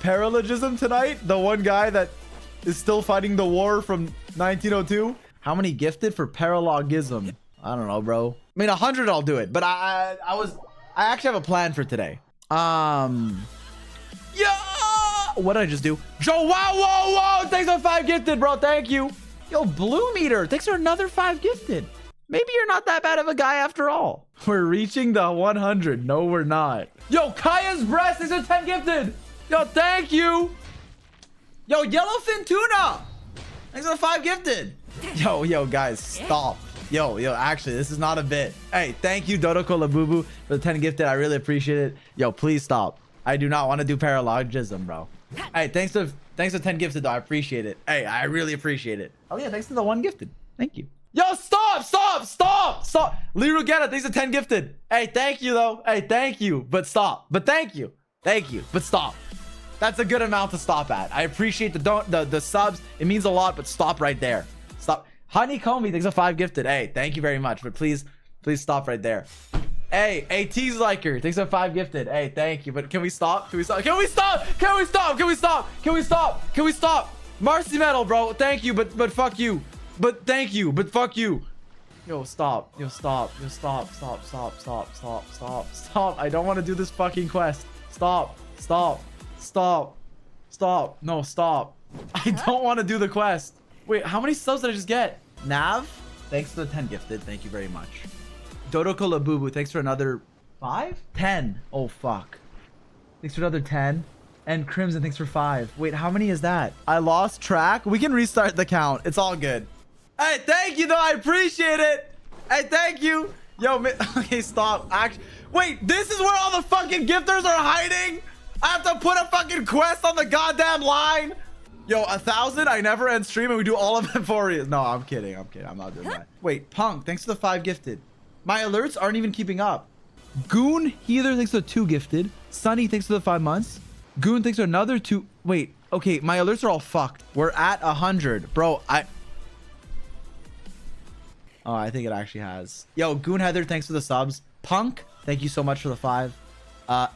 Paralogism tonight? The one guy that is still fighting the war from 1902? How many gifted for Paralogism? I don't know, bro. I mean, 100 I'll do it, but I actually have a plan for today. Yeah! What did I just do? Joe, wow, whoa, whoa! Thanks for 5 gifted, bro. Thank you. Yo, Blue Meter, thanks for another 5 gifted. Maybe you're not that bad of a guy after all. We're reaching the 100. No, we're not. Yo, Kaya's breast is a 10 gifted. Yo, thank you. Yo, Yellowfin Tuna. Thanks for the 5 gifted. Yo, guys, stop. Yo, actually, this is not a bit. Hey, thank you, Dodoko Labubu, for the 10 gifted. I really appreciate it. Yo, please stop. I do not want to do Paralogism, bro. Hey, thanks for 10 gifted, though. I appreciate it. Hey, I really appreciate it. Oh, yeah, thanks to the 1 gifted. Thank you. Yo, stop. Liru Geta, thanks for 10 gifted. Hey, thank you, though. Hey, thank you. But stop. But thank you. Thank you. But stop. That's a good amount to stop at. I appreciate the subs. It means a lot, but stop right there. Stop. Honeycomb, thanks for 5 gifted. Hey, thank you very much. But please stop right there. Hey, T's-Liker, thanks for 5 gifted. Hey, thank you. But can we stop? Can we stop? Marcy Metal, bro. Thank you, but fuck you. But thank you, but fuck you. Yo, stop. Stop. I don't want to do this fucking quest. Stop. No, stop. I don't want to do the quest. Wait, how many subs did I just get? Nav, thanks for the 10 gifted. Thank you very much. Dodoko Labubu, thanks for another 5? 10. Oh, fuck. Thanks for another 10. And Crimson, thanks for 5. Wait, how many is that? I lost track. We can restart the count. It's all good. Hey, thank you, though. I appreciate it. Hey, thank you. Yo, okay, stop. Wait, this is where all the fucking gifters are hiding? I have to put a fucking quest on the goddamn line? Yo, 1,000? I never end stream and we do all of them for you. No, I'm kidding. I'm not doing that. Wait, Punk, thanks for the 5 gifted. My alerts aren't even keeping up. Goon Heather, thanks for the 2 gifted. Sunny, thanks for the 5 months. Goon, thanks for another 2. Wait, okay, my alerts are all fucked. We're at 100. Bro, Oh, I think it actually has. Yo, Goon Heather, thanks for the subs. Punk, thank you so much for the 5.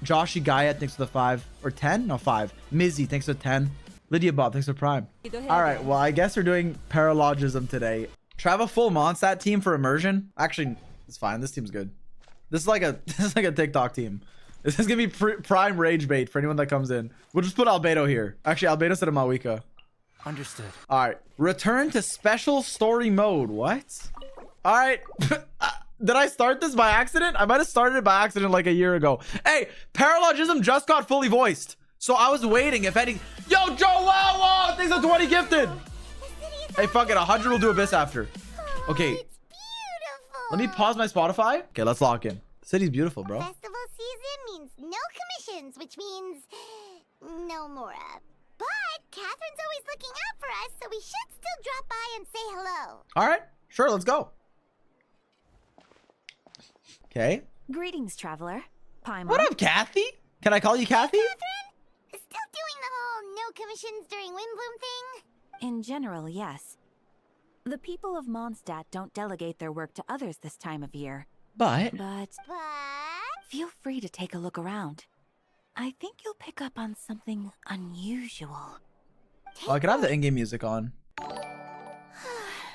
Joshy Gaia, thanks for the 5. Or 10? No, 5. Mizzy, thanks for 10. Lydia Bob, thanks for Prime. All right, well, I guess we're doing Paralogism today. Should I have a full Mondstadt team for immersion? Actually, it's fine. This team's good. This is like a TikTok team. This is gonna be prime rage bait for anyone that comes in. We'll just put Albedo here. Actually, Albedo said a Mawika. Understood. All right. Return to special story mode. What? All right. Did I start this by accident? I might have started it by accident like a year ago. Hey, Paralogism just got fully voiced. So I was waiting if any... Yo, Joe, wow, thanks for 20 gifted. Hey, fuck it. 100 will do Abyss after. Okay. Let me pause my Spotify. Okay, let's lock in. The city's beautiful, bro. Festival season means no commissions, which means no Mora. But Catherine's always looking out for us, so we should still drop by and say hello. All right. Sure, let's go. Okay. Greetings, traveler. Paimon. What up, Kathy? Can I call you Kathy? Catherine? Still doing the whole no commissions during Windbloom thing? In general, yes. The people of Mondstadt don't delegate their work to others this time of year. But But... Feel free to take a look around. I think you'll pick up on something unusual. oh, I could have the in-game music on.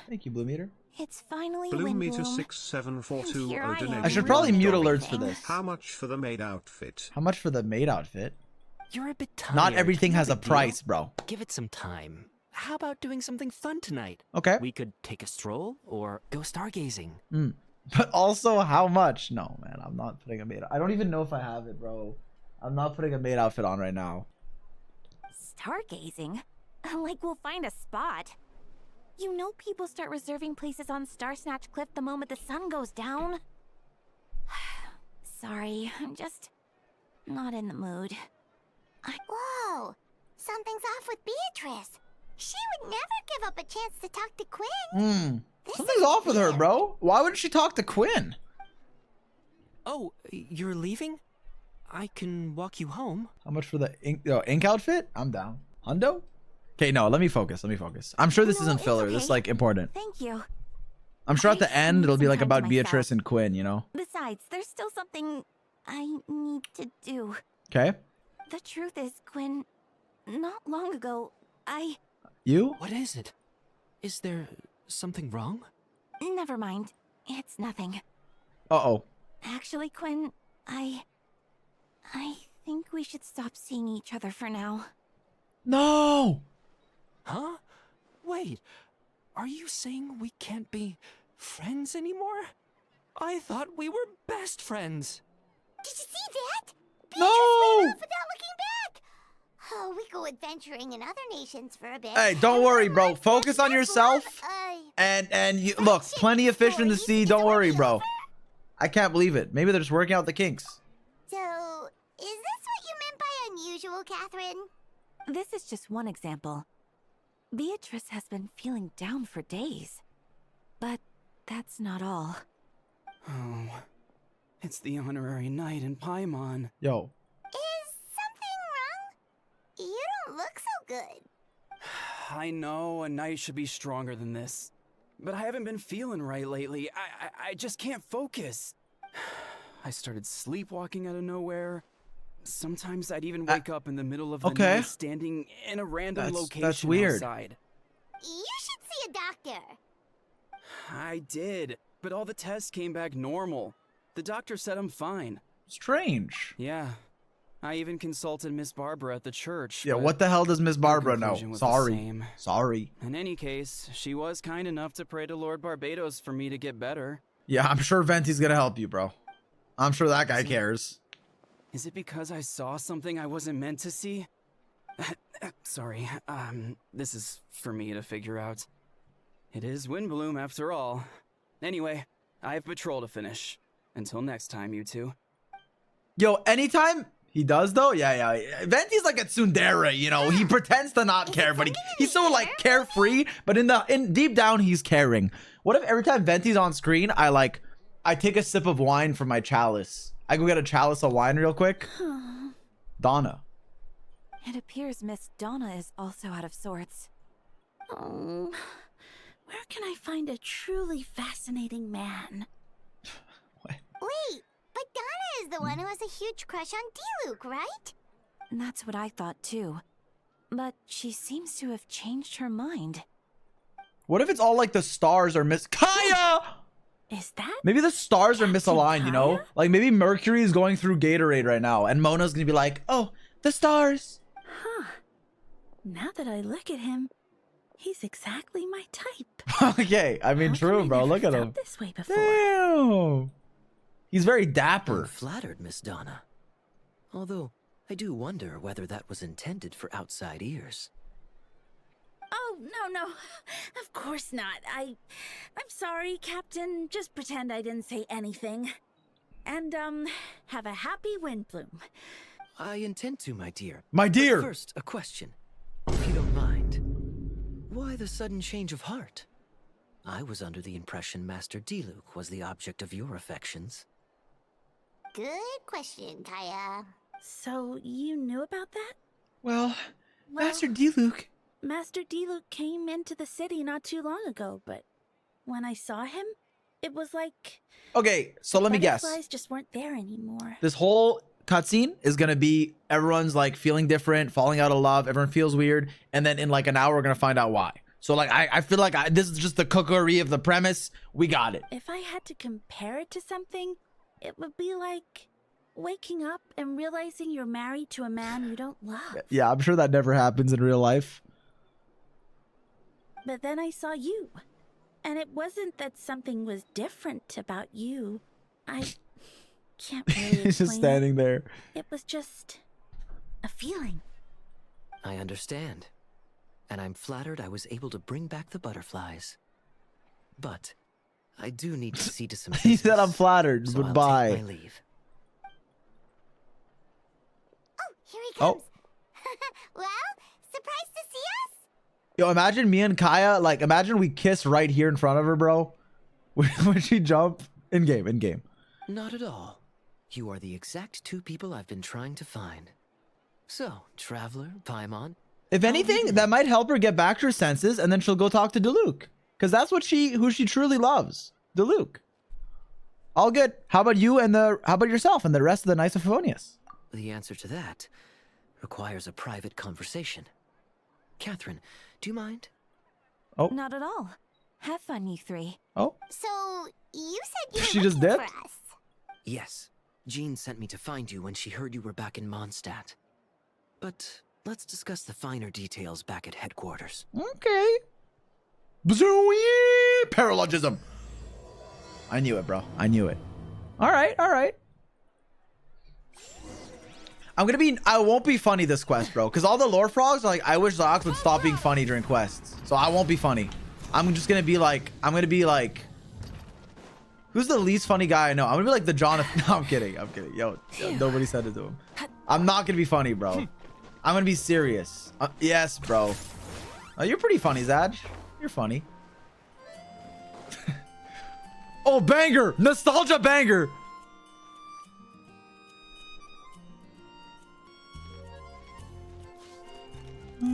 Thank you, Blue Meter. It's finally Blue Windbloom. Meter 6742 Here I am. donated I should probably mute alerts for Everything. this. How much for the maid outfit? How much for the maid outfit? You're a bit tired. Not everything No has a big deal. price, bro. Give it some time. How about doing something fun tonight? Okay. We could take a stroll or go stargazing. But also, how much? No, man, I'm not putting a maid. I don't even know if I have it, bro. I'm not putting a maid outfit on right now. Stargazing? Like we'll find a spot. You know people start reserving places on Star Snatch Cliff the moment the sun goes down. Sorry, I'm just not in the mood. Whoa! Something's off with Beatrice. She would never give up a chance to talk to Quinn. This Something's is off with her, weird. bro. Why wouldn't she talk to Quinn? Oh, you're leaving? I can walk you home. How much for the ink outfit? I'm down. Hundo? Okay, no, let me focus. I'm sure this No, isn't it's filler. This is okay. like important. Thank you. I'm sure at the I end need it'll be some like time to about Beatrice myself. and Quinn, you know? Besides, there's still something I need to do. Okay. The truth is, Quinn, not long ago, You? What is it? Is there something wrong? Never mind. It's nothing. Uh-oh. Actually, Quinn, I think we should stop seeing each other for now. No! Huh? Wait, are you saying we can't be friends anymore? I thought we were best friends. Did you see that? No! Beatrice ran off without looking back. Oh, we go adventuring in other nations for a bit. Hey, don't And worry, one bro. month Focus on that's yourself. love, And you look, plenty of fish in the sea. Don't worry, bro. over? I can't believe it. Maybe they're just working out the kinks. So, is this what you meant by unusual, Catherine? This is just one example. Beatrice has been feeling down for days. But that's not all. Oh, it's the honorary knight in Paimon. Yo. Is something wrong? You don't look so good. I know a knight should be stronger than this, but I haven't been feeling right lately. I just can't focus. I started sleepwalking out of nowhere. Sometimes I'd even wake up in the middle of the okay. night standing in a random location That's weird. outside. You should see a doctor. I did, but all the tests came back normal. The doctor said I'm fine. Strange. Yeah. I even consulted Miss Barbara at the church. Yeah, but what the hell does Miss Barbara know? conclusion was the Sorry. same. Sorry. In any case, she was kind enough to pray to Lord Barbados for me to get better. Yeah, I'm sure Venti's gonna help you, bro. I'm sure that guy cares. Is it because I saw something I wasn't meant to see? Sorry, this is for me to figure out. It is Windbloom after all. Anyway, I have patrol to finish. Until next time, you two. Yo, anytime he does though, yeah. Venti's like a tsundere, you know. He pretends to not care, but he's so like carefree. But in deep down, he's caring. What if every time Venti's on screen, I take a sip of wine from my chalice? I go get a chalice of wine real quick. Donna. It appears Miss Donna is also out of sorts. Oh, where can I find a truly fascinating man? Wait, but Donna is the one who has a huge crush on Diluc, right? That's what I thought too. But she seems to have changed her mind. What if it's all like the stars are Kaya? Is that? Maybe the stars are Captain misaligned, you know? Kaya? Like maybe Mercury is going through Gatorade right now and Mona's gonna be like, oh, the stars. Huh. Now that I look at him, he's exactly my type. Okay, I mean, How true, come I bro. never Look at felt him. this way before? Damn. He's very I'm dapper. flattered, Miss Donna. Although, I do wonder whether that was intended for outside ears. Oh, no. Of course not. I'm sorry, Captain. Just pretend I didn't say anything. And, have a happy Windbloom. I intend to, my dear. My But dear. first, a question, if you don't mind. Why the sudden change of heart? I was under the impression Master Diluc was the object of your affections. Good question, Kaya. So, you knew about that? Well, Well- Master Diluc. Master Diluc came into the city not too long ago, but when I saw him, it was like Okay, so let me guess. butterflies just weren't there anymore. This whole cutscene is gonna be everyone's like feeling different, falling out of love. Everyone feels weird, and then in like an hour, we're gonna find out why. So like, I feel like this is just the cookery of the premise. We got it. If I had to compare it to something, it would be like waking up and realizing you're married to a man you don't love. Yeah, I'm sure that never happens in real life. But then I saw you. And it wasn't that something was different about you. I can't really explain He's just standing there. It was just a feeling. I understand. And I'm flattered I was able to bring back the butterflies. But I do need to see to some He said, "I'm business, flattered. so Goodbye." I'll take my leave. Oh, here he Oh. comes. Well, surprised to see us? Yo, imagine me and Kaya, like, imagine we kiss right here in front of her, bro. When she jump in game. Not at all. You are the exact two people I've been trying to find. So, Traveler, Paimon, If anything, that might help her get back to her senses, and then she'll go talk to Diluc, because that's who she truly loves, Diluc. All good. How about you how about yourself and the rest of the Knights of Favonius? the answer to that, requires a private conversation. Catherine, do you mind? Oh. Not at all. Have fun, you three. Oh. So, you said you were She just looking for dipped? us. Yes. Jean sent me to find you when she heard you were back in Mondstadt. But let's discuss the finer details back at headquarters. Okay. Bazooey! Paralogism. I knew it, bro. I knew it. All right, all right. I won't be funny this quest, bro. Because all the lore frogs are like, I wish Zy0x would stop being funny during quests. So I won't be funny. I'm just going to be like, who's the least funny guy I know? I'm going to be like the Jonathan. No, I'm kidding. I'm kidding. Yo, nobody said it to him. I'm not going to be funny, bro. I'm going to be serious. Yes, bro. Oh, you're pretty funny, Zaj. You're funny. Oh, banger. Nostalgia banger. All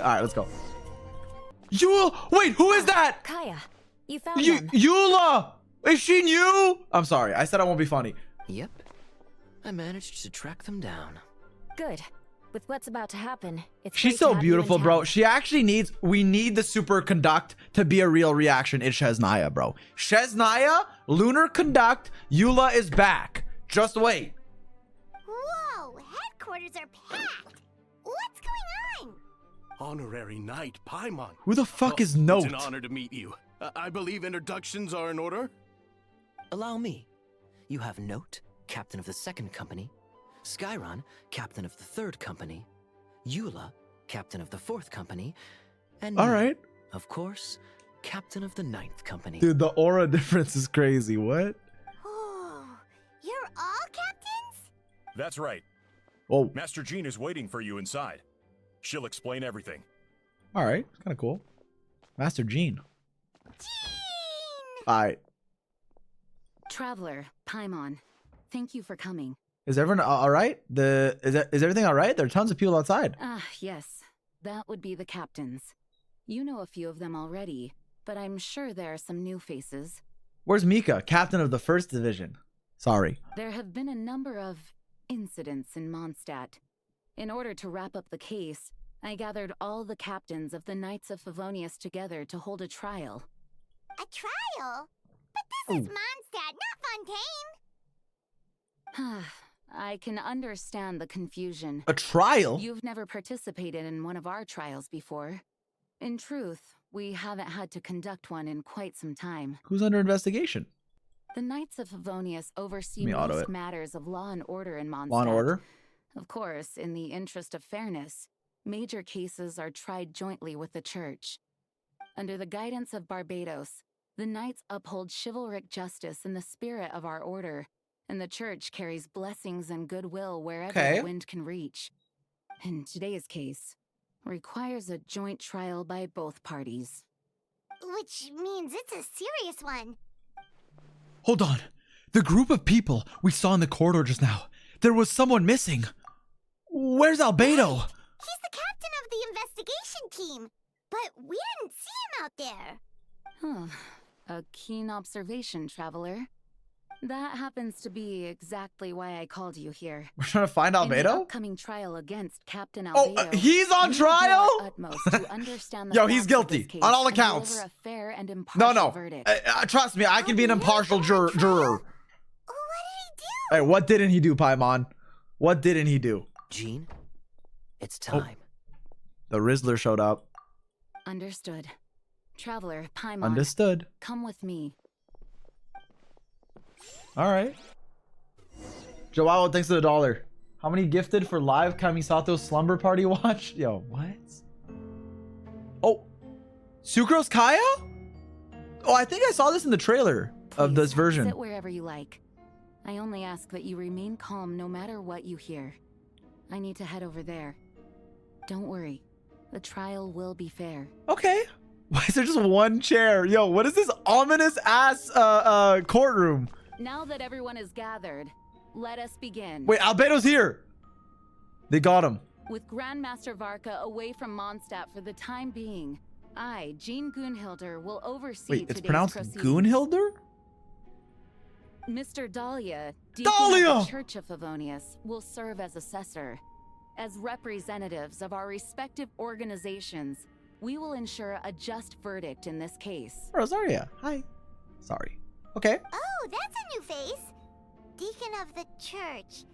right, let's go. Yule, wait, who is that? Kaya, you found them. Eula, is she new? I'm sorry, I said I won't be funny. Yep. I managed to track them down. Good. With what's about to happen, it's She's great to so have you in beautiful, bro. town. She actually we need the super conduct to be a real reaction. It's Shesnaya, bro. Shesnaya, lunar conduct, Eula is back. Just wait. Whoa, headquarters are packed. What's going on? Honorary Knight Paimon. Who the fuck is Note? It's an honor to meet you. I believe introductions are in order. Allow me. You have Note, captain of the 2nd company. Skyron, captain of the 3rd company. Eula, captain of the 4th company. And All me, right. of course, captain of the 9th company. Dude, the aura difference is crazy. What? Oh, you're all captains? That's right. Oh, Master Jean is waiting for you inside. She'll explain everything. all right. Kind of cool. Master Jean. Jean! All right. Traveler, Paimon, thank you for coming. Is everyone all right? Is everything all right? There are tons of people outside. Ah, yes. That would be the captains. You know a few of them already, but I'm sure there are some new faces. Where's Mika, captain of the 1st division? Sorry. There have been a number of incidents in Mondstadt. In order to wrap up the case, I gathered all the captains of the Knights of Favonius together to hold a trial. A trial? But this is Mondstadt, not Fontaine. I can understand the confusion. A trial? You've never participated in one of our trials before. In truth, we haven't had to conduct one in quite some time. Who's under investigation? The Knights of Favonius oversee Let me auto most it. matters of law and order in Mondstadt. Law and order? Of course, in the interest of fairness, major cases are tried jointly with the Church. Under the guidance of Barbados, the Knights uphold chivalric justice in the spirit of our order, and the Church carries blessings and goodwill wherever Okay. the wind can reach. In today's case, requires a joint trial by both parties. Which means it's a serious one. Hold on. The group of people we saw in the corridor just now. There was someone missing. Where's Albedo? He's the captain of the investigation team, but we didn't see him out there. A keen observation, traveler. That happens to be exactly why I called you here. We're trying to find In the Albedo? upcoming trial against Captain Oh, Albedo, he's on we will do trial? our utmost to understand the Yo, facts he's of guilty, this case on all and accounts. deliver a fair and impartial No. verdict. Trust me, I can be an impartial juror. What did he do? Hey, what didn't he do, Paimon? What didn't he do? Jean, it's time. The Rizzler showed up. Understood. Traveler, Paimon, Understood. come with me. All right. Joao, thanks for the $1. How many gifted for live Kamisato's slumber party watch? Yo, what? Oh, Sucrose Kaya? Oh, I think I saw this in the trailer of Please, this version. Sit wherever you like. I only ask that you remain calm no matter what you hear. I need to head over there. Don't worry. The trial will be fair. Okay. Why is there just one chair? Yo, what is this ominous ass courtroom? Now that everyone is gathered, let us begin. Wait, Albedo's here. They got him. With Grandmaster Varka away from Mondstadt for the time being, I, Jean Gunhilder, will oversee Wait, it's today's pronounced proceedings. Gunhilder? Mr. Dahlia, Deacon Dahlia! of the Church of Favonius, will serve as assessor. As representatives of our respective organizations, we will ensure a just verdict in this case. Rosaria, hi. Sorry. Okay. Oh, that's a new face. Deacon of the church.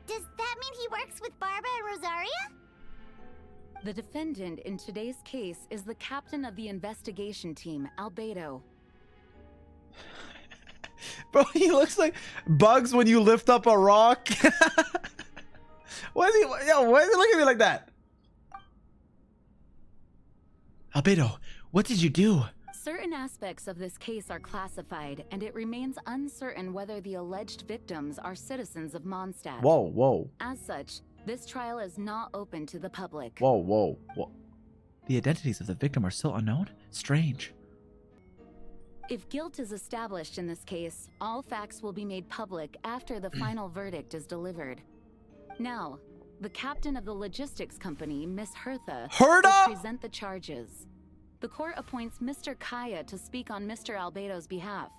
Does that mean he works with Barbara and Rosaria? The defendant in today's case is the captain of the investigation team, Albedo. Bro, he looks like Bugs when you lift up a rock. Why is he looking at me like that? Albedo, what did you do? Certain aspects of this case are classified, and it remains uncertain whether the alleged victims are citizens of Mondstadt. Whoa, whoa. As such, this trial is not open to the public. Whoa, whoa, whoa. The identities of the victim are still unknown? Strange. If guilt is established in this case, all facts will be made public after the final verdict is delivered. Now, the captain of the logistics company, Miss Hertha, will present the charges. The court appoints Mr. Kaya to speak on Mr. Albedo's behalf.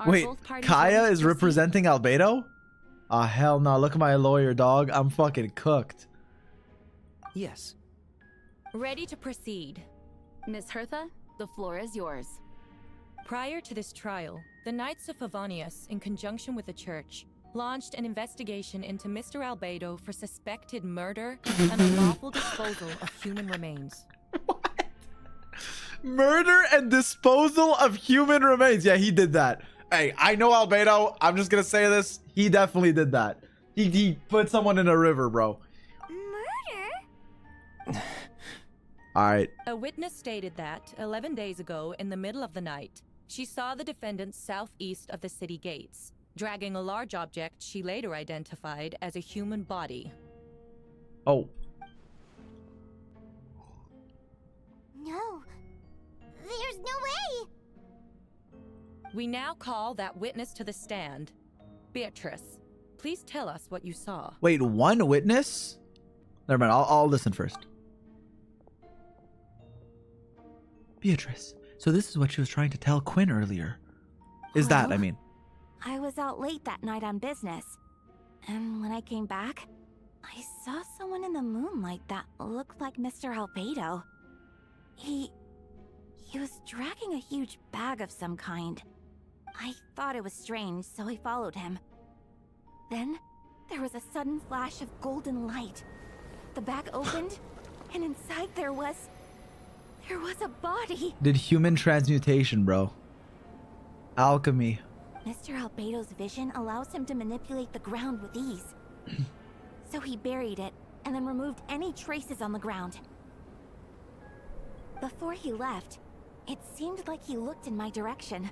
Wait, Kaya is representing Albedo? Ah, hell no. Look at my lawyer, dog. I'm fucking cooked. Yes. Ready to proceed. Miss Hertha, the floor is yours. Prior to this trial, the Knights of Favonius, in conjunction with the church, launched an investigation into Mr. Albedo for suspected murder and unlawful disposal of human remains. Murder and disposal of human remains. Yeah, he did that. Hey, I know Albedo. I'm just gonna say this. He definitely did that. He put someone in a river, bro. Murder? Alright. A witness stated that, 11 days ago, in the middle of the night, she saw the defendant southeast of the city gates, dragging a large object she later identified as a human body. Oh. No. There's no way! We now call that witness to the stand. Beatrice, please tell us what you saw. Wait, one witness? Never mind, I'll listen first. Beatrice, so this is what she was trying to tell Quinn earlier. I mean. I was out late that night on business. And when I came back, I saw someone in the moonlight that looked like Mr. Albedo. He was dragging a huge bag of some kind. I thought it was strange, so I followed him. Then, there was a sudden flash of golden light. The bag opened, and inside there was a body. Did human transmutation, bro. Alchemy. Mr. Albedo's vision allows him to manipulate the ground with ease. So he buried it, and then removed any traces on the ground. Before he left, it seemed like he looked in my direction.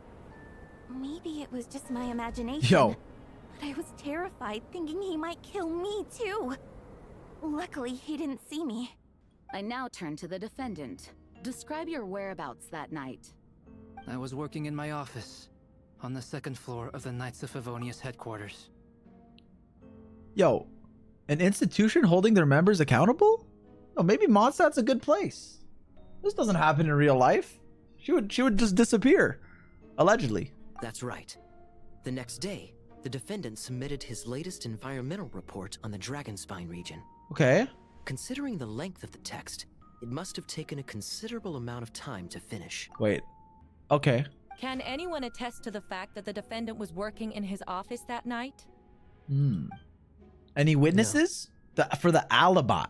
Maybe it was just my imagination. Yo. But I was terrified, thinking he might kill me too. Luckily, he didn't see me. I now turn to the defendant. Describe your whereabouts that night. I was working in my office, on the second floor of the Knights of Favonius headquarters. Yo, an institution holding their members accountable? Oh, maybe Mondstadt's a good place. This doesn't happen in real life. She would just disappear. Allegedly. That's right. The next day, the defendant submitted his latest environmental report on the Dragonspine region. Okay. Considering the length of the text, it must have taken a considerable amount of time to finish. Wait. Okay. Can anyone attest to the fact that the defendant was working in his office that night? Any witnesses? For the alibi?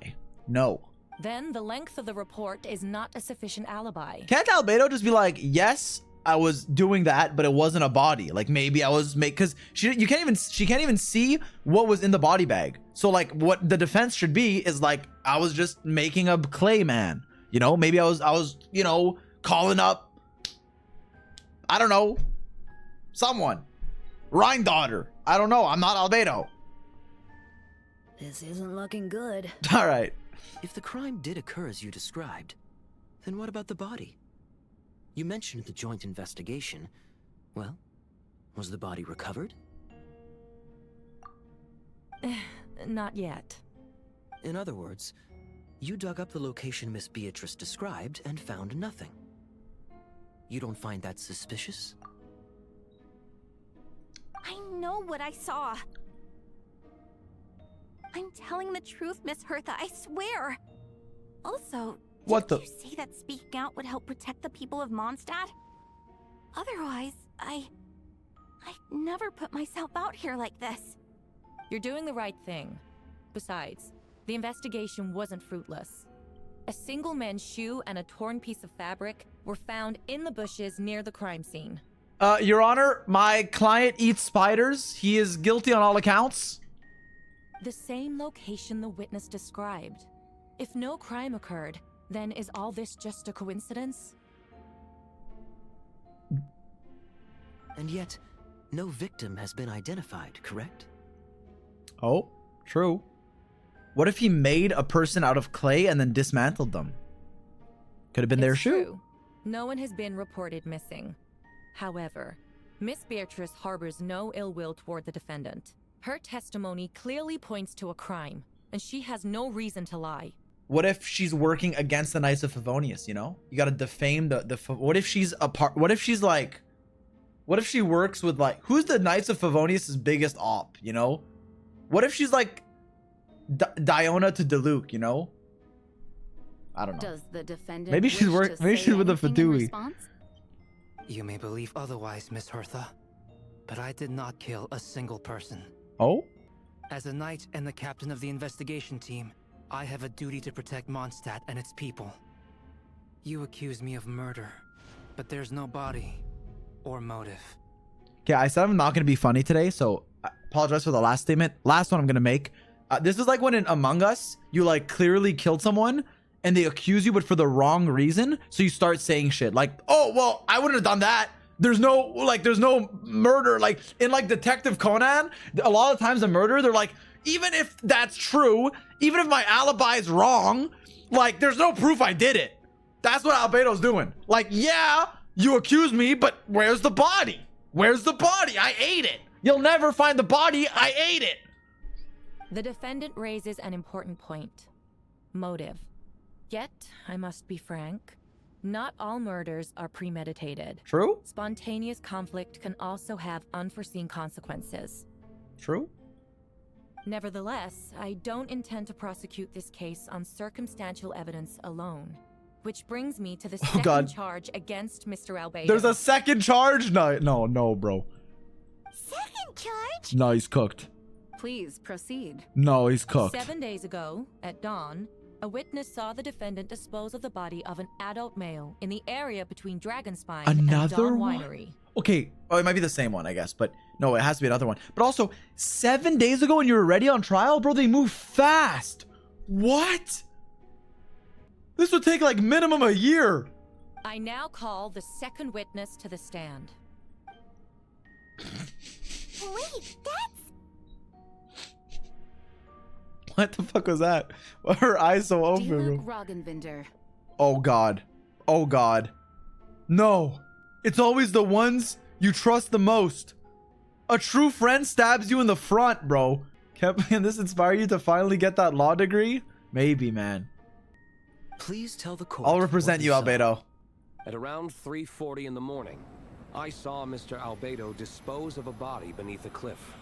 No. Then the length of the report is not a sufficient alibi. Can't Albedo just be like, yes, I was doing that, but it wasn't a body. Like maybe I was because she can't even see what was in the body bag. So like what the defense should be is like, I was just making a clay man. You know, maybe I was, you know, calling up, I don't know, someone. Rhine daughter. I don't know. I'm not Albedo. This isn't looking good. All right. If the crime did occur as you described, then what about the body? You mentioned the joint investigation. Well, was the body recovered? Not yet. In other words, you dug up the location Miss Beatrice described and found nothing. You don't find that suspicious? I know what I saw. I'm telling the truth, Miss Hertha, I swear. Also, What did you say that speaking out would help protect the people of Mondstadt? Otherwise, I'd never put myself out here like this. You're doing the right thing. Besides, the investigation wasn't fruitless. A single man's shoe and a torn piece of fabric were found in the bushes near the crime scene. Your Honor, my client eats spiders. He is guilty on all accounts. The same location the witness described. If no crime occurred, then is all this just a coincidence? And yet, no victim has been identified, correct? Oh, true. What if he made a person out of clay and then dismantled them? Could have been their shoe. True. No one has been reported missing. However, Miss Beatrice harbors no ill will toward the defendant. Her testimony clearly points to a crime, and she has no reason to lie. What if she's working against the Knights of Favonius, you know? You gotta defame what if she's a part, what if she's like, what if she works with like, who's the Knights of Favonius' biggest op, you know? What if she's like Diona to Diluc, you know? I don't know. Does the defendant maybe she's maybe she's with the Fatui. You may believe otherwise, Miss Hertha, but I did not kill a single person. Oh? As a knight and the captain of the investigation team, I have a duty to protect Mondstadt and its people. You accuse me of murder, but there's no body or motive. Okay, I said I'm not going to be funny today, so I apologize for the last statement. Last one I'm going to make. This is like when in Among Us, you like clearly killed someone and they accuse you, but for the wrong reason. So you start saying shit like, oh, well, I wouldn't have done that. There's no murder. Like in like Detective Conan, a lot of times a murder, they're like, even if that's true, even if my alibi is wrong, like there's no proof I did it. That's what Albedo's doing. Like, yeah, you accuse me, but where's the body? Where's the body? I ate it. You'll never find the body. I ate it. The defendant raises an important point. Motive. Yet, I must be frank, not all murders are premeditated. True. Spontaneous conflict can also have unforeseen consequences. True. Nevertheless, I don't intend to prosecute this case on circumstantial evidence alone. Which brings me to the second charge against Mr. Albedo. There's a second charge? No, bro. Second charge? No, he's cooked. Please proceed. No, he's cooked. 7 days ago, at dawn, a witness saw the defendant dispose of the body of an adult male in the area between Dragonspine and Dawn Winery. Okay, oh, it might be the same one, I guess, but no, it has to be another one. But also, 7 days ago when you were ready on trial, bro, they moved fast. What? This would take like minimum a year. I now call the second witness to the stand. Wait, that's... What the fuck was that? Why are her eyes so open, Diluc bro? Roggenvinder. Oh God. Oh God. No. It's always the ones you trust the most. A true friend stabs you in the front, bro. Can this inspire you to finally get that law degree? Maybe, man. Please tell the court. I'll represent you, Albedo. At around 3:40 in the morning, I saw Mr. Albedo dispose of a body beneath a cliff.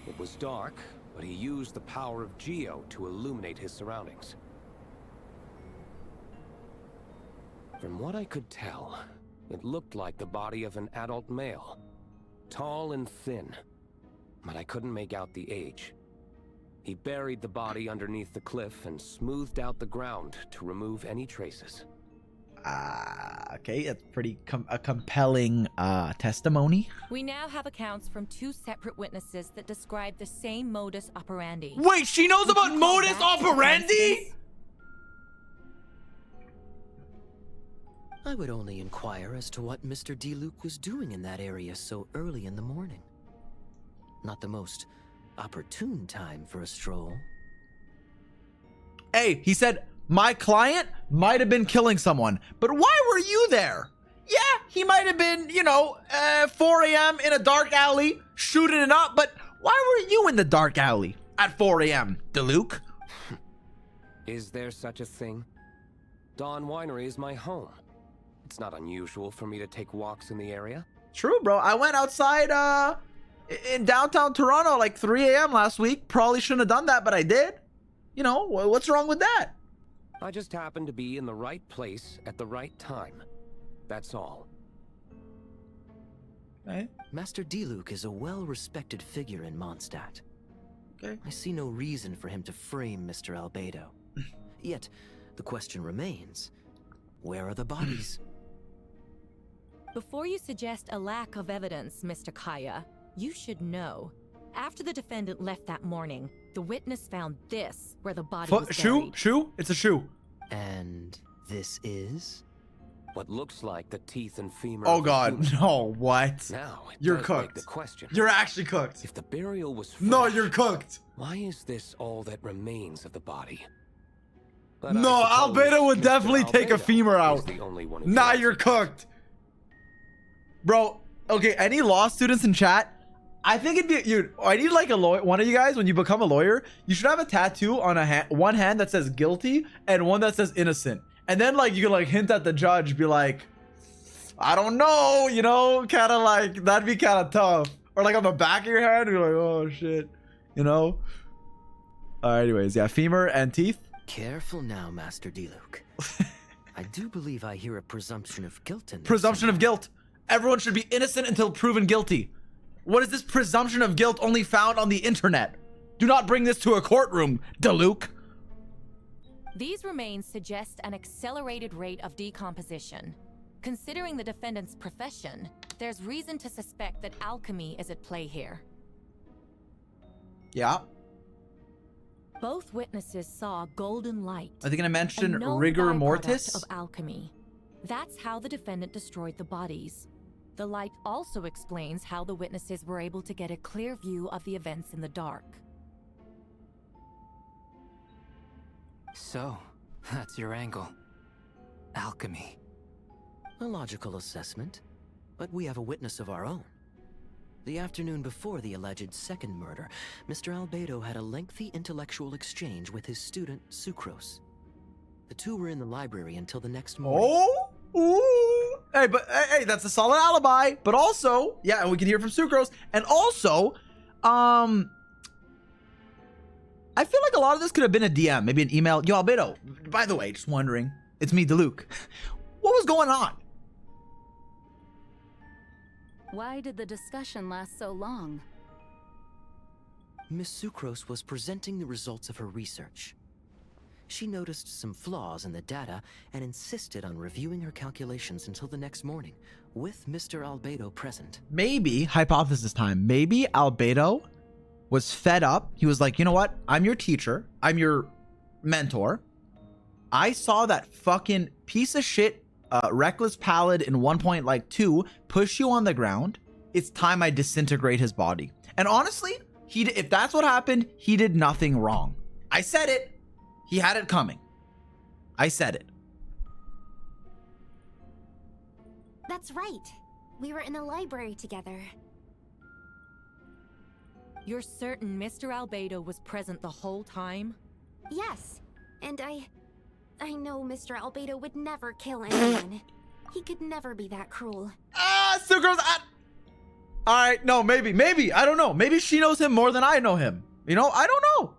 It was dark, but he used the power of Geo to illuminate his surroundings. From what I could tell, it looked like the body of an adult male. Tall and thin, but I couldn't make out the age. He buried the body underneath the cliff and smoothed out the ground to remove any traces. Okay, that's pretty compelling testimony. We now have accounts from 2 separate witnesses that describe the same modus operandi. Wait, she knows about modus operandi? I would only inquire as to what Mr. Diluc was doing in that area so early in the morning. Not the most opportune time for a stroll. Hey, he said, my client might have been killing someone, but why were you there? Yeah, he might have been, 4 a.m. in a dark alley shooting it up, but why were you in the dark alley at 4 a.m., Diluc? Is there such a thing? Dawn Winery is my home. It's not unusual for me to take walks in the area. True, bro. I went outside in downtown Toronto like 3 a.m. last week. Probably shouldn't have done that, but I did. You know, what's wrong with that? I just happened to be in the right place at the right time. That's all. Okay. Master Diluc is a well-respected figure in Mondstadt. Okay. I see no reason for him to frame Mr. Albedo. Yet, the question remains, where are the bodies? Before you suggest a lack of evidence, Mr. Kaya, you should know. After the defendant left that morning, the witness found this where the body was buried. Shoe? It's a shoe. And this is? What looks like the teeth and femur. Oh of a God, human. no, what? Now You're does beg cooked. the question. You're actually cooked. If the burial was fresh, No, you're cooked. why is this all that remains of the body? But No, I suppose Albedo would Mr. definitely take a Albedo femur is out. the only one who Nah, can you're answer that. cooked. Bro, okay, any law students in chat, I think it'd be, I need like a lawyer. One of you guys, when you become a lawyer, you should have a tattoo on one hand that says guilty and one that says innocent. And then like you can like hint at the judge, be like, I don't know, you know, kind of like, that'd be kind of tough. Or like on the back of your head, you're like, oh shit, you know? Anyways, yeah, femur and teeth. Careful now, Master Diluc. I do believe I hear a presumption of guilt in this. Presumption of guilt. Everyone should be innocent until proven guilty. What is this presumption of guilt only found on the internet? Do not bring this to a courtroom, Diluc. These remains suggest an accelerated rate of decomposition. Considering the defendant's profession, there's reason to suspect that alchemy is at play here. Yeah. Both witnesses saw golden light. Are they going to mention a known rigor byproduct mortis? of alchemy. That's how the defendant destroyed the bodies. The light also explains how the witnesses were able to get a clear view of the events in the dark. So, that's your angle. Alchemy. A logical assessment, but we have a witness of our own. The afternoon before the alleged second murder, Mr. Albedo had a lengthy intellectual exchange with his student, Zy0x. The two were in the library until the next morning. Oh? Ooh. Hey, but hey, that's a solid alibi. But also, yeah, and we can hear from Zy0x. And also, I feel like a lot of this could have been a DM, maybe an email. Yo, Albedo, by the way, just wondering, it's me, Diluc. What was going on? Why did the discussion last so long? Miss Zy0x was presenting the results of her research. She noticed some flaws in the data and insisted on reviewing her calculations until the next morning, with Mr. Albedo present. Maybe, hypothesis time, maybe Albedo was fed up. He was like, you know what? I'm your teacher. I'm your mentor. I saw that fucking piece of shit reckless pallid in 1.2 push you on the ground. It's time I disintegrate his body. And honestly, if that's what happened, he did nothing wrong. I said it. He had it coming. I said it. That's right. We were in the library together. You're certain Mr. Albedo was present the whole time? Yes. And I know Mr. Albedo would never kill anyone. He could never be that cruel. Zy0x. All right, no, maybe. I don't know. Maybe she knows him more than I know him. You know, I don't know.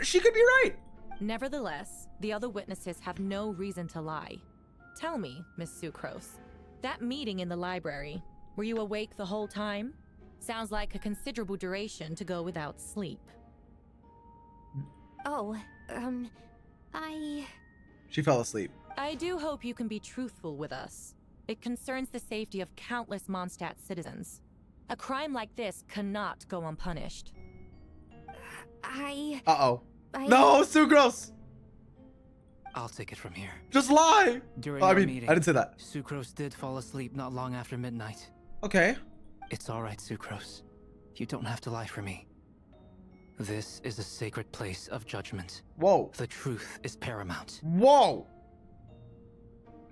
She could be right. Nevertheless, the other witnesses have no reason to lie. Tell me, Miss Zy0x, that meeting in the library, were you awake the whole time? Sounds like a considerable duration to go without sleep. Oh, She fell asleep. I do hope you can be truthful with us. It concerns the safety of countless Mondstadt citizens. A crime like this cannot go unpunished. Uh-oh. No, Zy0x. I'll take it from here. Just lie. During I our mean, meeting, I didn't say that. Zy0x did fall asleep not long after midnight. Okay. It's all right, Zy0x. You don't have to lie for me. This is a sacred place of judgment. Whoa. The truth is paramount. Whoa.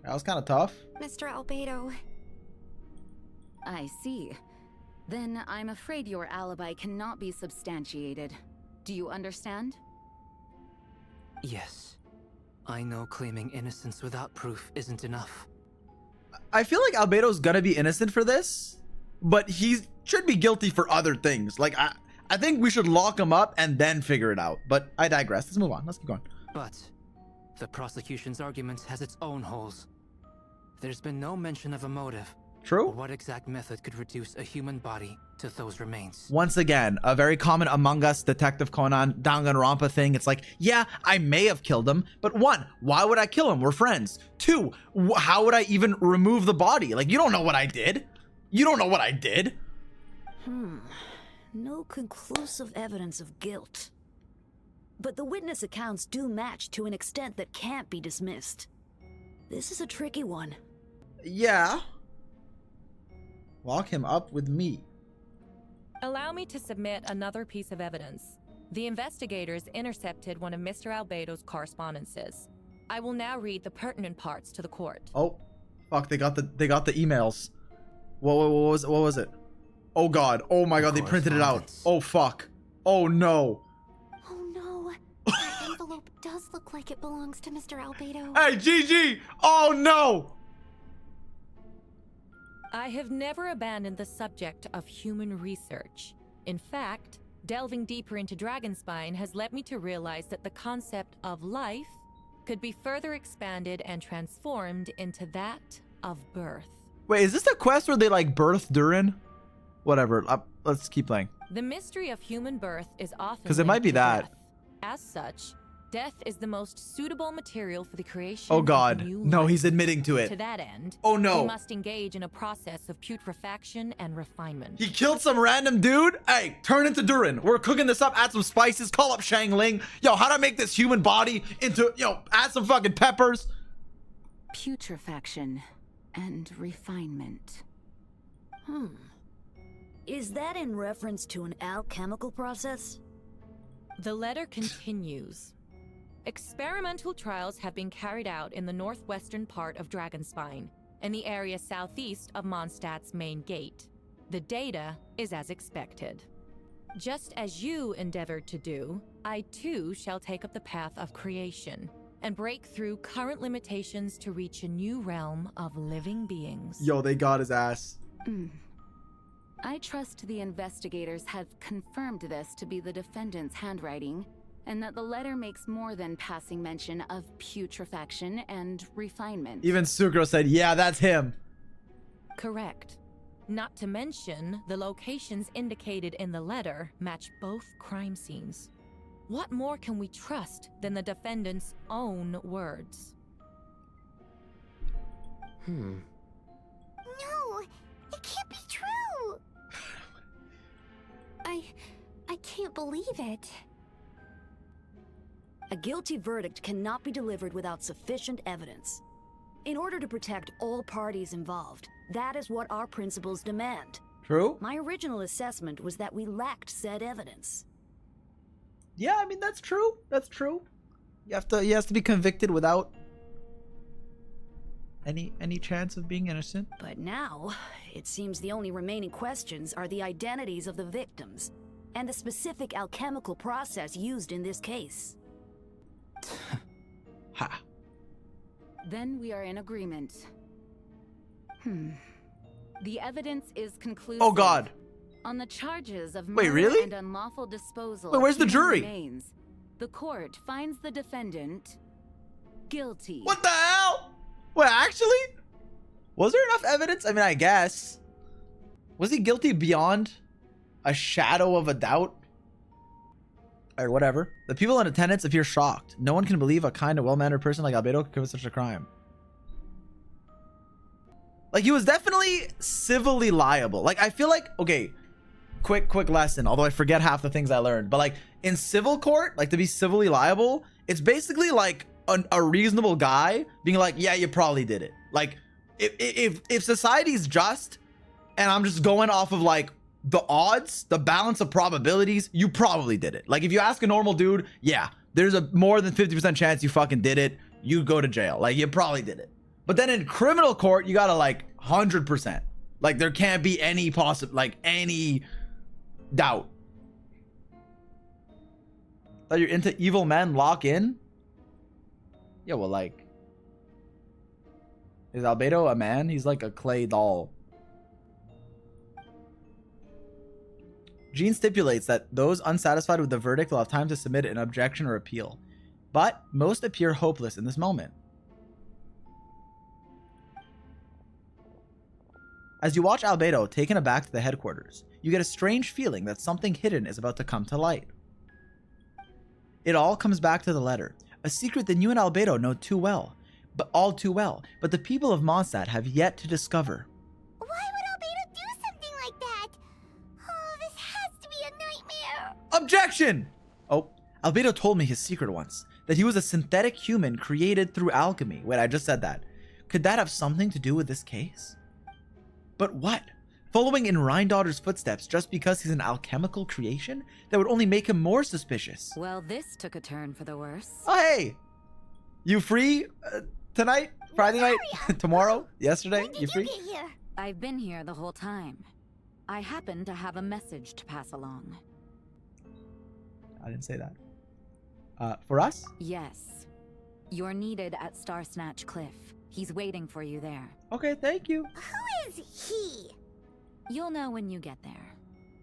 That was kind of tough. Mr. Albedo. I see. Then I'm afraid your alibi cannot be substantiated. Do you understand? Yes. I know claiming innocence without proof isn't enough. I feel like Albedo's gonna be innocent for this. but he should be guilty for other things. Like, I think we should lock him up and then figure it out. But I digress. Let's move on. Let's keep going. But the prosecution's argument has its own holes. There's been no mention of a motive. True. Or what exact method could reduce a human body to those remains? Once again, a very common Among Us Detective Conan Danganronpa thing. It's like, yeah, I may have killed him, but one, why would I kill him? We're friends. Two, how would I even remove the body? Like, you don't know what I did. You don't know what I did. No conclusive evidence of guilt. But the witness accounts do match to an extent that can't be dismissed. This is a tricky one. Yeah. Lock him up with me. Allow me to submit another piece of evidence. The investigators intercepted one of Mr. Albedo's correspondences. I will now read the pertinent parts to the court. Oh, fuck! They got the emails. What was it? Oh god! Oh my god! They printed it out. Oh fuck! Oh no! Oh no. That envelope does look like it belongs to Mr. Albedo. Hey, GG! Oh no! I have never abandoned the subject of human research. In fact, delving deeper into Dragonspine has led me to realize that the concept of life could be further expanded and transformed into that of birth. Wait, is this the quest where they like birth Durin? Whatever. Let's keep playing. The mystery of human birth is often Because it might be linked to that. death. As such, death is the most suitable material for the creation Oh of god. new No, life. he's admitting to it. To that end, Oh no. we must engage in a process of putrefaction and refinement. He killed some random dude? Hey, turn into Durin. We're cooking this up, add some spices, call up Shang Ling. Yo, how do I make this human body into, add some fucking peppers? Putrefaction and refinement. Is that in reference to an alchemical process? The letter continues. Experimental trials have been carried out in the northwestern part of Dragonspine, in the area southeast of Mondstadt's main gate. The data is as expected. Just as you endeavored to do, I too shall take up the path of creation and break through current limitations to reach a new realm of living beings. Yo, they got his ass. I trust the investigators have confirmed this to be the defendant's handwriting, and that the letter makes more than passing mention of putrefaction and refinement. Even Sukro said, yeah, that's him. Correct. Not to mention, the locations indicated in the letter match both crime scenes. What more can we trust than the defendant's own words? No, it can't be true. I can't believe it. A guilty verdict cannot be delivered without sufficient evidence. In order to protect all parties involved, that is what our principles demand. True. My original assessment was that we lacked said evidence. Yeah, I mean, that's true. That's true. He has to be convicted without any chance of being innocent. But now, it seems the only remaining questions are the identities of the victims and the specific alchemical process used in this case. Ha. Then we are in agreement. The evidence is conclusive. Oh god. On the charges of Wait, murder really? and unlawful disposal Wait, where's of the human jury? remains, the court finds the defendant guilty. What the hell? Wait, actually? Was there enough evidence? I mean, I guess. Was he guilty beyond a shadow of a doubt? Or whatever. The people in attendance appear shocked. No one can believe a kind and well-mannered person like Albedo could commit such a crime. Like, he was definitely civilly liable. Like, I feel like, okay, quick lesson, although I forget half the things I learned, but like in civil court, like to be civilly liable, it's basically like a reasonable guy being like, yeah, you probably did it. Like, if society's just, and I'm just going off of like the odds, the balance of probabilities, you probably did it. Like, if you ask a normal dude, yeah, there's a more than 50% chance you fucking did it, you go to jail. Like, you probably did it. But then in criminal court, you gotta like 100%. Like, there can't be any any doubt. That you're into evil men lock in? Yeah, well, like, is Albedo a man? He's like a clay doll. Gene stipulates that those unsatisfied with the verdict will have time to submit an objection or appeal, but most appear hopeless in this moment. As you watch Albedo taken aback to the headquarters, you get a strange feeling that something hidden is about to come to light. It all comes back to the letter, a secret that you and Albedo know too well, all too well, but the people of Mondstadt have yet to discover. Why would Albedo do something like that? Oh, this has to be a nightmare. Objection! Oh, Albedo told me his secret once, that he was a synthetic human created through alchemy. Wait, I just said that. Could that have something to do with this case? But what? Following in Rhindaughter's footsteps just because he's an alchemical creation? That would only make him more suspicious. Well, this took a turn for the worse. Oh, hey! You free tonight? Friday night? Tomorrow? Yesterday? When did you free? Get here? I've been here the whole time. I happen to have a message to pass along. I didn't say that. For us? Yes. You're needed at Star Snatch Cliff. He's waiting for you there. Okay, thank you. Who is he? You'll know when you get there.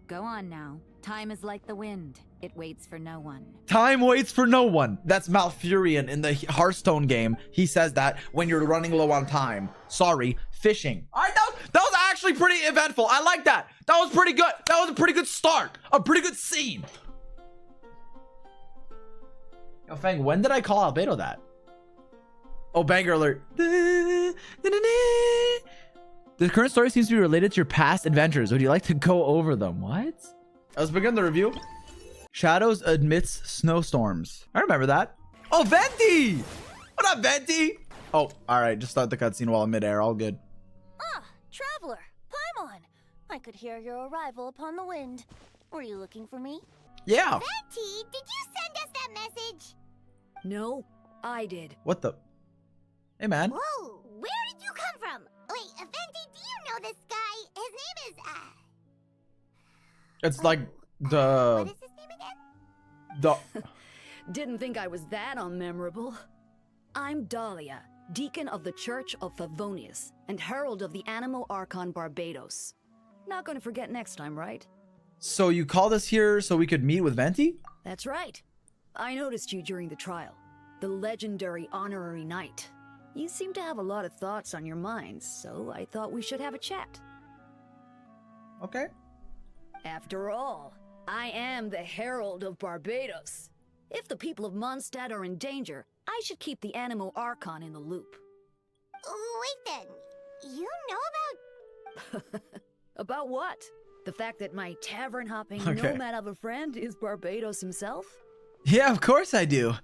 Go on now. Time is like the wind. It waits for no one. Time waits for no one. That's Malfurion in the Hearthstone game. He says that when you're running low on time. Sorry, fishing. All right, that was actually pretty eventful. I like that. That was pretty good. That was a pretty good start. A pretty good scene. Yo, Fang, when did I call Albedo that? Oh, banger alert. The current story seems to be related to your past adventures. Would you like to go over them? What? Let's begin the review. Shadows amidst snowstorms. I remember that. Oh, Venti! What up, Venti? Oh, all right. Just start the cutscene while I'm midair. All good. Ah, traveler, Paimon. I could hear your arrival upon the wind. Were you looking for me? Yeah. Venti, did you send us that message? No, I did. What the? Hey, man. Whoa, where did you come from? Wait, Venti, do you know this guy? His name is, It's like the... What is his name again? Didn't think I was that unmemorable. I'm Dahlia, Deacon of the Church of Favonius, and Herald of the Animo Archon Barbados. Not gonna forget next time, right? So you called us here so we could meet with Venti? That's right. I noticed you during the trial. The legendary honorary knight. You seem to have a lot of thoughts on your minds, so I thought we should have a chat. Okay. After all, I am the Herald of Barbados. If the people of Mondstadt are in danger, I should keep the Animo Archon in the loop. Wait then, you know about... About what? The fact that my tavern-hopping Okay. nomad of a friend is Barbados himself? Yeah, of course I do.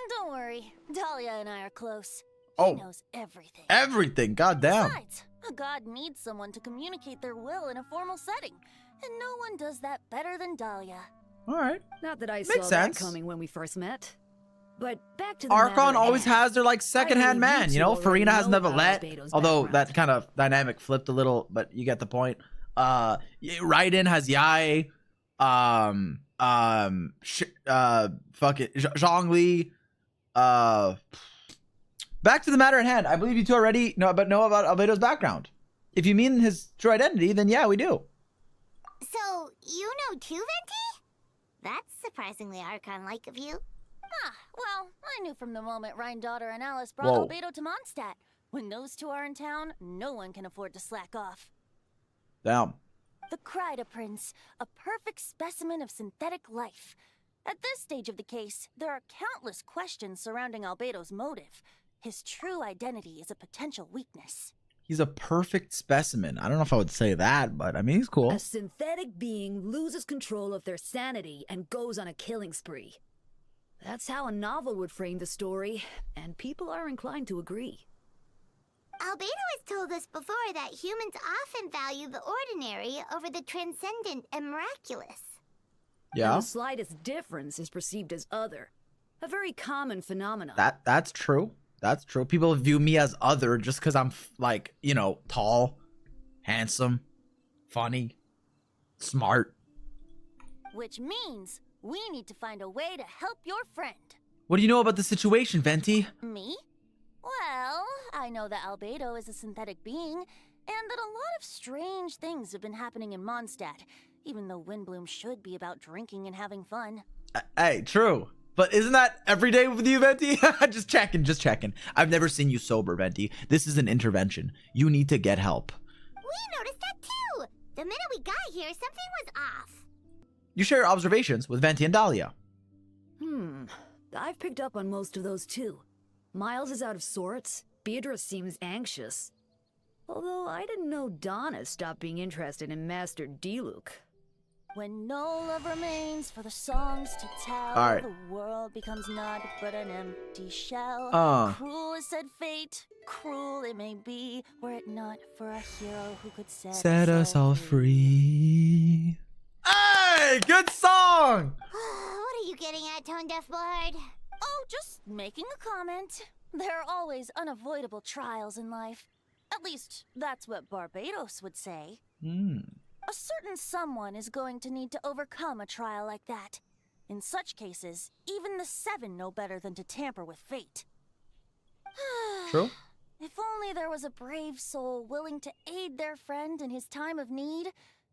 Don't worry, Dahlia and I are close. Oh. He knows everything. Everything. Goddamn. Besides, a god needs someone to communicate their will in a formal setting, and no one does that better than Dahlia. All right. Not that I Makes saw sense. that coming when we first met. But back to the Archon matter at always hand. has their like secondhand believe you man, you two know? already Farina has know never about let. Albedo's Although background. that kind of dynamic flipped a little, but you get the point. Raiden has Yai. Fuck it. Zhongli. Back to the matter at hand. I believe you two already know about Albedo's background. If you mean his true identity, then yeah, we do. So, you know too, Venti? That's surprisingly Archon-like of you. Ah, well, I knew from the moment Rhindaughter and Alice brought Whoa. Albedo to Mondstadt. When those two are in town, no one can afford to slack off. Damn. The Kryda Prince, a perfect specimen of synthetic life. At this stage of the case, there are countless questions surrounding Albedo's motive. His true identity is a potential weakness. He's a perfect specimen. I don't know if I would say that, but I mean, he's cool. A synthetic being loses control of their sanity and goes on a killing spree. That's how a novel would frame the story, and people are inclined to agree. Albedo has told us before that humans often value the ordinary over the transcendent and miraculous. Yeah. And the slightest difference is perceived as other. A very common phenomenon. That's true. That's true. People view me as other just because I'm like, you know, tall, handsome, funny, smart. Which means we need to find a way to help your friend. What do you know about the situation, Venti? Me? Well, I know that Albedo is a synthetic being, and that a lot of strange things have been happening in Mondstadt. even though Windbloom should be about drinking and having fun. Hey, true. But isn't that every day with you, Venti? Just checking. I've never seen you sober, Venti. This is an intervention. You need to get help. We noticed that too. The minute we got here, something was off. You share your observations with Venti and Dahlia. I've picked up on most of those too. Miles is out of sorts. Beatrice seems anxious. Although I didn't know Donna stopped being interested in Master Diluc. When no love remains for the songs to tell, All right. the world becomes naught but an empty shell. Cruel is said fate, cruel it may be, were it not for a hero who could set us all free. Hey, good song! What are you getting at, Tone Deaf Bard? Oh, just making a comment. There are always unavoidable trials in life. At least, that's what Barbados would say. A certain someone is going to need to overcome a trial like that. In such cases, even the Seven know better than to tamper with fate. True. If only there was a brave soul willing to aid their friend in his time of need,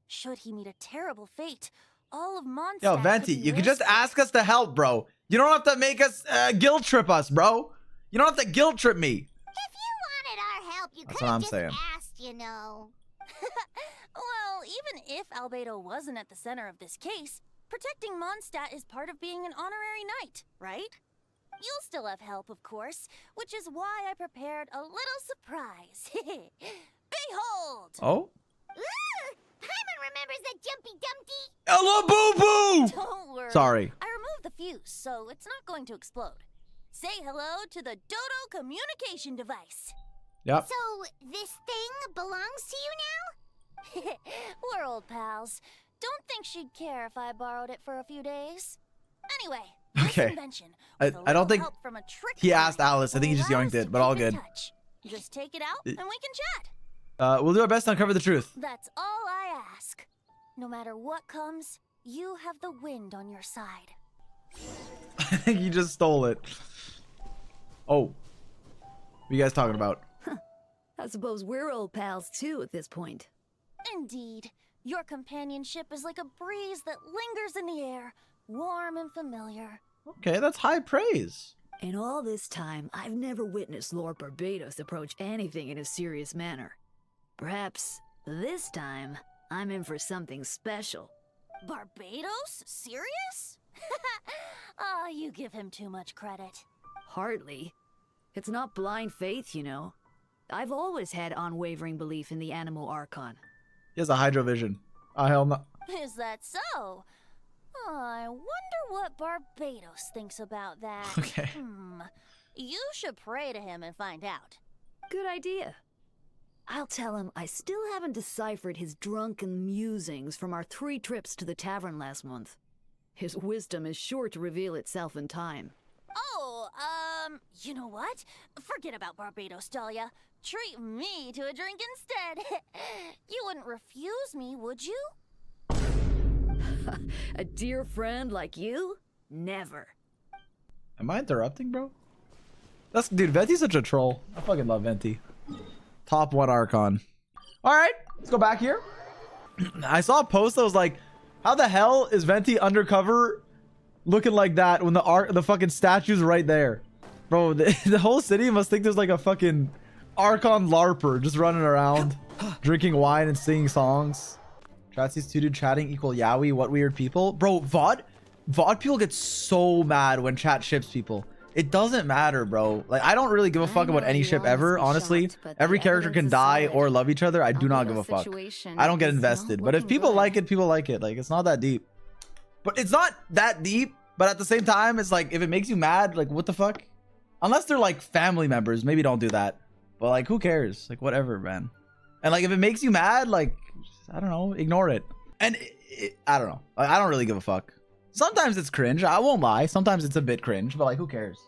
should he meet a terrible fate, all of Mondstadt. Yo, Venti, you can just ask us to help, bro. You don't have to make us guilt trip us, bro. You don't have to guilt trip me. If you wanted our help, you That's could what have I'm just saying. asked, you know. Well, even if Albedo wasn't at the center of this case, protecting Mondstadt is part of being an honorary knight, right? You'll still have help, of course, which is why I prepared a little surprise. Behold! Oh? Ooh, Paimon remembers that Jumpy Dumpty. Hello, boo-boo! Don't worry. Sorry. I removed the fuse, so it's not going to explode. Say hello to the Dodo communication device. Yep. So, this thing belongs to you now? We're old pals. Don't think she'd care if I borrowed it for a few days. Anyway, Okay. this invention, I with a don't little think help from a trick he asked mind, Alice. I think he just will allow yoinked us it, to but all keep in good. touch. Just take it out, and we can chat. We'll do our best to uncover the truth. That's all I ask. No matter what comes, you have the wind on your side. I think he just stole it. Oh. What are you guys talking about? I suppose we're old pals too at this point. Indeed. Your companionship is like a breeze that lingers in the air, warm and familiar. Okay, that's high praise. In all this time, I've never witnessed Lord Barbados approach anything in a serious manner. Perhaps this time, I'm in for something special. Barbados? Serious? Ah, you give him too much credit. Hardly. It's not blind faith, you know. I've always had unwavering belief in the animal Archon. He has a hydrovision. Oh, hell no. Is that so? I wonder what Barbados thinks about that. Okay. You should pray to him and find out. Good idea. I'll tell him I still haven't deciphered his drunken musings from our 3 trips to the tavern last month. His wisdom is sure to reveal itself in time. Oh, you know what? Forget about Barbados, Dahlia. Treat me to a drink instead. You wouldn't refuse me, would you? A dear friend like you? Never. Am I interrupting, bro? Dude, Venti's such a troll. I fucking love Venti. Top 1 Archon. Alright, let's go back here. I saw a post that was like, how the hell is Venti undercover looking like that when the fucking statue's right there? Bro, the whole city must think there's like a fucking Archon LARPer just running around, drinking wine and singing songs. Tratsi's 2 dude chatting equal yaoi, what weird people. Bro, VOD people get so mad when chat ships people. It doesn't matter, bro. Like, I don't really give a fuck about any ship ever, honestly. Every character can die or love each other. I do not give a fuck. I don't get invested. But if people like it, people like it. Like, it's not that deep. But it's not that deep. But at the same time, it's like, if it makes you mad, like, what the fuck? Unless they're like family members, maybe don't do that. But like, who cares? Like, whatever, man. And like, if it makes you mad, like, I don't know, ignore it. And I don't know. Like, I don't really give a fuck. Sometimes it's cringe. I won't lie. Sometimes it's a bit cringe, but like, who cares?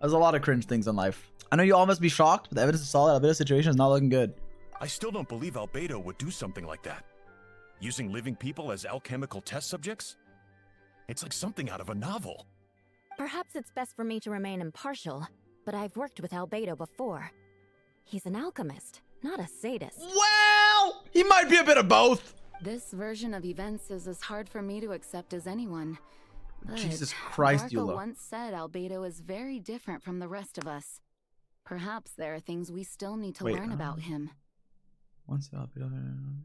There's a lot of cringe things in life. I know you all must be shocked, but the evidence is solid. Albedo's situation is not looking good. I still don't believe Albedo would do something like that. Using living people as alchemical test subjects? It's like something out of a novel. Perhaps it's best for me to remain impartial, but I've worked with Albedo before. He's an alchemist, not a sadist. Well, he might be a bit of both. This version of events is as hard for me to accept as anyone. But Jesus Christ, Darko Eula. once said Albedo is very different from the rest of us. Perhaps there are things we still need to learn about him. Once Albedo.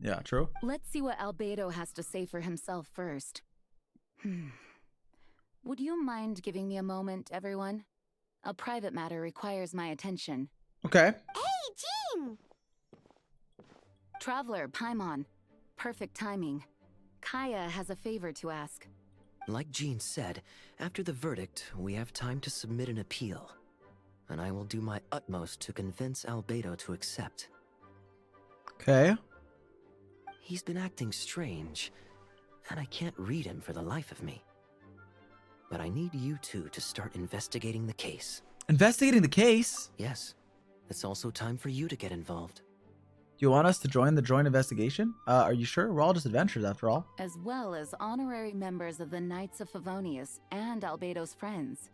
Yeah, true. Let's see what Albedo has to say for himself first. Would you mind giving me a moment, everyone? A private matter requires my attention. Okay. Hey, Jean! Traveler, Paimon. Perfect timing. Kaya has a favor to ask. Like Jean said, after the verdict, we have time to submit an appeal. And I will do my utmost to convince Albedo to accept. Okay. He's been acting strange, and I can't read him for the life of me. But I need you two to start investigating the case. Investigating the case? Yes. It's also time for you to get involved. Do you want us to join the joint investigation? Are you sure? We're all just adventurers after all. As well as honorary members of the Knights of Favonius and Albedo's friends.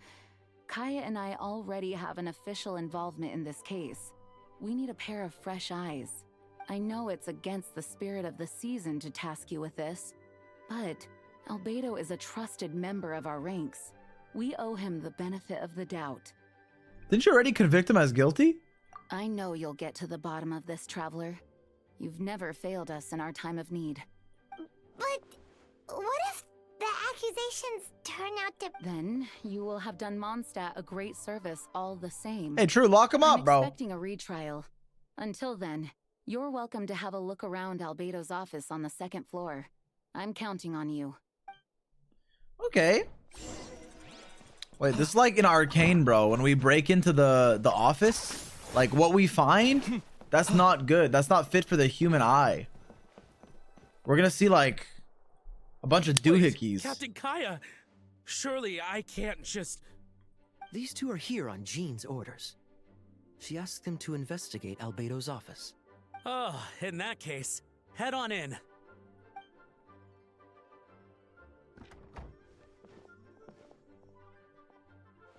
Kaya and I already have an official involvement in this case. We need a pair of fresh eyes. I know it's against the spirit of the season to task you with this, but Albedo is a trusted member of our ranks. We owe him the benefit of the doubt. Didn't you already convict him as guilty? I know you'll get to the bottom of this, Traveler. You've never failed us in our time of need. But what if the accusations turn out to... Then you will have done Mondstadt a great service all the same. Hey, True, lock him up, bro. I'm expecting a retrial. Until then, you're welcome to have a look around Albedo's office on the 2nd floor. I'm counting on you. Okay. Wait, this is like in Arcane, bro. When we break into the office, like what we find, that's not good. That's not fit for the human eye. We're gonna see like a bunch of doohickeys. Captain Kaya, surely I can't just... These two are here on Jean's orders. She asked them to investigate Albedo's office. Oh, in that case, head on in.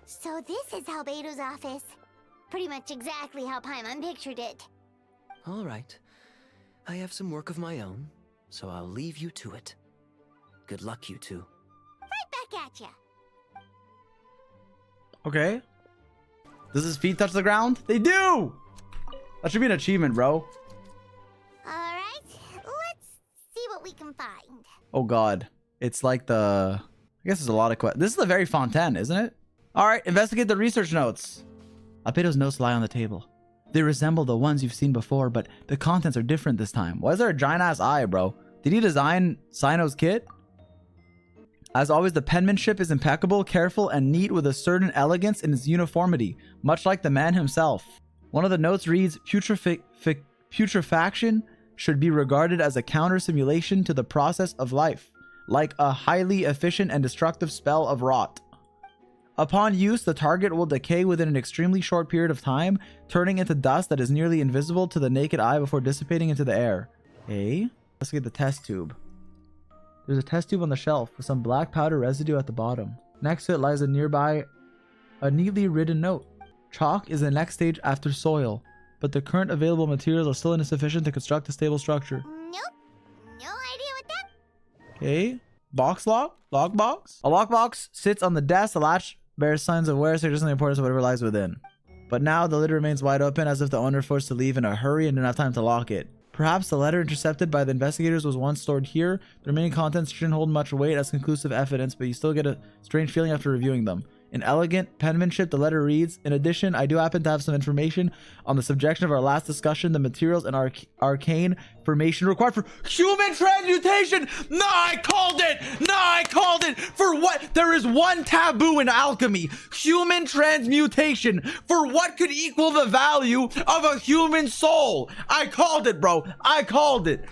So this is Albedo's office. Pretty much exactly how Paimon pictured it. All right. I have some work of my own, so I'll leave you to it. Good luck, you two. Right back at ya. Okay. Does his feet touch the ground? They do! That should be an achievement, bro. Alright, let's see what we can find. Oh god. It's like the... I guess there's a lot of questions. This is the very Fontaine, isn't it? Alright, investigate the research notes. Albedo's notes lie on the table. They resemble the ones you've seen before, but the contents are different this time. Why is there a giant-ass eye, bro? Did he design Cyno's kit? As always, the penmanship is impeccable, careful, and neat with a certain elegance in its uniformity, much like the man himself. One of the notes reads, putrefaction should be regarded as a counter-simulation to the process of life, like a highly efficient and destructive spell of rot. Upon use, the target will decay within an extremely short period of time, turning into dust that is nearly invisible to the naked eye before dissipating into the air. Okay, let's get the test tube. There's a test tube on the shelf with some black powder residue at the bottom. Next to it lies a neatly written note. Chalk is the next stage after soil, but the current available materials are still insufficient to construct a stable structure. Nope. No idea what that... Okay. Box lock? Lockbox? A lockbox sits on the desk. The latch bears signs of wear, suggesting the importance of whatever lies within. But now the lid remains wide open, as if the owner forced to leave in a hurry and didn't have time to lock it. Perhaps the letter intercepted by the investigators was once stored here. The remaining contents shouldn't hold much weight as conclusive evidence, but you still get a strange feeling after reviewing them. In elegant penmanship, the letter reads, "In addition, I do happen to have some information on the subjection of our last discussion, the materials and arcane formation required for human transmutation." No, I called it! No, I called it! For what? There is one taboo in alchemy. Human transmutation. For what could equal the value of a human soul? I called it, bro. I called it.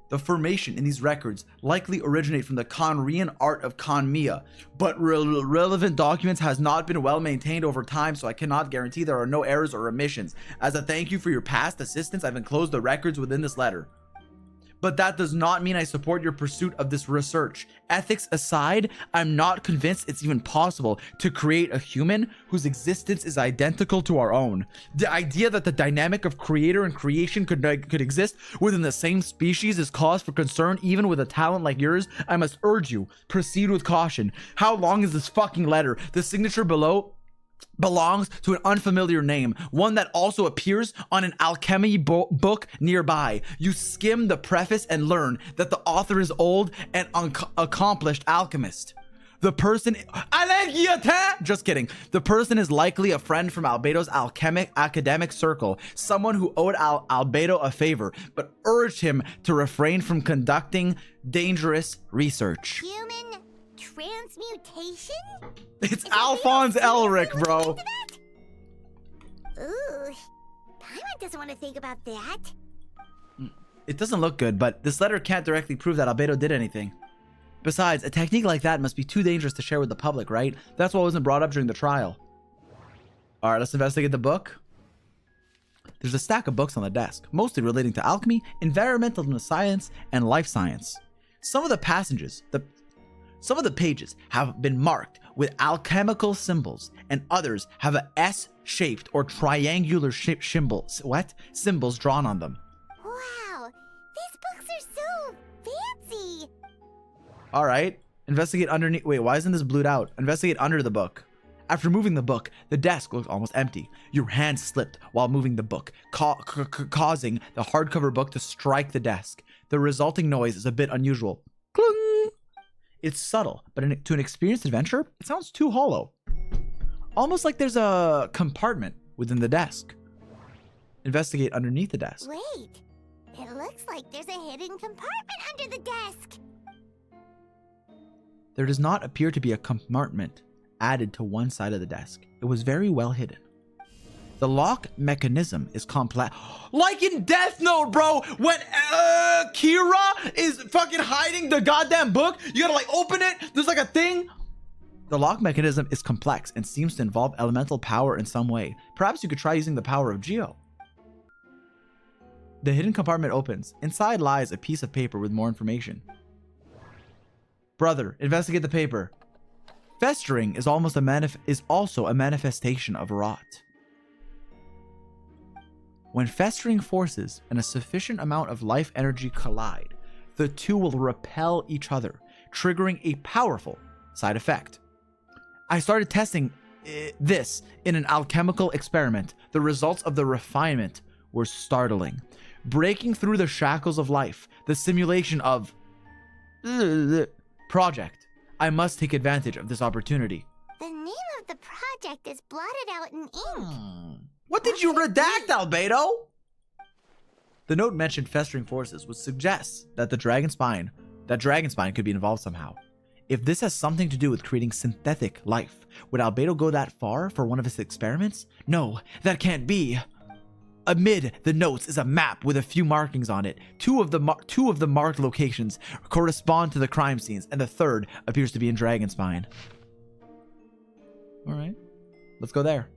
The formation in these records likely originate from the Conrian art of Conmia, but relevant documents has not been well maintained over time, so I cannot guarantee there are no errors or omissions. As a thank you for your past assistance, I've enclosed the records within this letter. but that does not mean I support your pursuit of this research. Ethics aside, I'm not convinced it's even possible to create a human whose existence is identical to our own. The idea that the dynamic of creator and creation could exist within the same species is cause for concern even with a talent like yours. I must urge you, proceed with caution. How long is this fucking letter? The signature below belongs to an unfamiliar name, one that also appears on an alchemy book nearby. You skim the preface and learn that the author is old and accomplished alchemist. The person, just kidding. The person is likely a friend from Albedo's academic circle, someone who owed Albedo a favor, but urged him to refrain from conducting dangerous research. Human transmutation? It's Alphonse Elric, bro. Ooh, Paimon doesn't want to think about that. It doesn't look good, but this letter can't directly prove that Albedo did anything. Besides, a technique like that must be too dangerous to share with the public, right? That's what wasn't brought up during the trial. All right, let's investigate the book. There's a stack of books on the desk, mostly relating to alchemy, environmental science, and life science. Some of the pages have been marked with alchemical symbols, and others have a S-shaped or triangular symbols drawn on them. Wow, these books are so fancy. All right, investigate underneath. Wait, why isn't this blued out? Investigate under the book. After moving the book, the desk looks almost empty. Your hand slipped while moving the book, causing the hardcover book to strike the desk. The resulting noise is a bit unusual. Cling! It's subtle, but to an experienced adventurer, it sounds too hollow. Almost like there's a compartment within the desk. Investigate underneath the desk. Wait, it looks like there's a hidden compartment under the desk. There does not appear to be a compartment added to one side of the desk. It was very well hidden. The lock mechanism is complex. Like in Death Note, bro, when Kira is fucking hiding the goddamn book, you gotta like open it, there's like a thing. The lock mechanism is complex and seems to involve elemental power in some way. Perhaps you could try using the power of Geo. The hidden compartment opens. Inside lies a piece of paper with more information. Brother, investigate the paper. Festering is also a manifestation of rot. When festering forces and a sufficient amount of life energy collide, the two will repel each other, triggering a powerful side effect. I started testing this in an alchemical experiment. The results of the refinement were startling. Breaking through the shackles of life, the simulation of project. I must take advantage of this opportunity. The name of the project is blotted out in ink. What did you redact, Albedo? The note mentioned festering forces, which suggests that dragon spine could be involved somehow. If this has something to do with creating synthetic life, would Albedo go that far for one of his experiments? No, that can't be. Amid the notes is a map with a few markings on it. Two of the marked locations correspond to the crime scenes, and the third appears to be in Dragonspine. All right, let's go there.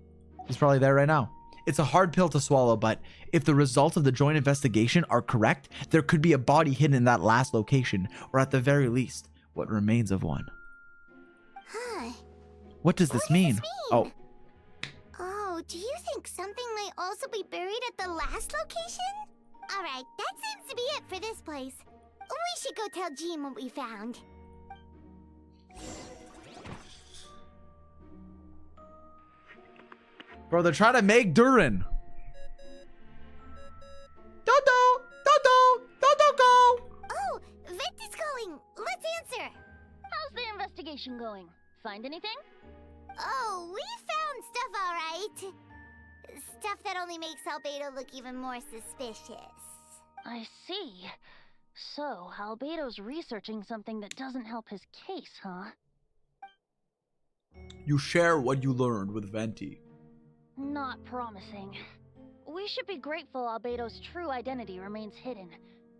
He's probably there right now. It's a hard pill to swallow, but if the results of the joint investigation are correct, there could be a body hidden in that last location, or at the very least, what remains of one. Huh. What does this mean? Oh. Oh, do you think something might also be buried at the last location? Alright, that seems to be it for this place. We should go tell Jean what we found. Bro, they're trying to make Durin. Dodo! Dodo! Dodo go! Oh, Vent is calling. Let's answer. How's the investigation going? Find anything? Oh, we found stuff alright. Stuff that only makes Albedo look even more suspicious. I see. So, Albedo's researching something that doesn't help his case, huh? You share what you learned with Venti. Not promising. We should be grateful Albedo's true identity remains hidden.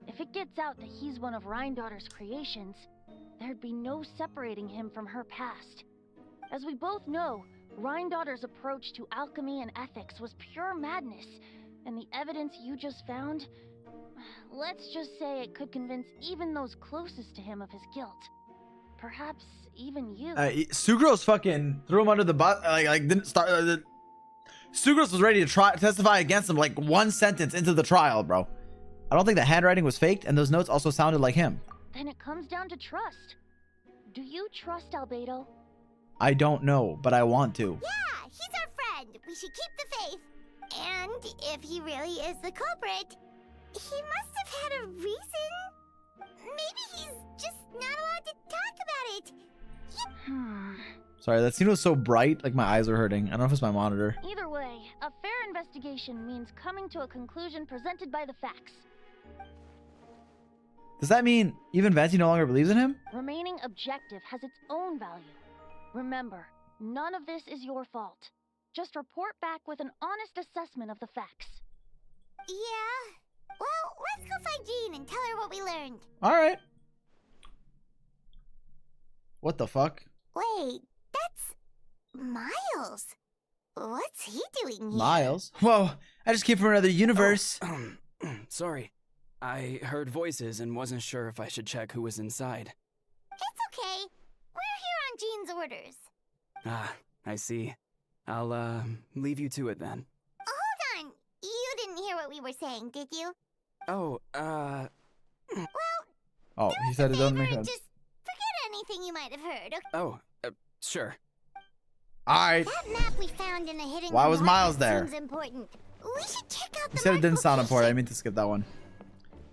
If it gets out that he's one of Rhindaughter's creations, there'd be no separating him from her past. As we both know, Rhindaughter's approach to alchemy and ethics was pure madness, and the evidence you just found, let's just say it could convince even those closest to him of his guilt. Perhaps even you. Sucrose fucking threw him under the bus. Like didn't start. Sucrose was ready to testify against him like one sentence into the trial, bro. I don't think the handwriting was faked, and those notes also sounded like him. Then it comes down to trust. Do you trust Albedo? I don't know, but I want to. Yeah, he's our friend. We should keep the faith. And if he really is the culprit, he must have had a reason. Maybe he's just not allowed to talk about it. Sorry, that scene was so bright, like my eyes were hurting. I don't know if it's my monitor. Either way, a fair investigation means coming to a conclusion presented by the facts. Does that mean even Venti no longer believes in him? Remaining objective has its own value. Remember, none of this is your fault. Just report back with an honest assessment of the facts. Yeah. Well, let's go find Jean and tell her what we learned. All right. What the fuck? Wait, that's Miles. What's he doing here? Miles? Whoa, I just came from another universe. Oh, sorry. I heard voices and wasn't sure if I should check who was inside. It's okay. We're here on Jean's orders. Ah, I see. I'll, leave you to it then. Hold on. You didn't hear what we were saying, did you? Oh, Well, oh, he said it doesn't make sense. just forget anything you might have heard, okay? Oh, sure. Alright. That map we found in the hidden Why was Miles compartment there? seems important. We should check out You the said it didn't sound important. I meant to skip that one.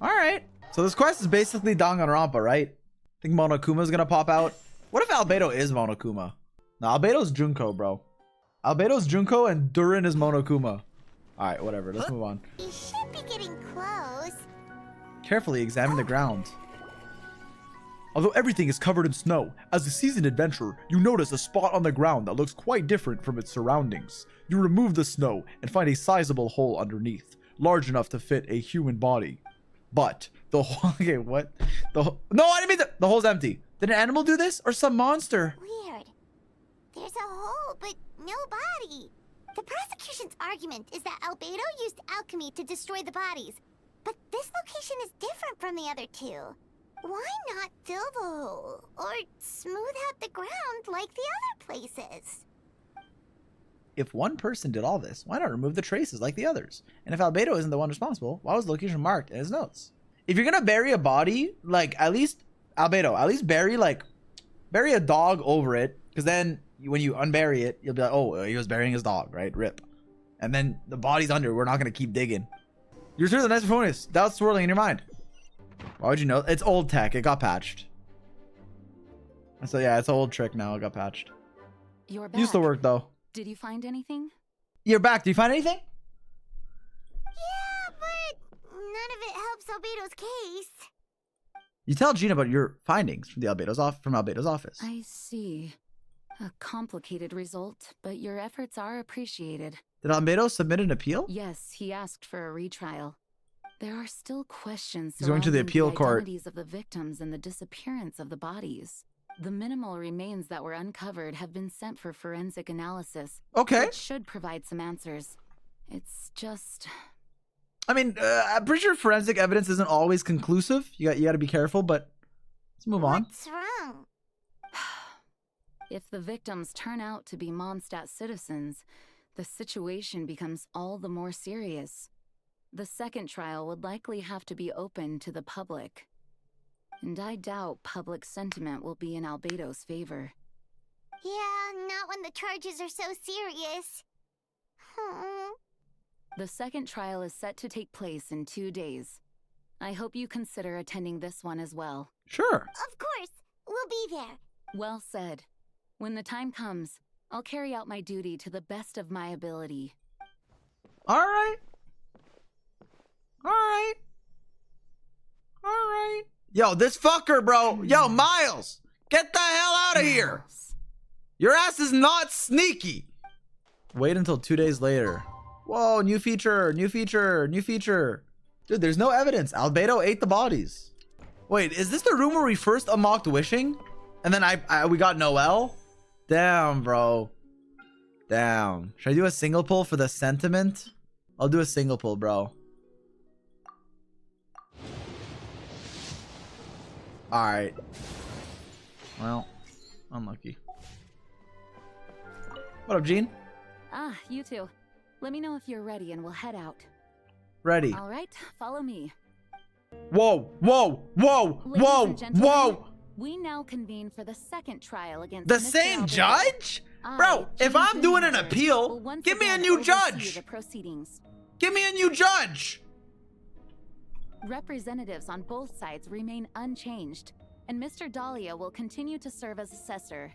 Alright. So this quest is basically Danganronpa, right? I think Monokuma's gonna pop out. What if Albedo is Monokuma? No, Albedo's Junko, bro. Albedo's Junko and Durin is Monokuma. Alright, whatever. Let's move on. We should be getting close. Carefully examine the ground. Although everything is covered in snow, as a seasoned adventurer, you notice a spot on the ground that looks quite different from its surroundings. You remove the snow and find a sizable hole underneath, large enough to fit a human body. But the hole, okay, what? No, I didn't mean the hole's empty. Did an animal do this or some monster? Weird. There's a hole, but no body. The prosecution's argument is that Albedo used alchemy to destroy the bodies, but this location is different from the other two. Why not fill the hole or smooth out the ground like the other places? If one person did all this, why not remove the traces like the others? And if Albedo isn't the one responsible, why was the location marked in his notes? If you're gonna bury a body, like at least Albedo, at least bury a dog over it, because then when you unbury it, you'll be like, oh, he was burying his dog, right? Rip. And then the body's under. We're not gonna keep digging. You're sure the nice bonus. Doubts swirling in your mind. Why would you know? It's old tech. It got patched. So yeah, it's an old trick now. It got patched. You're back. Used to work though. Did you find anything? You're back. Did you find anything? Yeah, but none of it helps Albedo's case. You tell Gina about your findings from Albedo's office. I see. A complicated result, but your efforts are appreciated. Did Albedo submit an appeal? Yes, he asked for a retrial. There are still questions He's going to the appeal court. identities of the victims and the disappearance of the bodies. The minimal remains that were uncovered have been sent for forensic analysis. Okay. Which should provide some answers. It's just... I mean, I'm pretty sure forensic evidence isn't always conclusive. You got to be careful, but let's move on. What's wrong? If the victims turn out to be Mondstadt citizens, the situation becomes all the more serious. The second trial would likely have to be open to the public. And I doubt public sentiment will be in Albedo's favor. Yeah, not when the charges are so serious. The second trial is set to take place in 2 days. I hope you consider attending this one as well. Sure. Of course, we'll be there. Well said. When the time comes, I'll carry out my duty to the best of my ability. All right. All right. All right. Yo, this fucker, bro. Yo, Miles, get the hell out of here. Your ass is not sneaky. Wait until 2 days later. Whoa, new feature, new feature, new feature. Dude, there's no evidence. Albedo ate the bodies. Wait, is this the room where we first unlocked wishing? And then we got Noelle? Damn, bro. Damn. Should I do a single pull for the sentiment? I'll do a single pull, bro. Alright. Well, unlucky. What up, Gene? Ah, you two. Let me know if you're ready and we'll head out. Ready. All right, follow me. Whoa, whoa, whoa, Ladies whoa, and gentlemen, whoa! We now convene for the second trial against The Mr. same Albedo. judge? I, Bro, if Jane I'm doing an Greenwalker, will appeal, once give me a again new oversee judge! the proceedings. Give me a new judge! Representatives on both sides remain unchanged, and Mr. Dahlia will continue to serve as assessor.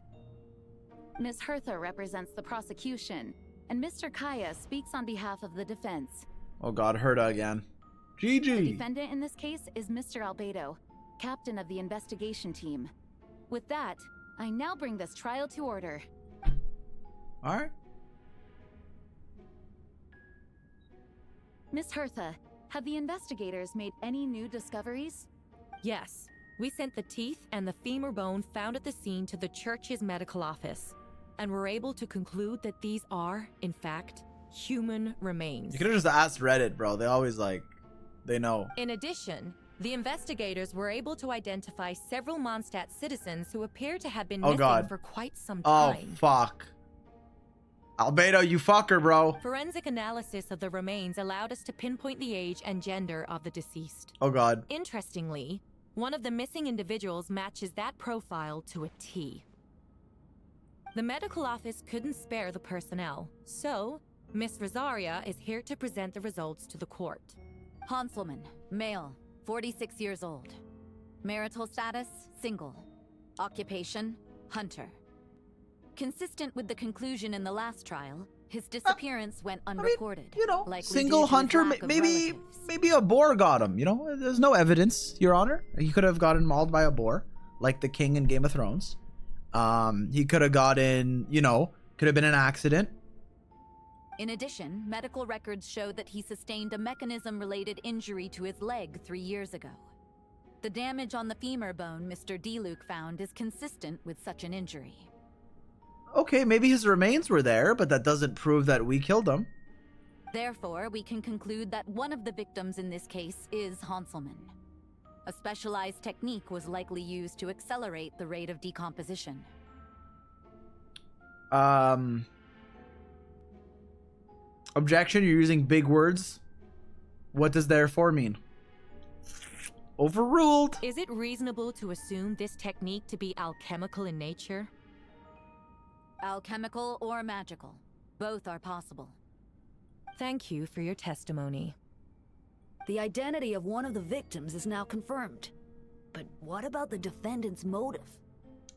Ms. Hertha represents the prosecution, and Mr. Kaya speaks on behalf of the defense. Oh god, Herta again. The GG. defendant in this case is Mr. Albedo, captain of the investigation team. With that, I now bring this trial to order. Alright. Ms. Hertha, have the investigators made any new discoveries? Yes. We sent the teeth and the femur bone found at the scene to the church's medical office, and were able to conclude that these are, in fact, human remains. You could have just asked Reddit, bro. They always like, they know. In addition, the investigators were able to identify several Mondstadt citizens who appear to have been Oh, missing God. for quite some Oh, time. fuck. Albedo, you fucker, bro. Forensic analysis of the remains allowed us to pinpoint the age and gender of the deceased. Oh, God. Interestingly, one of the missing individuals matches that profile to a T. The medical office couldn't spare the personnel, so Miss Rosaria is here to present the results to the court. Hanselman, male, 46 years old. Marital status, single. Occupation, hunter. Consistent with the conclusion in the last trial, his disappearance went unreported. You know, likely single due to his hunter, lack of maybe relatives. maybe a boar got him, you know? There's no evidence, Your Honor. He could have gotten mauled by a boar, like the king in Game of Thrones. He could have gotten, you know, could have been an accident. In addition, medical records show that he sustained a mechanism-related injury to his leg 3 years ago. The damage on the femur bone Mr. Zy0x found is consistent with such an injury. Okay, maybe his remains were there, but that doesn't prove that we killed him. Therefore, we can conclude that one of the victims in this case is Hanselman. A specialized technique was likely used to accelerate the rate of decomposition. Objection, you're using big words. What does therefore mean? Overruled. Is it reasonable to assume this technique to be alchemical in nature? Alchemical or magical, both are possible. Thank you for your testimony. The identity of one of the victims is now confirmed. But what about the defendant's motive?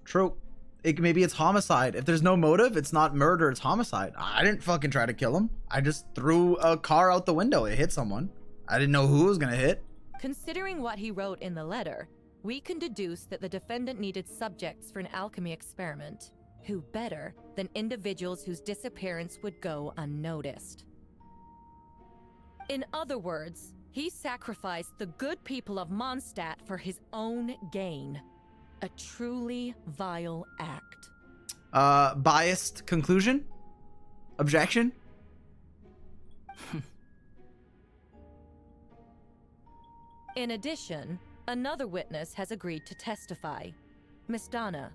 True. Maybe it's homicide. If there's no motive, it's not murder, it's homicide. I didn't fucking try to kill him. I just threw a car out the window. It hit someone. I didn't know who it was gonna hit. Considering what he wrote in the letter, we can deduce that the defendant needed subjects for an alchemy experiment. Who better than individuals whose disappearance would go unnoticed? In other words, he sacrificed the good people of Mondstadt for his own gain. A truly vile act. Biased conclusion? Objection? In addition, another witness has agreed to testify. Miss Donna,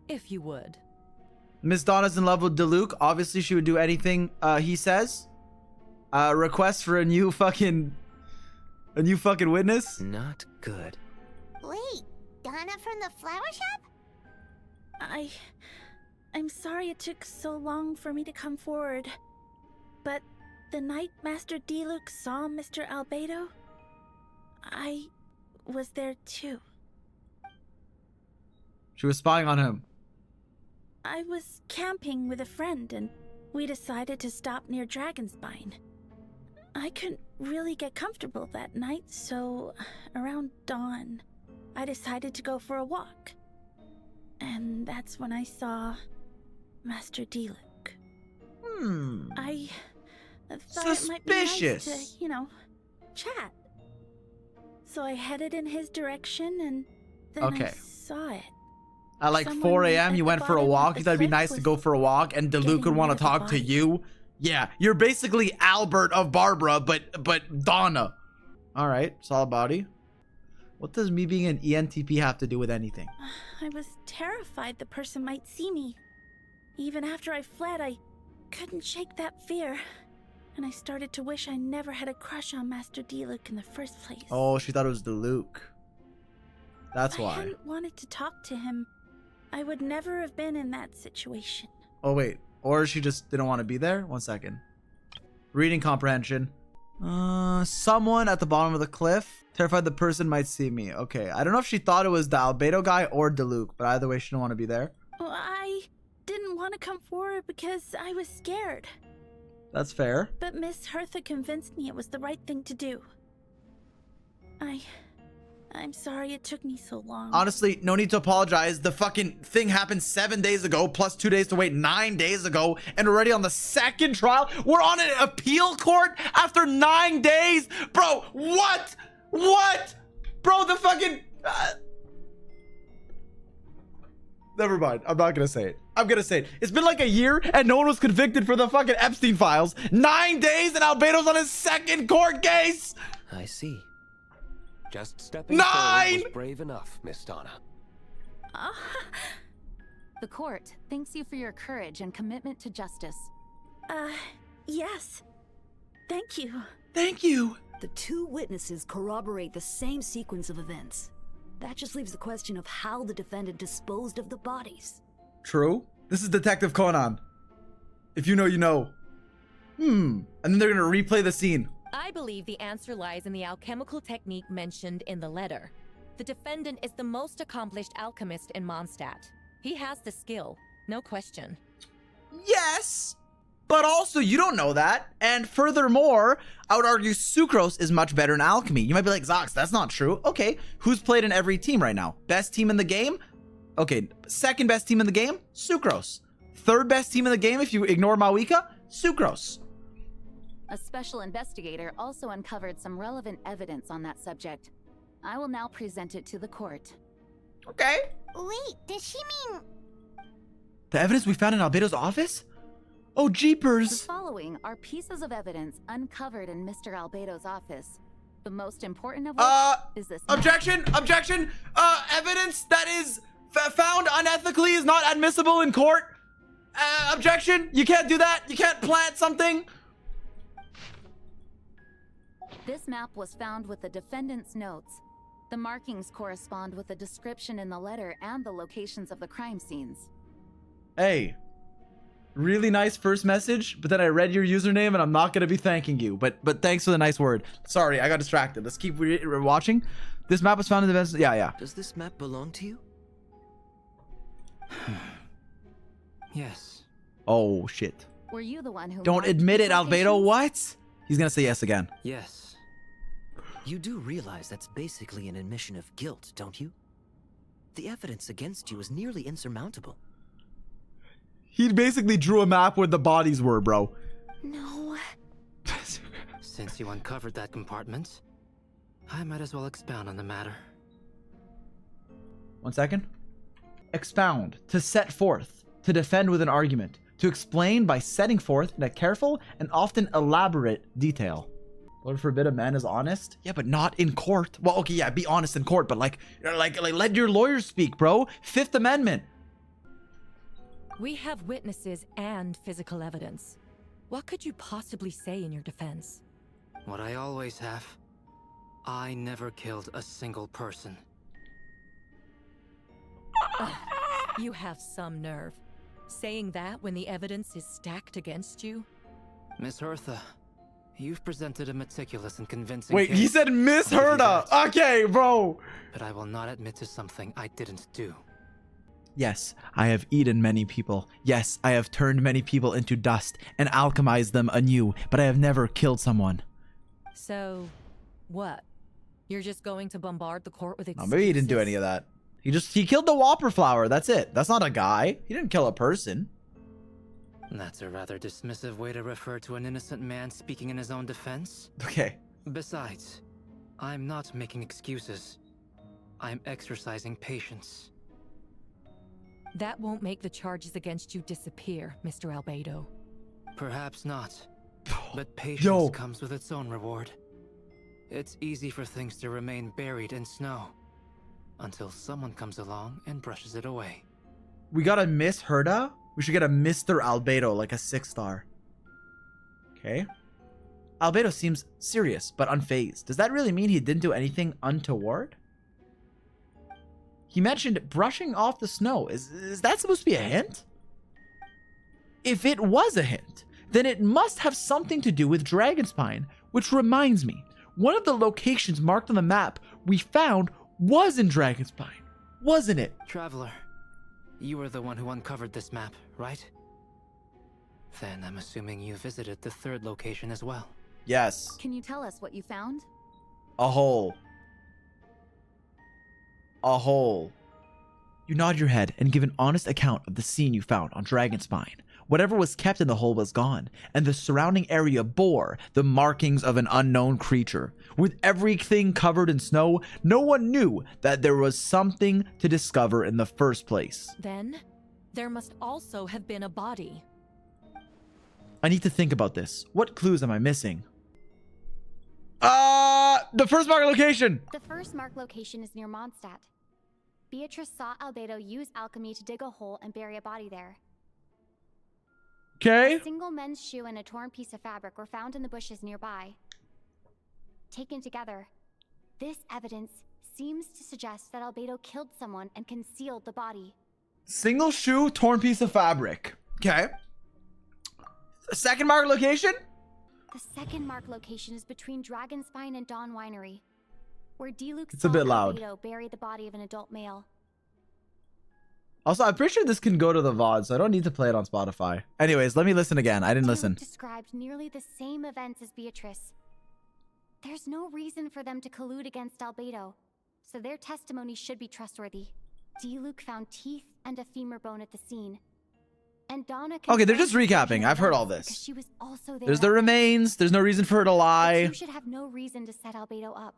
if you would. Miss Donna's in love with Zy0x. Obviously, she would do anything he says. Request for a new fucking witness. Not good. Wait, Donna from the flower shop? I'm sorry it took so long for me to come forward. But the night Master Zy0x saw Mr. Albedo, I was there too. She was spying on him. I was camping with a friend and we decided to stop near Dragonspine. I couldn't really get comfortable that night, so around dawn, I decided to go for a walk. And that's when I saw Master Zy0x. I thought it might be nice Suspicious. to, chat. So I headed in his direction and then I Okay. saw it. At like Someone 4 a.m., at you the went for a bottom of walk. the You thought it'd be cliff nice to was go for a walk, and Zy0x would getting want rid to of the talk to body. you. Yeah, you're basically Albert of Barbara, but Donna. All right, solid body. What does me being an ENTP have to do with anything? I was terrified the person might see me. Even after I fled, I couldn't shake that fear. And I started to wish I never had a crush on Master Diluc in the first place. Oh, she thought it was Diluc. That's If I why. hadn't wanted to talk to him, I would never have been in that situation. Oh, wait. Or she just didn't want to be there? 1 second. Reading comprehension. Someone at the bottom of the cliff. Terrified the person might see me. Okay. I don't know if she thought it was the Albedo guy or Diluc, but either way, she didn't want to be there. Well, I didn't want to come forward because I was scared. That's fair. But Miss Hertha convinced me it was the right thing to do. I'm sorry it took me so long. Honestly, no need to apologize. The fucking thing happened 7 days ago, plus 2 days to wait, 9 days ago, and already on the second trial. We're on an appeal court after 9 days? Bro, what? What? Bro, the fucking... Never mind. I'm not gonna say it. I'm gonna say it. It's been like a year and no one was convicted for the fucking Epstein files. 9 days and Albedo's on his second court case. I see. Just stepping 9! forward was brave enough, Miss Donna. The court thanks you for your courage and commitment to justice. Yes. Thank you. Thank you. The two witnesses corroborate the same sequence of events. That just leaves the question of how the defendant disposed of the bodies. True. This is Detective Conan. If you know, you know. And then they're gonna replay the scene. I believe the answer lies in the alchemical technique mentioned in the letter. The defendant is the most accomplished alchemist in Mondstadt. He has the skill, no question. Yes, but also you don't know that. And furthermore, I would argue Sucrose is much better in alchemy. You might be like, Zy0x, that's not true. Okay, who's played in every team right now? Best team in the game? Okay, second best team in the game? Sucrose. Third best team in the game if you ignore Mawika? Sucrose. A special investigator also uncovered some relevant evidence on that subject. I will now present it to the court. Okay. Wait, does she mean... The evidence we found in Albedo's office? Oh, jeepers. The following are pieces of evidence uncovered in Mr. Albedo's office. The most important of which is this. Objection! Objection! Evidence that is found unethically is not admissible in court. Objection! You can't do that. You can't plant something. This map was found with the defendant's notes. The markings correspond with the description in the letter and the locations of the crime scenes. Hey, really nice first message, but then I read your username and I'm not going to be thanking you. But thanks for the nice word. Sorry, I got distracted. Let's keep watching. This map was found in the best. Yeah. Does this map belong to you? Yes. Oh, shit. Were you the one who... Don't admit it, Albedo. What? He's going to say yes again. Yes. You do realize that's basically an admission of guilt, don't you? The evidence against you is nearly insurmountable. He basically drew a map where the bodies were, bro. No. Since you uncovered that compartment, I might as well expound on the matter. 1 second. Expound. To set forth. To defend with an argument. To explain by setting forth in a careful and often elaborate detail. Lord forbid a man is honest. Yeah, but not in court. Well, okay, yeah, be honest in court, but like let your lawyers speak, bro. Fifth Amendment. We have witnesses and physical evidence. What could you possibly say in your defense? What I always have. I never killed a single person. You have some nerve. Saying that when the evidence is stacked against you? Miss Hertha, you've presented a meticulous and convincing Wait, case. he said Miss Hertha. Okay, bro. But I will not admit to something I didn't do. Yes, I have eaten many people. Yes, I have turned many people into dust and alchemized them anew, but I have never killed someone. So, what? You're just going to bombard the court with excuses? No, maybe he didn't do any of that. He killed the Whopper flower. That's it. That's not a guy. He didn't kill a person. That's a rather dismissive way to refer to an innocent man speaking in his own defense. Okay. Besides, I'm not making excuses. I'm exercising patience. That won't make the charges against you disappear, Mr. Albedo. Perhaps not. But patience comes with its own reward. It's easy for things to remain buried in snow. until someone comes along and brushes it away. We got a Miss Herda. We should get a Mr. Albedo, like a 6-star. Okay. Albedo seems serious, but unfazed. Does that really mean he didn't do anything untoward? He mentioned brushing off the snow. Is that supposed to be a hint? If it was a hint, then it must have something to do with Dragonspine, which reminds me, one of the locations marked on the map we found was in Dragonspine, wasn't it? Traveler, you were the one who uncovered this map, right? Then I'm assuming you visited the third location as well. Yes. Can you tell us what you found? A hole. A hole. You nod your head and give an honest account of the scene you found on Dragonspine. Whatever was kept in the hole was gone, and the surrounding area bore the markings of an unknown creature. With everything covered in snow, no one knew that there was something to discover in the first place. Then, there must also have been a body. I need to think about this. What clues am I missing? The first marked location! The first marked location is near Mondstadt. Beatrice saw Albedo use alchemy to dig a hole and bury a body there. Okay. A single men's shoe and a torn piece of fabric were found in the bushes nearby. Taken together, this evidence seems to suggest that Albedo killed someone and concealed the body. Single shoe, torn piece of fabric. Okay. Second marked location? The second marked location is between Dragonspine and Dawn Winery, where Zy0x It's a bit loud. Albedo buried the body of an adult male. Also, I'm pretty sure this can go to the VOD, so I don't need to play it on Spotify. Anyways, let me listen again. I didn't listen. Described nearly the same events as Beatrice. There's no reason for them to collude against Albedo, so their testimony should be trustworthy. Zy0x found teeth and a femur bone at the scene. And Donna Okay, they're just recapping. I've heard all this. she was also there. There's the remains. There's no reason for her to lie. You should have no reason to set Albedo up.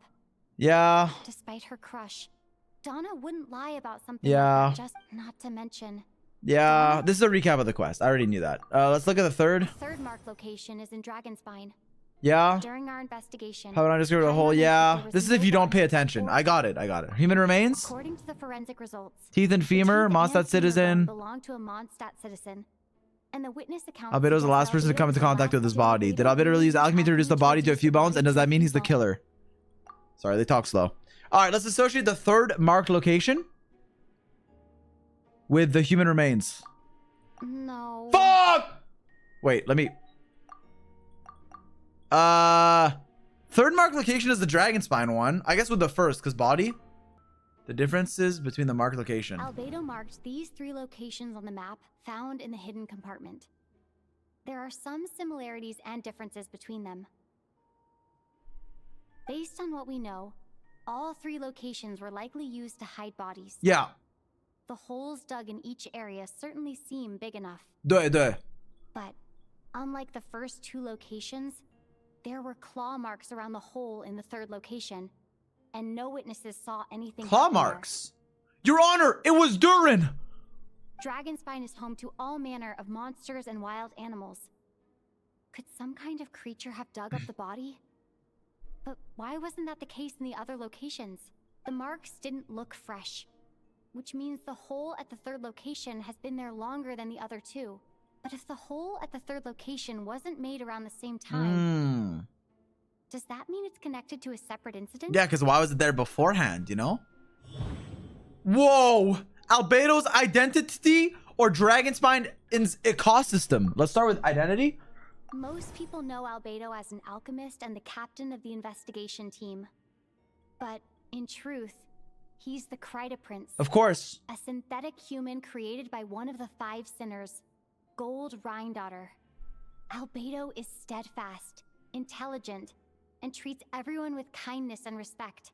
Yeah. Despite her crush, Donna wouldn't lie about something Yeah. like that, just not to mention. Yeah, this is a recap of the quest. I already knew that. Let's look at the third. The third marked location is in Dragonspine. Yeah. During our investigation, How about I just go to the hole? Yeah. This is if you don't pay attention. I got it. I got it. Human remains. according to the forensic results, Teeth and femur. teeth and Mondstadt femur citizen. bone belonged to a Mondstadt citizen. And the witness account Albedo's the last person to come into contact with his body. Did Albedo really use alchemy to reduce the body to a few bones? And does that mean he's the killer? Sorry, they talk slow. All right, let's associate the third marked location with the human remains. No. Fuck! Wait, let me... Third marked location is the Dragonspine one. I guess with the first, because body. The differences between the marked location. Albedo marked these 3 locations on the map found in the hidden compartment. There are some similarities and differences between them. Based on what we know, all 3 locations were likely used to hide bodies. Yeah. The holes dug in each area certainly seem big enough. Duh. But unlike the first 2 locations, there were claw marks around the hole in the third location, and no witnesses saw anything. Claw happen there. marks. Your Honor, it was Durin. Dragonspine is home to all manner of monsters and wild animals. Could some kind of creature have dug up the body? But why wasn't that the case in the other locations? The marks didn't look fresh, which means the hole at the third location has been there longer than the other 2. But if the hole at the third location wasn't made around the same time, does that mean it's connected to a separate incident? Yeah, because why was it there beforehand, you know? Whoa! Albedo's identity or Dragonspine's ecosystem? Let's start with identity. Most people know Albedo as an alchemist and the captain of the investigation team. But in truth, he's the Krita Prince. Of course. A synthetic human created by one of the 5 sinners, Gold Rhindaughter. Albedo is steadfast, intelligent, and treats everyone with kindness and respect.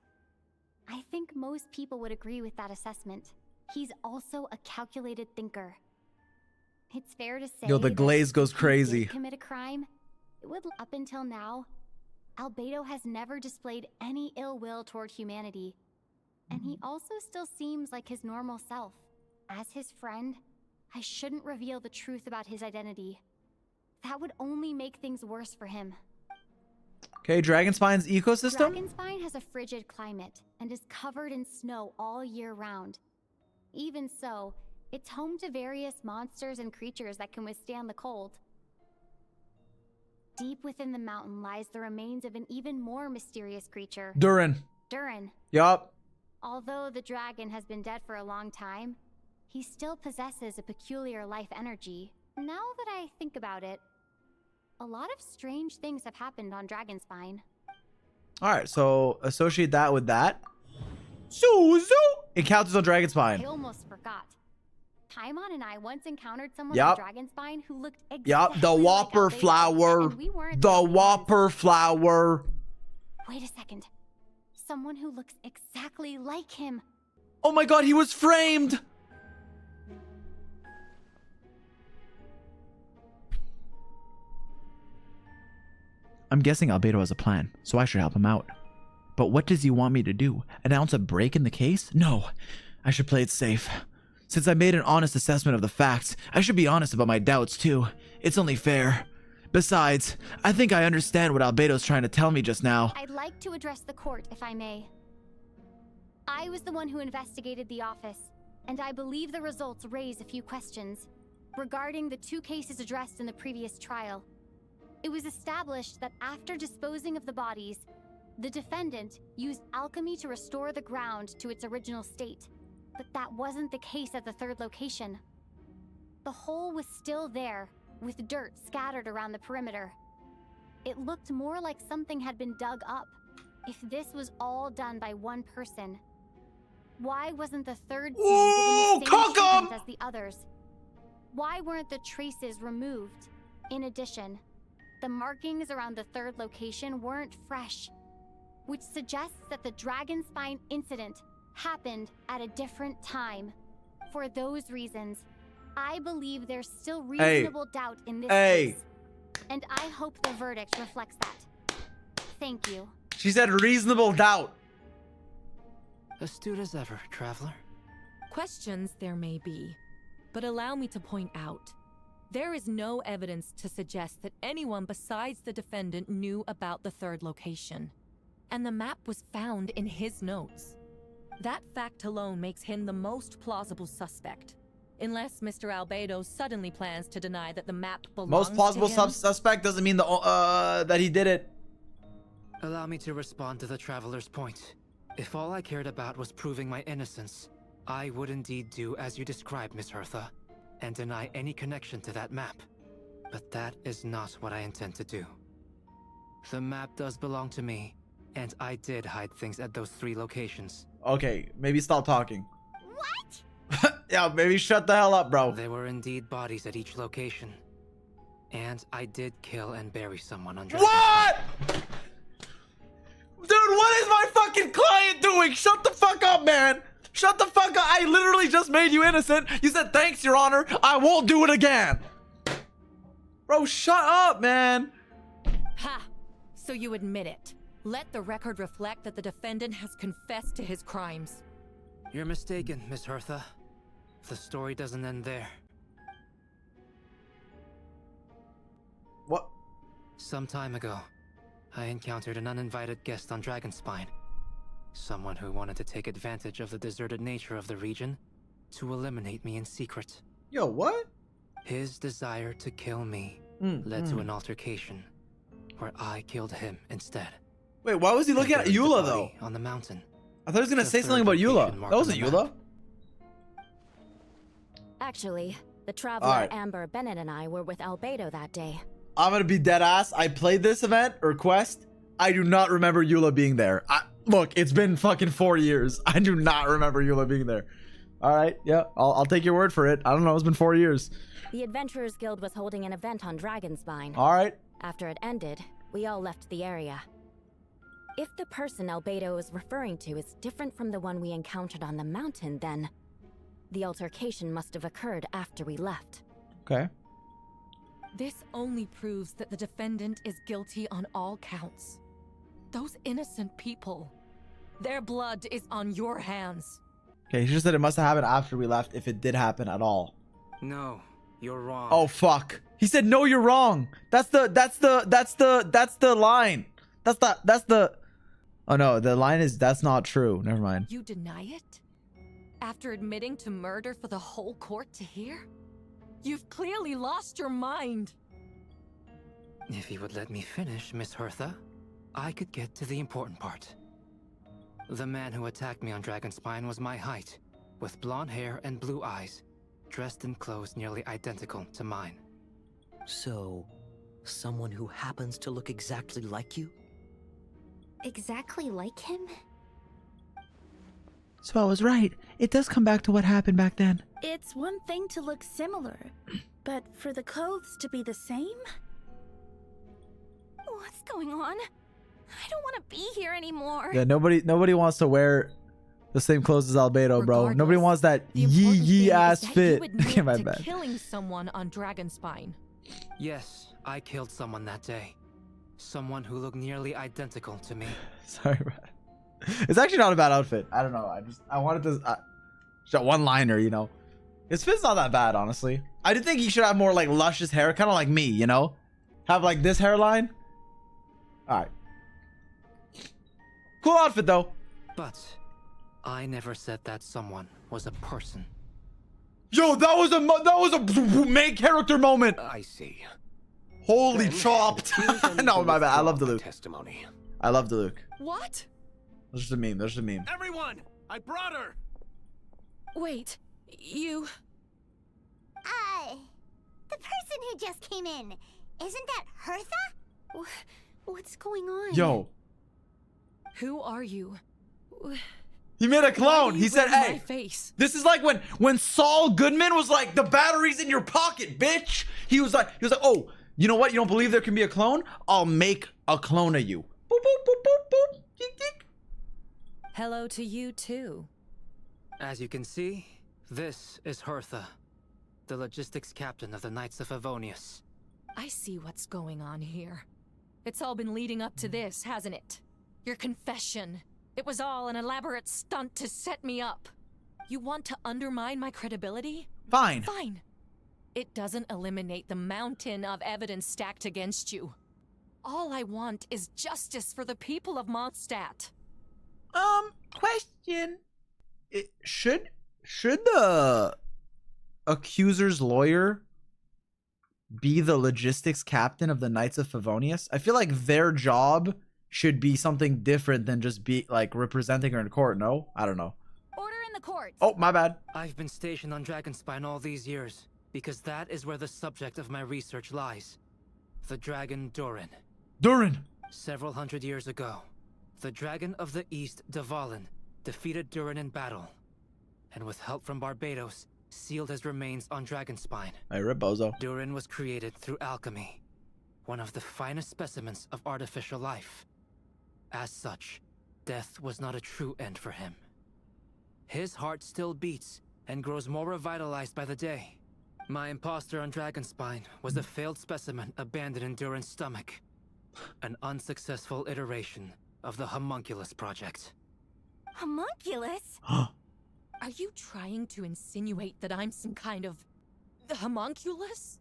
I think most people would agree with that assessment. He's also a calculated thinker. It's fair to say Yo, the glaze goes if he crazy. did commit a crime, it would. Up until now, Albedo has never displayed any ill will toward humanity, and he also still seems like his normal self. As his friend, I shouldn't reveal the truth about his identity. That would only make things worse for him. Okay, Dragonspine's ecosystem? Dragonspine has has a frigid climate and is covered in snow all year round. Even so, it's home to various monsters and creatures that can withstand the cold. Deep within the mountain lies the remains of an even more mysterious creature. Durin. Durin. Yup. Although the dragon has been dead for a long time, he still possesses a peculiar life energy. Now that I think about it, a lot of strange things have happened on Dragonspine. Alright, so associate that with that. Suzu! Encounters on Dragonspine. I almost forgot. Paimon and I once encountered someone Yup. on Dragonspine who looked exactly Yup, the Whopper like Albedo, flower. and we weren't The Whopper flower. Wait a second. Someone who looks exactly like him. Oh my god, he was framed! I'm guessing Albedo has a plan, so I should help him out. But what does he want me to do? Announce a break in the case? No, I should play it safe. Since I made an honest assessment of the facts, I should be honest about my doubts too. It's only fair. Besides, I think I understand what Albedo's trying to tell me just now. I'd like to address the court, if I may. I was the one who investigated the office, and I believe the results raise a few questions regarding the 2 cases addressed in the previous trial. It was established that after disposing of the bodies, the defendant used alchemy to restore the ground to its original state. But that wasn't the case at the 3rd location. The hole was still there, with dirt scattered around the perimeter. It looked more like something had been dug up. If this was all done by one person, why wasn't the 3rd scene given the same treatment as the others? Why weren't the traces removed? In addition, the markings around the 3rd location weren't fresh, which suggests that the Dragonspine incident happened at a different time. For those reasons, I believe there's still reasonable doubt in this case. And I hope the verdict reflects that. Thank you. She said reasonable doubt. Astute as ever, traveler. Questions there may be, but allow me to point out, there is no evidence to suggest that anyone besides the defendant knew about the 3rd location. And the map was found in his notes. That fact alone makes him the most plausible suspect. Unless Mr. Albedo suddenly plans to deny that the map belongs Most plausible to him. suspect doesn't mean that he did it. Allow me to respond to the traveler's point. If all I cared about was proving my innocence, I would indeed do as you described, Miss Hertha, and deny any connection to that map. But that is not what I intend to do. The map does belong to me, and I did hide things at those 3 locations. Okay, maybe stop talking. What? Yeah, maybe shut the hell up, bro. There were indeed bodies at each location. And I did kill and bury someone on Dragonspine. What? Dude, what is my fucking client doing? Shut the fuck up, man. Shut the fuck up. I literally just made you innocent. You said, thanks, Your Honor. I won't do it again. Bro, shut up, man. Ha! So you admit it. Let the record reflect that the defendant has confessed to his crimes. You're mistaken, Miss Hertha. The story doesn't end there. What? Some time ago, I encountered an uninvited guest on Dragonspine. Someone who wanted to take advantage of the deserted nature of the region to eliminate me in secret. Yo, what? His desire to kill me led to an altercation where I killed him instead. Wait, why was he looking at Eula, though? On the mountain. I thought he was going to say something about Eula. That wasn't Eula. Actually, the traveler Amber, Bennett, and I were with Albedo that day. I'm going to be dead ass. I played this event or quest. I do not remember Eula being there. Look, it's been fucking 4 years. I do not remember Eula being there. All right, yeah, I'll take your word for it. I don't know, it's been 4 years. The Adventurers Guild was holding an event on Dragonspine. All right. After it ended, we all left the area. If the person Albedo is referring to is different from the one we encountered on the mountain, then the altercation must have occurred after we left. Okay. This only proves that the defendant is guilty on all counts. Those innocent people, their blood is on your hands. Okay, he just said it must have happened after we left, if it did happen at all. No, you're wrong. Oh fuck. He said no, you're wrong. That's the line. That's the Oh no, the line is that's not true. Never mind. You deny it? After admitting to murder for the whole court to hear? You've clearly lost your mind. If you would let me finish, Miss Hertha, I could get to the important part. The man who attacked me on Dragonspine was my height, with blonde hair and blue eyes, dressed in clothes nearly identical to mine. So, someone who happens to look exactly like you? Exactly like him? So I was right. It does come back to what happened back then. It's one thing to look similar, but for the clothes to be the same? What's going on? I don't want to be here anymore. Yeah, nobody wants to wear the same clothes as Albedo, bro. Nobody wants that yee ass fit. Okay, my bad. Killing someone on Dragonspine. Yes, I killed someone that day. Someone who looked nearly identical to me. Sorry, bro. It's actually not a bad outfit. I don't know. I wanted to just one liner, you know. His fit's not that bad, honestly. I did think he should have more like luscious hair, kind of like me, you know, have like this hairline. All right, cool outfit though. But I never said that someone was a person. Yo, that was a main character moment. I see. Holy chopped. No, my bad. I love the Luke. Testimony. I love the Luke. What? There's just a meme. There's a meme. Everyone, I brought her. Wait, you... The person who just came in, isn't that Hertha? What's going on? Yo. Who are you? He made a clone. He said, my hey, face? This is like when Saul Goodman was like, the battery's in your pocket, bitch. He was like, oh, you know what? You don't believe there can be a clone? I'll make a clone of you. Boop, boop, boop, boop, boop. Tick, tick. Hello to you too. As you can see, this is Hertha, the logistics captain of the Knights of Favonius. I see what's going on here. It's all been leading up to this, hasn't it? Your confession. It was all an elaborate stunt to set me up. You want to undermine my credibility? Fine. Fine. It doesn't eliminate the mountain of evidence stacked against you. All I want is justice for the people of Mondstadt. Question. Should the accuser's lawyer be the logistics captain of the Knights of Favonius? I feel like their job should be something different than just be like representing her in court. No, I don't know. Order in the court. Oh, my bad. I've been stationed on Dragonspine all these years because that is where the subject of my research lies. The dragon Durin. Durin. Several hundred years ago, the dragon of the east, Dvalin, defeated Durin in battle, and with help from Barbados, sealed his remains on Dragonspine. Hey, Rebozo. Durin was created through alchemy, one of the finest specimens of artificial life. As such, death was not a true end for him. His heart still beats and grows more revitalized by the day. My imposter on Dragonspine was a failed specimen abandoned in Durin's stomach. An unsuccessful iteration of the Homunculus project. Homunculus? Are you trying to insinuate that I'm some kind of homunculus?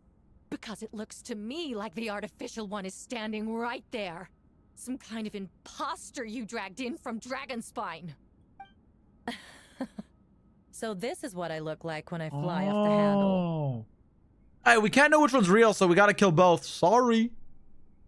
Because it looks to me like the artificial one is standing right there. Some kind of imposter you dragged in from Dragonspine. So this is what I look like when I fly off the handle. Hey, we can't know which one's real, so we gotta kill both. Sorry.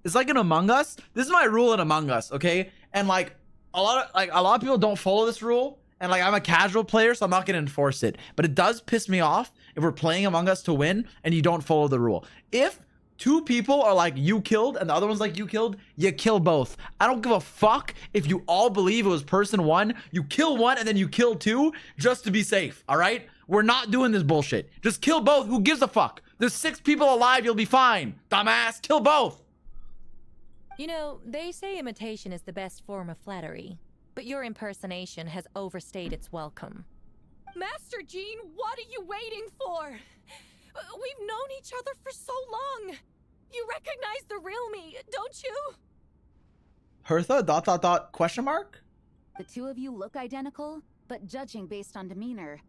It's like in Among Us. This is my rule in Among Us, okay? And like a lot of people don't follow this rule. And like I'm a casual player, so I'm not gonna enforce it. But it does piss me off if we're playing Among Us to win and you don't follow the rule. If two people are like you killed and the other one's like you killed, you kill both. I don't give a fuck if you all believe it was person one. You kill one and then you kill two just to be safe, all right? We're not doing this bullshit. Just kill both. Who gives a fuck? There's 6 people alive. You'll be fine. Dumbass. Kill both. You know, they say imitation is the best form of flattery. But your impersonation has overstayed its welcome. Master Jean, what are you waiting for? We've known each other for so long. You recognize the real me, don't you? Hertha, ... question mark? The two of you look identical, but judging based on demeanor,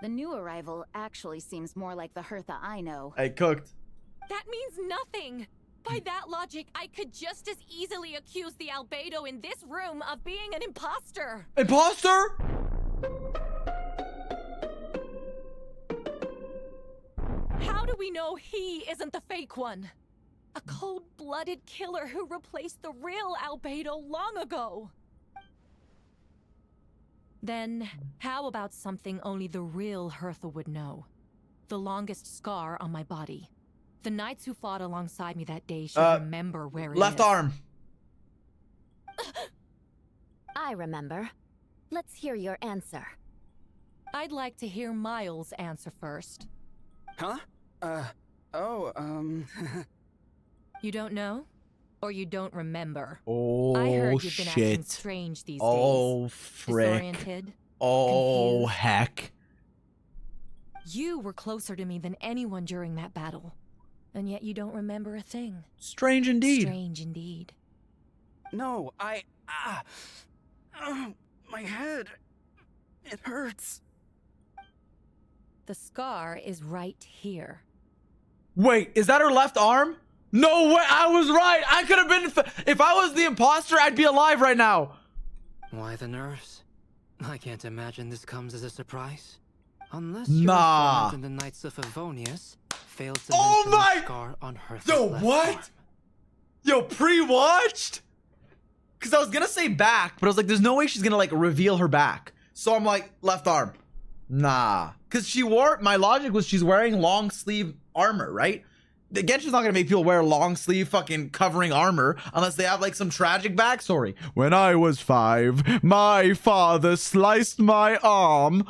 the new arrival actually seems more like the Hertha I know. Hey, cooked. That means nothing. By that logic, I could just as easily accuse the albedo in this room of being an imposter. Imposter? How do we know he isn't the fake one? A cold-blooded killer who replaced the real albedo long ago. Then, how about something only the real Hertha would know? The longest scar on my body. The knights who fought alongside me that day should remember where it is. Left arm. I remember. Let's hear your answer. I'd like to hear Miles' answer first. Huh? You don't know? Or you don't remember? Oh, I heard you've been acting shit. strange these days. Oh, frick. Disoriented. Oh, confused. heck. You were closer to me than anyone during that battle. And yet you don't remember a thing. Strange indeed. Strange indeed. No, my head. It hurts. The scar is right here. Wait, is that her left arm? No way, I was right. I could have been, if I was the imposter, I'd be alive right now. Why the nerves? I can't imagine this comes as a surprise. Unless Nah. your informant in the Knights of Favonius failed to Oh mention my- the scar on her Yo, left what? arm. Yo, pre-watched? Because I was going to say back, but I was like, there's no way she's going to like reveal her back. So I'm like, left arm. Nah. Because she wore, my logic was she's wearing long sleeve armor, right? The Genshin's not going to make people wear long sleeve fucking covering armor unless they have like some tragic backstory. When I was 5, my father sliced my arm.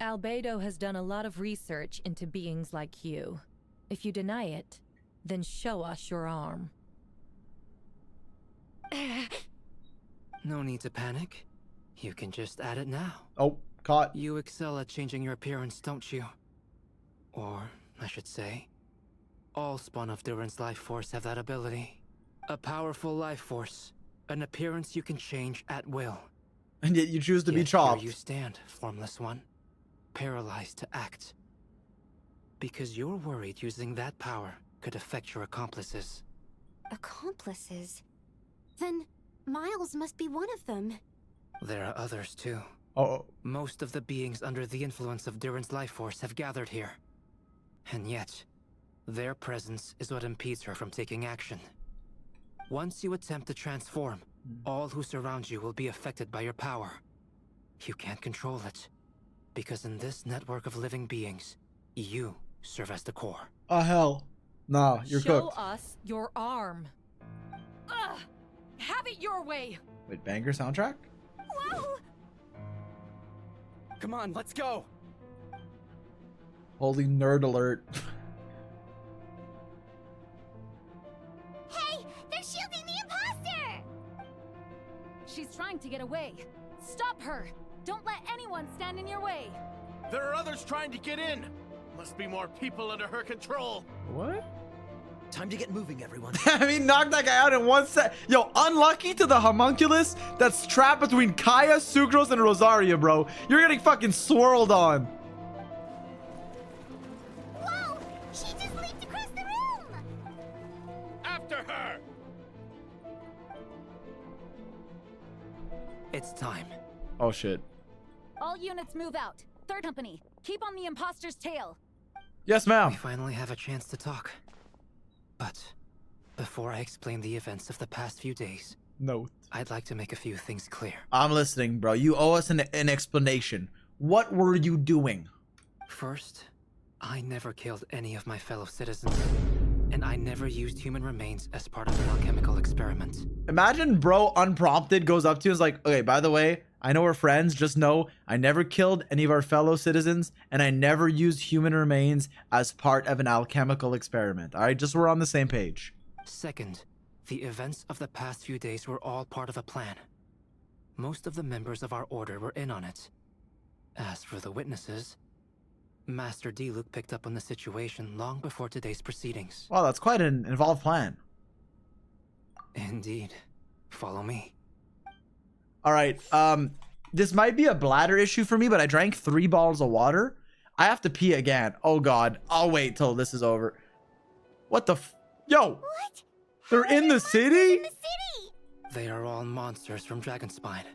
Albedo has done a lot of research into beings like you. If you deny it, then show us your arm. No need to panic. You can just add it now. Oh, caught. You excel at changing your appearance, don't you? Or, I should say, all spawn of Durin's life force have that ability. A powerful life force. An appearance you can change at will. And yet you choose to be Yet chopped. Here you stand, formless one. Paralyzed to act. Because you're worried using that power could affect your accomplices. Accomplices? Then Miles must be one of them. There are others too. Oh. Most of the beings under the influence of Durin's life force have gathered here. And yet, their presence is what impedes her from taking action. Once you attempt to transform, all who surround you will be affected by your power. You can't control it, because in this network of living beings, you serve as the core. Oh, hell. Nah, you're Show cooked. us your arm. Ugh! Have it your way! Wait, banger soundtrack? Whoa! Come on, let's go. Holy nerd alert. Hey, they're shielding the imposter! She's trying to get away. Stop her! Don't let anyone stand in your way. There are others trying to get in. Must be more people under her control. What? Time to get moving, everyone. I mean, knock that guy out in 1 sec. Yo, unlucky to the homunculus that's trapped between Kaya, Sucrose, and Rosaria, bro. You're getting fucking swirled on. Whoa! She just leaped across the room! After her! It's time. Oh, shit. All units move out. Third company, keep on the imposter's tail. Yes, ma'am. We finally have a chance to talk. But before I explain the events of the past few days, No. I'd like to make a few things clear. I'm listening, bro. You owe us an explanation. What were you doing? First, I never killed any of my fellow citizens, and I never used human remains as part of an alchemical experiment. Imagine bro unprompted goes up to you and is like, okay, by the way, I know we're friends. Just know I never killed any of our fellow citizens and I never used human remains as part of an alchemical experiment. All right, just so we're on the same page. Second, the events of the past few days were all part of a plan. Most of the members of our order were in on it. As for the witnesses, Master D-Luke picked up on the situation long before today's proceedings. Wow, that's quite an involved plan. Indeed. Follow me. All right, this might be a bladder issue for me, but I drank 3 bottles of water. I have to pee again. Oh God, I'll wait till this is over. What the Yo, What? they're in the city? In the city! They are all monsters from Dragonspine.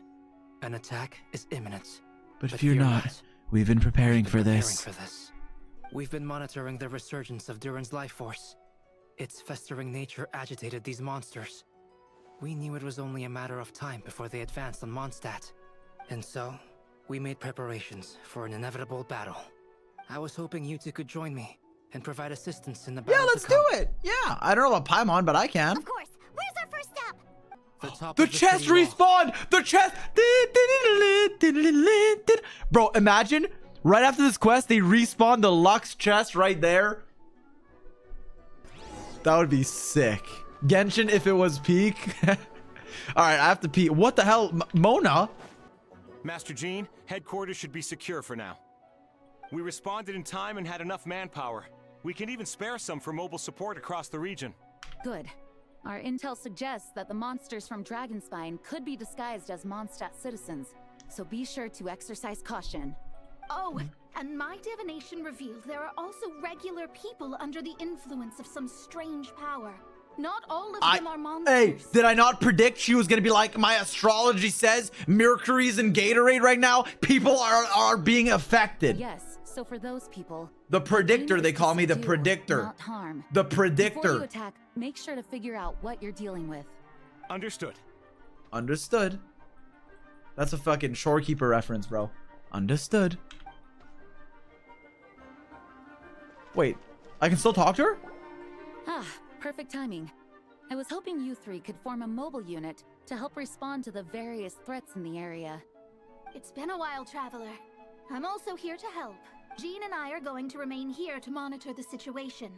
An attack is imminent. But fear not. We've been preparing for this. We've been monitoring the resurgence of Durin's life force. Its festering nature agitated these monsters. We knew it was only a matter of time before they advanced on Mondstadt. And so, we made preparations for an inevitable battle. I was hoping you two could join me and provide assistance in the battle. Yeah, let's do it. Yeah, I don't know about Paimon, but I can. Of course. Where's our first step? The chest respawned! The chest! Bro, imagine right after this quest, they respawn the Lux chest right there. That would be sick. Genshin if it was peak. All right, I have to pee. What the hell? Mona? Master Jean, headquarters should be secure for now. We responded in time and had enough manpower. We can even spare some for mobile support across the region. Good. Our intel suggests that the monsters from Dragonspine could be disguised as Mondstadt citizens, so be sure to exercise caution. Oh, and my divination revealed there are also regular people under the influence of some strange power. Not all of them are monsters. Hey, did I not predict she was gonna be like, my astrology says Mercury's in Gatorade right now? People are being affected. Yes, so for those people, The predictor, they call me the predictor. not harm. The Before predictor. you attack, make sure to figure out what you're dealing with. Understood. Understood. That's a fucking shorekeeper reference, bro. Understood. Wait, I can still talk to her? Ah, perfect timing. I was hoping you three could form a mobile unit to help respond to the various threats in the area. It's been a while, Traveler. I'm also here to help. Jean and I are going to remain here to monitor the situation.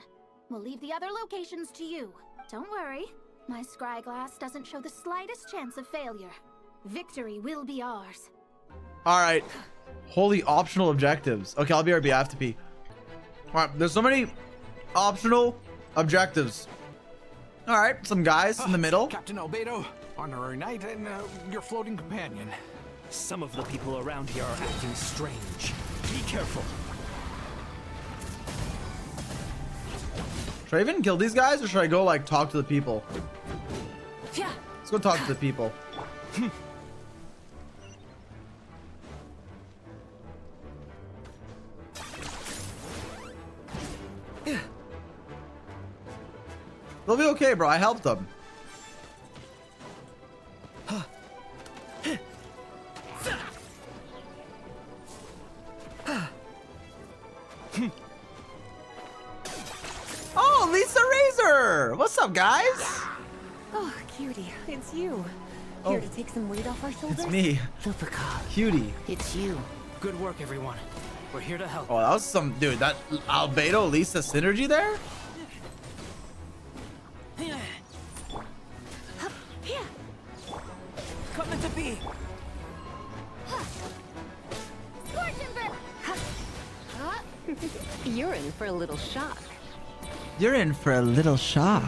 We'll leave the other locations to you. Don't worry, my scryglass doesn't show the slightest chance of failure. Victory will be ours. All right. Holy optional objectives. Okay, I'll be RB. I have to pee. All right, there's so many optional objectives. All right, some guys in the middle. Captain Albedo, honorary knight, and your floating companion. Some of the people around here are acting strange. Be careful. Should I even kill these guys or should I go like talk to the people? Let's go talk to the people. They'll be okay, bro. I helped them. Oh, Lisa Razor! What's up, guys? Oh, cutie, it's you. Oh. Here to take some weight off our shoulders? It's me. Cutie. It's you. Good work, everyone. We're here to help. Oh, that was some dude. That Albedo Lisa synergy there. Coming to be. You're in for a little shock. You're in for a little shock.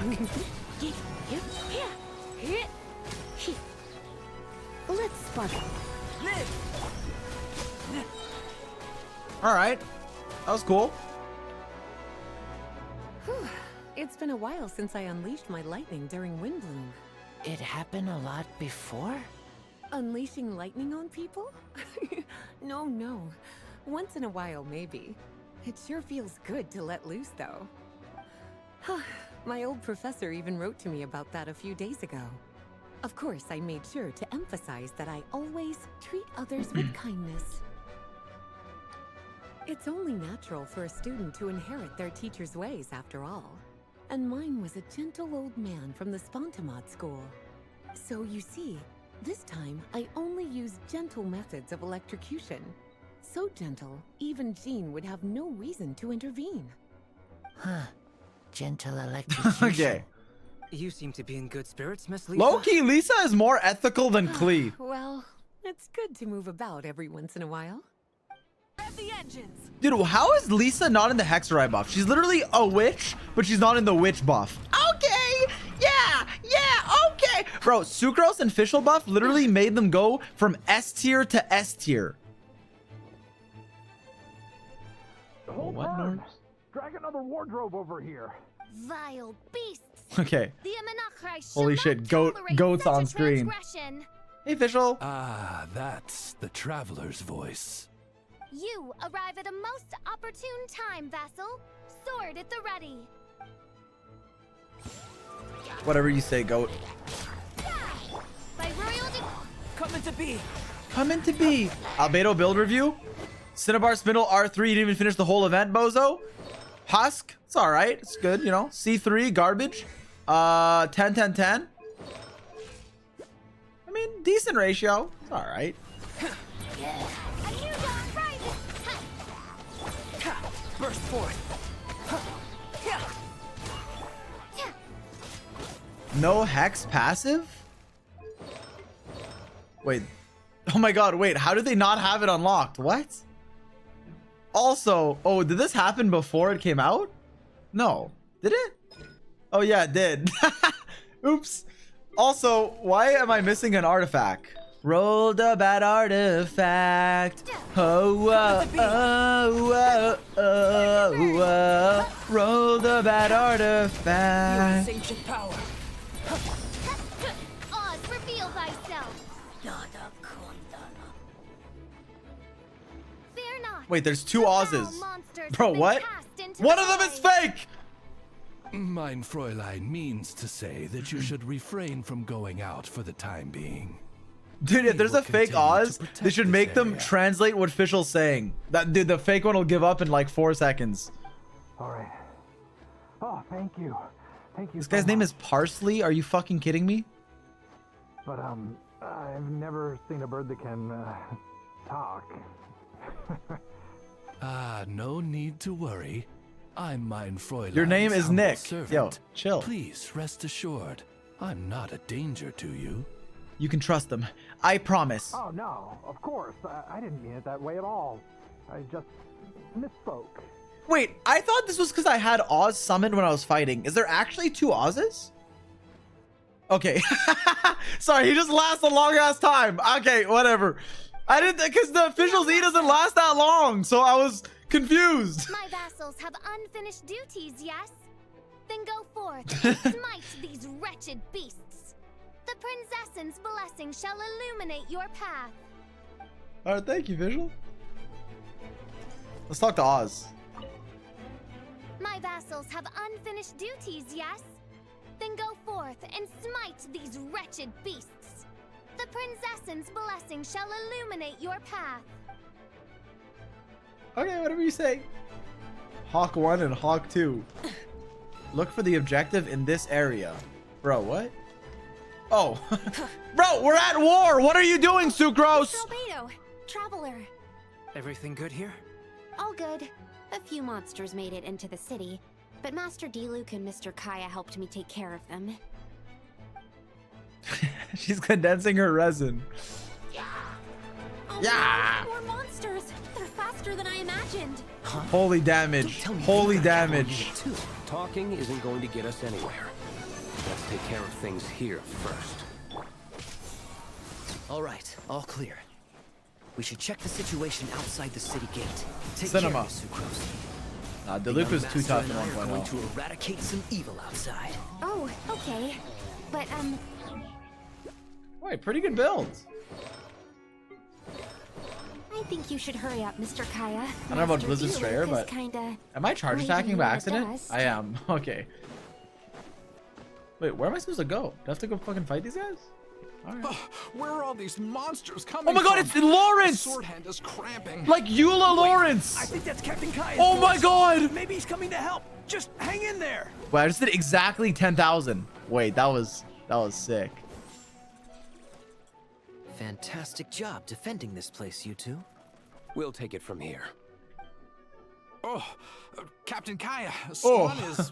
Let's sparkle. All right, that was cool. Whew. It's been a while since I unleashed my lightning during Windbloom. It happened a lot before? Unleashing lightning on people? No. Once in a while, maybe. It sure feels good to let loose, though. My old professor even wrote to me about that a few days ago. Of course, I made sure to emphasize that I always treat others with kindness. It's only natural for a student to inherit their teacher's ways, after all. And mine was a gentle old man from the Spontamod school. So you see, this time I only used gentle methods of electrocution. So gentle, even Jean would have no reason to intervene. Huh. Gentle electrocution. Okay. You seem to be in good spirits, Miss Lisa. Low-key, Lisa is more ethical than Klee. Well, it's good to move about every once in a while. The engines. Dude, how is Lisa not in the Hexerite buff? She's literally a witch, but she's not in the witch buff. Okay, yeah, okay. Bro, Sucrose and Fischl buff literally made them go from S tier to S tier. Hold What, on. Norms? Drag another wardrobe over here. Vile beasts! Okay. The Amenachrai shall Holy not shit, tolerate goats such on a screen. transgression. Hey, official. Ah, that's the traveler's voice. You arrive at a most opportune time, vassal. Sword at the ready. Whatever you say, goat. By royal Come into B. Come into B. Albedo build review. Cinnabar Spindle R3. You didn't even finish the whole event, bozo. Husk. It's all right. It's good, you know. C3 garbage. 10 10 10. I mean, decent ratio. It's all right. Burst forth. No hex passive? Wait. Oh my god, wait. How did they not have it unlocked? What? Also, oh, did this happen before it came out? No. Did it? Oh yeah, it did. Oops. Also, why am I missing an artifact? Rolled a bad artifact. Oh, oh, rolled a bad artifact. Ancient power. Oz, reveal thyself. Fear not. Wait, there's two Oz's. Bro, what? One of them is fake! Mein Fräulein means to say that you should refrain from going out for the time being. Dude, if there's a fake Oz, they should make them translate what official's saying. That dude, the fake one will give up in like 4 seconds. All right. Oh, thank you. Thank you. This guy's name is Parsley? Are you fucking kidding me? But I've never seen a bird that can talk. Ah, no need to worry. I'm Mein Fräulein. Your name is Nick. Servant. Yo, chill. Please rest assured, I'm not a danger to you. You can trust them. I promise. Oh no, of course. I didn't mean it that way at all. I just misspoke. Wait, I thought this was because I had Oz summoned when I was fighting. Is there actually 2 Oz's? Okay. Sorry, he just lasts a long ass time. Okay, whatever. I didn't, because the official's E doesn't last that long, so I was confused. My vassals have unfinished duties, yes? Then go forth and smite these wretched beasts. The princess's blessing shall illuminate your path. All right, thank you, visual. Let's talk to Oz. My vassals have unfinished duties, yes? Then go forth and smite these wretched beasts. The princess's blessing shall illuminate your path. Okay, whatever you say. Hawk 1 and Hawk 2. Look for the objective in this area. Bro, what? Oh. Bro, we're at war! What are you doing, Sucrose? Albedo, traveler. Everything good here? All good. A few monsters made it into the city, but Master Diluc and Mr. Kaya helped me take care of them. She's condensing her resin. Oh, Yeah. no, more monsters. They're faster than I imagined. Holy damage. Holy damage. Talking isn't going to get us anywhere. Let's take care of things here first. All right, all clear. We should check the situation outside the city gate. Take Cinema. care, Sucrose. The loop is too tough in and I are going 1.0. to eradicate some evil outside. Oh, okay. But, Wait, pretty good builds. I think you should hurry up, Mr. Kaya. I don't know about Master Blizzard Diluc Strayer, is but kinda am I charge leaving attacking me by in the accident? dust. I am. Okay. Wait, where am I supposed to go? Do I have to go fucking fight these guys? Where are all these monsters coming Oh my god, from? it's Lawrence! The sword hand is cramping. Like Eula Lawrence! I think that's Captain Kaya's Oh my voice. god! Maybe he's coming to help. Just hang in there. Wait, I just did exactly 10,000. Wait, that was sick. Fantastic job defending this place, you two. We'll take it from here. Oh, Captain Kaya, Oh. Swan is...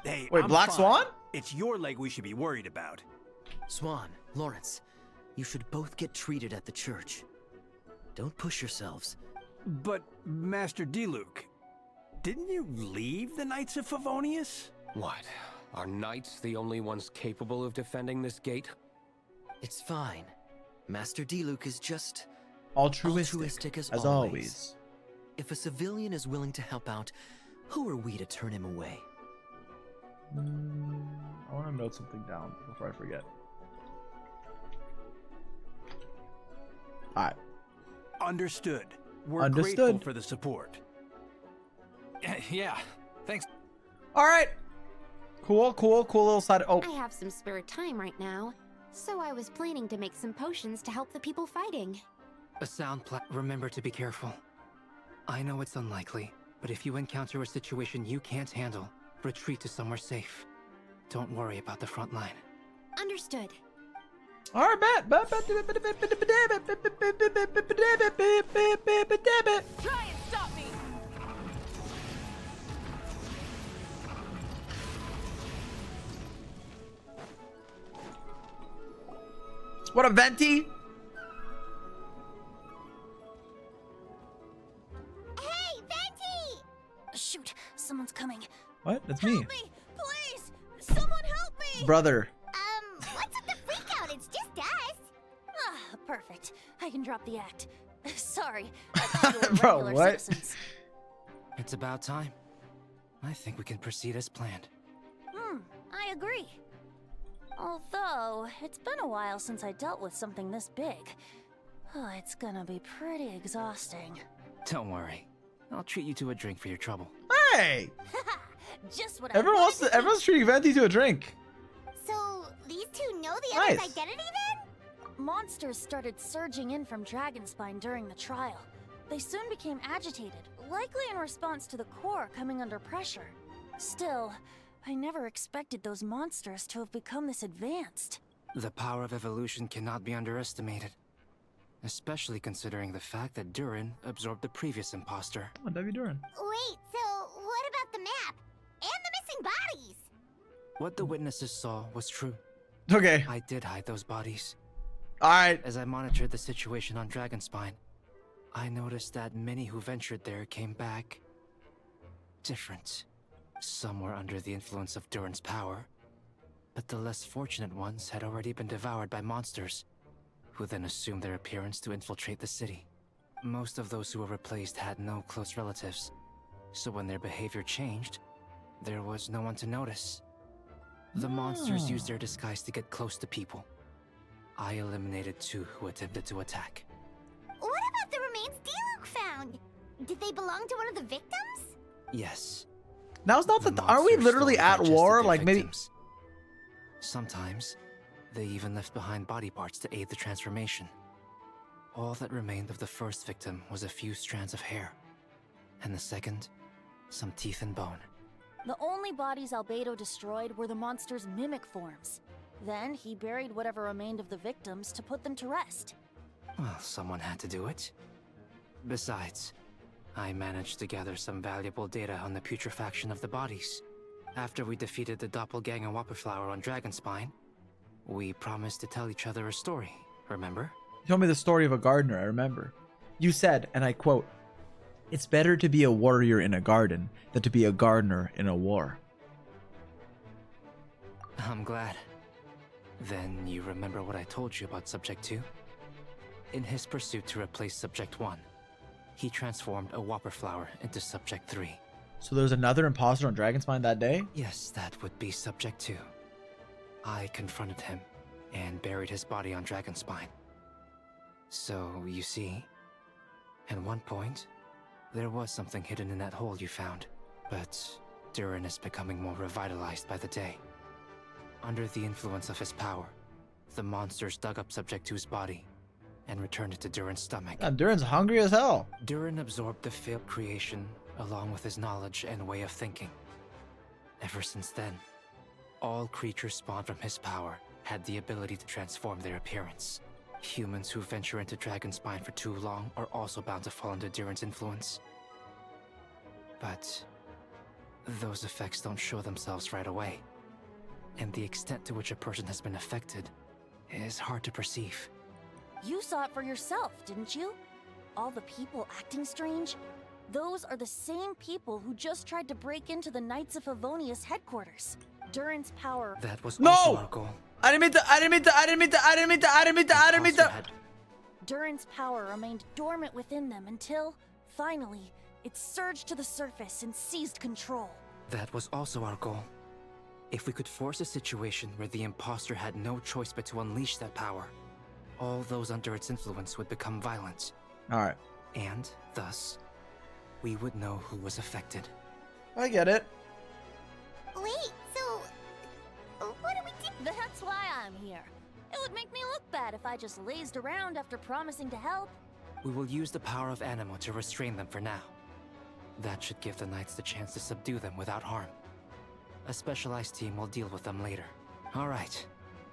Hey, Wait, I'm Black fine. Swan? It's your leg we should be worried about. Swan, Lawrence, you should both get treated at the church. Don't push yourselves. But, Master Diluc, didn't you leave the Knights of Favonius? What? Are knights the only ones capable of defending this gate? It's fine. Master Diluc is just altruistic as always. If a civilian is willing to help out, who are we to turn him away? I want to note something down before I forget. Alright. Understood. We're Understood. grateful for the support. Yeah, thanks. Alright. Cool little side. Oh. I have some spare time right now, so I was planning to make some potions to help the people fighting. A sound remember to be careful. I know it's unlikely, but if you encounter a situation you can't handle, retreat to somewhere safe. Don't worry about the front line. Understood. Alright, bet. Try and stop me! What a venti! Hey, Venti! Shoot, someone's coming. What? That's me. Help me, please! Someone help me! Brother. What's with the freak out? It's just us. Ah, perfect. I can drop the act. Sorry, I thought you were Bro, regular what? citizens. It's about time. I think we can proceed as planned. I agree. Although, it's been a while since I dealt with something this big. Oh, it's gonna be pretty exhausting. Don't worry. I'll treat you to a drink for your trouble. Hey! Just what Everyone's treating Venti to a drink. So, these two know the Nice. other's identity then? Monsters started surging in from Dragonspine during the trial. They soon became agitated, likely in response to the core coming under pressure. Still, I never expected those monsters to have become this advanced. The power of evolution cannot be underestimated. Especially considering the fact that Durin absorbed the previous imposter. Oh, W. Durin. Wait, so what about the map? And the missing bodies? What the witnesses saw was true. Okay. I did hide those bodies. Alright. As I monitored the situation on Dragonspine, I noticed that many who ventured there came back different. Some were under the influence of Durin's power, but the less fortunate ones had already been devoured by monsters, who then assumed their appearance to infiltrate the city. Most of those who were replaced had no close relatives, so when their behavior changed, there was no one to notice. The monsters used their disguise to get close to people. I eliminated 2 who attempted to attack. What about the remains Zy0x found? Did they belong to one of the victims? Yes. Now it's not that. Are we literally at war? Like maybe. Sometimes, they even left behind body parts to aid the transformation. All that remained of the first victim was a few strands of hair, and the second, some teeth and bone. The only bodies Albedo destroyed were the monster's mimic forms. Then he buried whatever remained of the victims to put them to rest. Well, someone had to do it. Besides, I managed to gather some valuable data on the putrefaction of the bodies. After we defeated the doppelganger Whopperflower on Dragonspine, we promised to tell each other a story, remember? You told me the story of a gardener, I remember. You said, and I quote, "It's better to be a warrior in a garden than to be a gardener in a war." I'm glad. Then you remember what I told you about Subject 2? In his pursuit to replace Subject 1, he transformed a Whopperflower into Subject 3. So there's another imposter on Dragonspine that day? Yes, that would be Subject 2. I confronted him and buried his body on Dragonspine. So, you see, at one point, there was something hidden in that hole you found. But Durin is becoming more revitalized by the day. Under the influence of his power, the monsters dug up Subject 2's body and returned it to Durin's stomach. God, Durin's hungry as hell. Durin absorbed the failed creation along with his knowledge and way of thinking. Ever since then, all creatures spawned from his power had the ability to transform their appearance. Humans who venture into Dragonspine for too long are also bound to fall under Durin's influence. But those effects don't show themselves right away, and the extent to which a person has been affected is hard to perceive. You saw it for yourself, didn't you? All the people acting strange? Those are the same people who just tried to break into the Knights of Favonius headquarters. Durin's power... That was also our goal. I didn't mean to. Durin's power remained dormant within them until, finally, it surged to the surface and seized control. That was also our goal. If we could force a situation where the imposter had no choice but to unleash that power, all those under its influence would become violent. Alright. And, thus, we would know who was affected. I get it. Wait, so what do we do? That's why I'm here. It would make me look bad if I just lazed around after promising to help. We will use the power of Animo to restrain them for now. That should give the Knights the chance to subdue them without harm. A specialized team will deal with them later. Alright.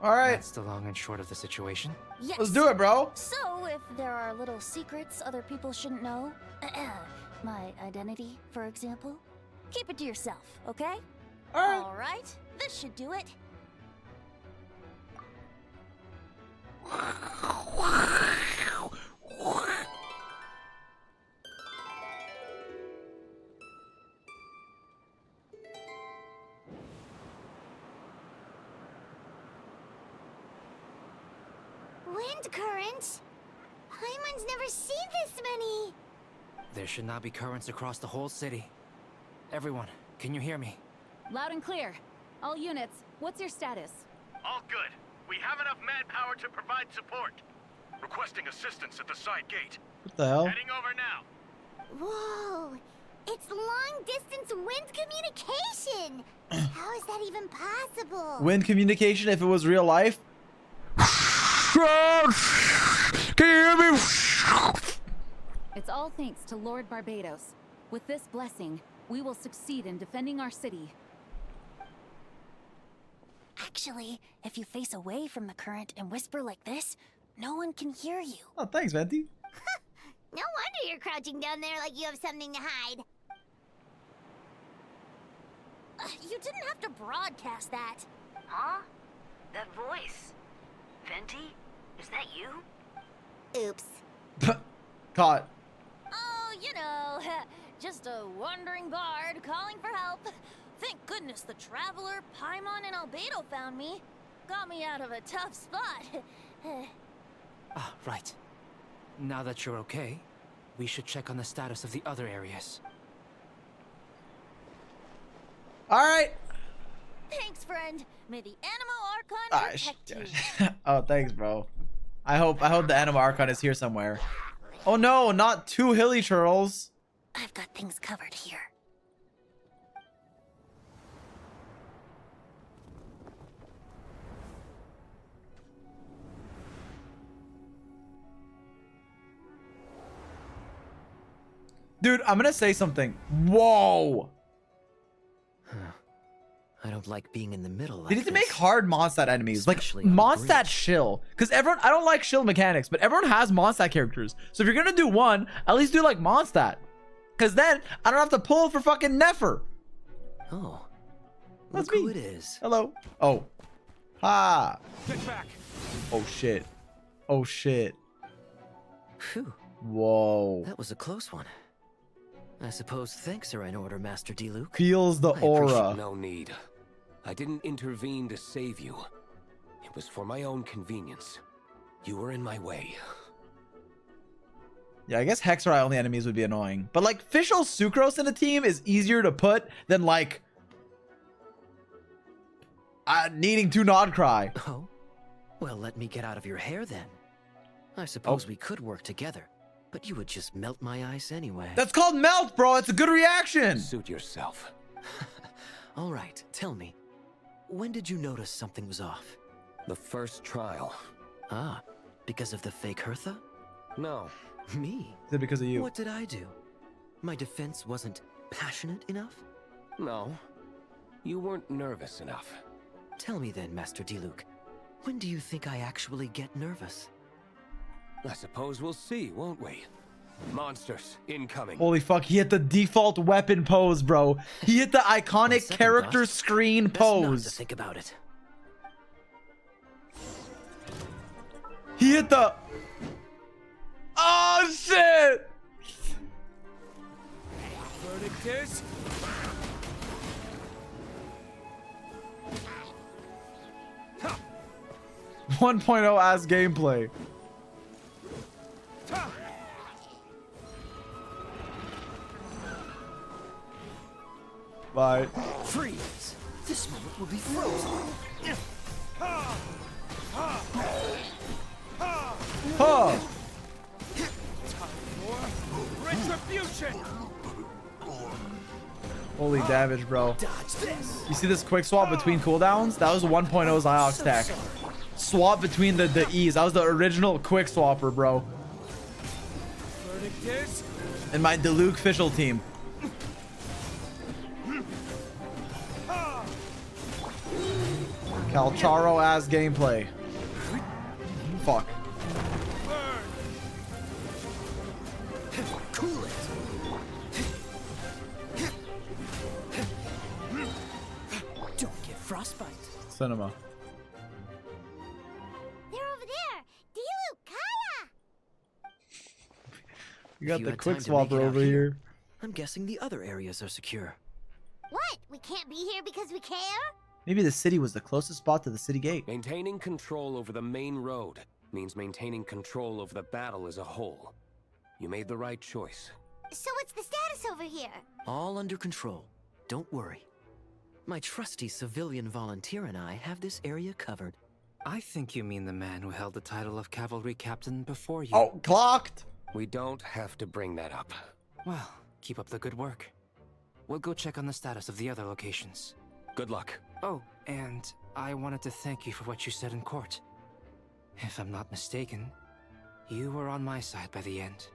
Alright. That's the long and short of the situation. Yes. Let's do it, bro. So, if there are little secrets other people shouldn't know, my identity, for example, keep it to yourself, okay? Alright, this should do it. Wind currents? Paimon's never seen this many. There should not be currents across the whole city. Everyone, can you hear me? Loud and clear. All units, what's your status? All good. We have enough manpower to provide support. Requesting assistance at the side gate. What the hell? Heading over now. Whoa! It's long-distance wind communication! How is that even possible? Wind communication if it was real life? Can you hear me? It's all thanks to Lord Barbados. With this blessing, we will succeed in defending our city. Actually, if you face away from the current and whisper like this, no one can hear you. Oh, thanks, Venti. No wonder you're crouching down there like you have something to hide. You didn't have to broadcast that. Huh? That voice. Venti? Is that you? Oops. Caught. Oh, you know, just a wandering bard calling for help. Thank goodness the Traveler, Paimon, and Albedo found me. Got me out of a tough spot. Ah, right. Now that you're okay, we should check on the status of the other areas. Alright. Thanks, friend. May the Animo Archon protect you. Oh, thanks, bro. I hope the Animo Archon is here somewhere. Oh no, not two hilly churls. I've got things covered here. Dude, I'm gonna say something. Whoa. I don't like being in the middle. They need to make hard Mondstadt enemies. Like, Mondstadt shill. Because everyone, I don't like shill mechanics, but everyone has Mondstadt characters. So if you're gonna do one, at least do like Mondstadt. Because then I don't have to pull for fucking Nefer. Oh. That's Look me. who it is. Hello. Oh. Ha. Get back. Oh shit. Oh shit. Phew. Whoa. That was a close one. I suppose thanks are in order, Master Diluc. Feels the aura. No need. I didn't intervene to save you. It was for my own convenience. You were in my way. Yeah, I guess Hexer only enemies would be annoying. But like, Fischl Sucrose in a team is easier to put than like... needing to Nod Cry. Oh? Well, let me get out of your hair then. I suppose we could work together. But you would just melt my ice anyway. That's called melt, bro. It's a good reaction. Suit yourself. All right, tell me. When did you notice something was off? The first trial. Ah, because of the fake Hertha? No. Me? Is it because of you? What did I do? My defense wasn't passionate enough? No. You weren't nervous enough. Tell me then, Master Diluc. When do you think I actually get nervous? I suppose we'll see, won't we? Monsters incoming. Holy fuck, he hit the default weapon pose, bro. He hit the iconic character screen pose. Not to think about it. He hit the... Oh, shit! Verdict is... Ha! 1.0 ass gameplay. Bye. Freeze! This moment will be frozen. Huh. Retribution! Holy damage, bro. Dodge this. You see this quick swap between cooldowns? That was 1.0 Zy0x tech. Swap between the E's. That was the original quick swapper, bro. Verdict is... In my Diluc official team. Calcharo ass gameplay. Fuck. Cool it. Don't get frostbite. Cinema. They're over there! Dilu, Kaya! You got If the had quick time to make swapper it out over here. I'm guessing the other areas are secure. What? We can't be here because we care? Maybe the city was the closest spot to the city gate. Maintaining control over the main road means maintaining control over the battle as a whole. You made the right choice. So what's the status over here? All under control. Don't worry. My trusty civilian volunteer and I have this area covered. I think you mean the man who held the title of cavalry captain before you. Oh, clocked! We don't have to bring that up. Well, keep up the good work. We'll go check on the status of the other locations. Good luck. Oh, and I wanted to thank you for what you said in court. If I'm not mistaken, you were on my side by the end.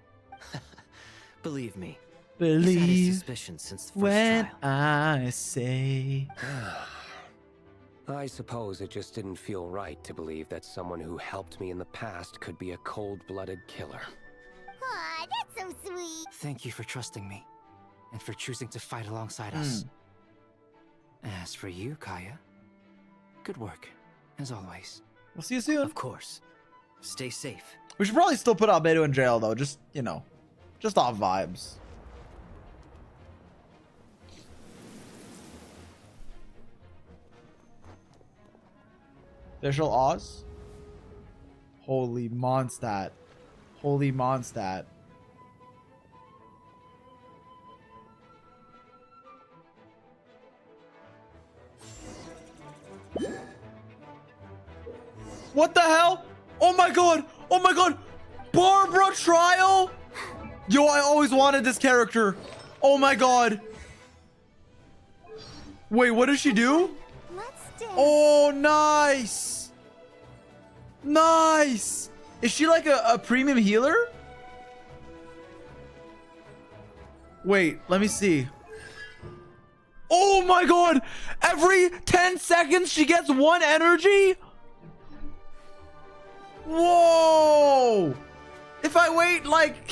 Believe me. He's had his Believe suspicions since the first when trial. I say. I suppose it just didn't feel right to believe that someone who helped me in the past could be a cold-blooded killer. Aw, that's so sweet. Thank you for trusting me, and for choosing to fight alongside us. As for you, Kaya, good work, as always. We'll see you soon. Of course. Stay safe. We should probably still put Albedo in jail, though. Just, you know, just off vibes. Visual Oz? Holy Mondstadt. Holy Mondstadt. What the hell? Oh my god! Oh my god! Barbara Trial? Yo, I always wanted this character. Oh my god. Wait, what does she do? Oh, nice. Nice. Is she like a premium healer? Wait, let me see. Oh my god. Every 10 seconds she gets 1 energy? Whoa! If I wait like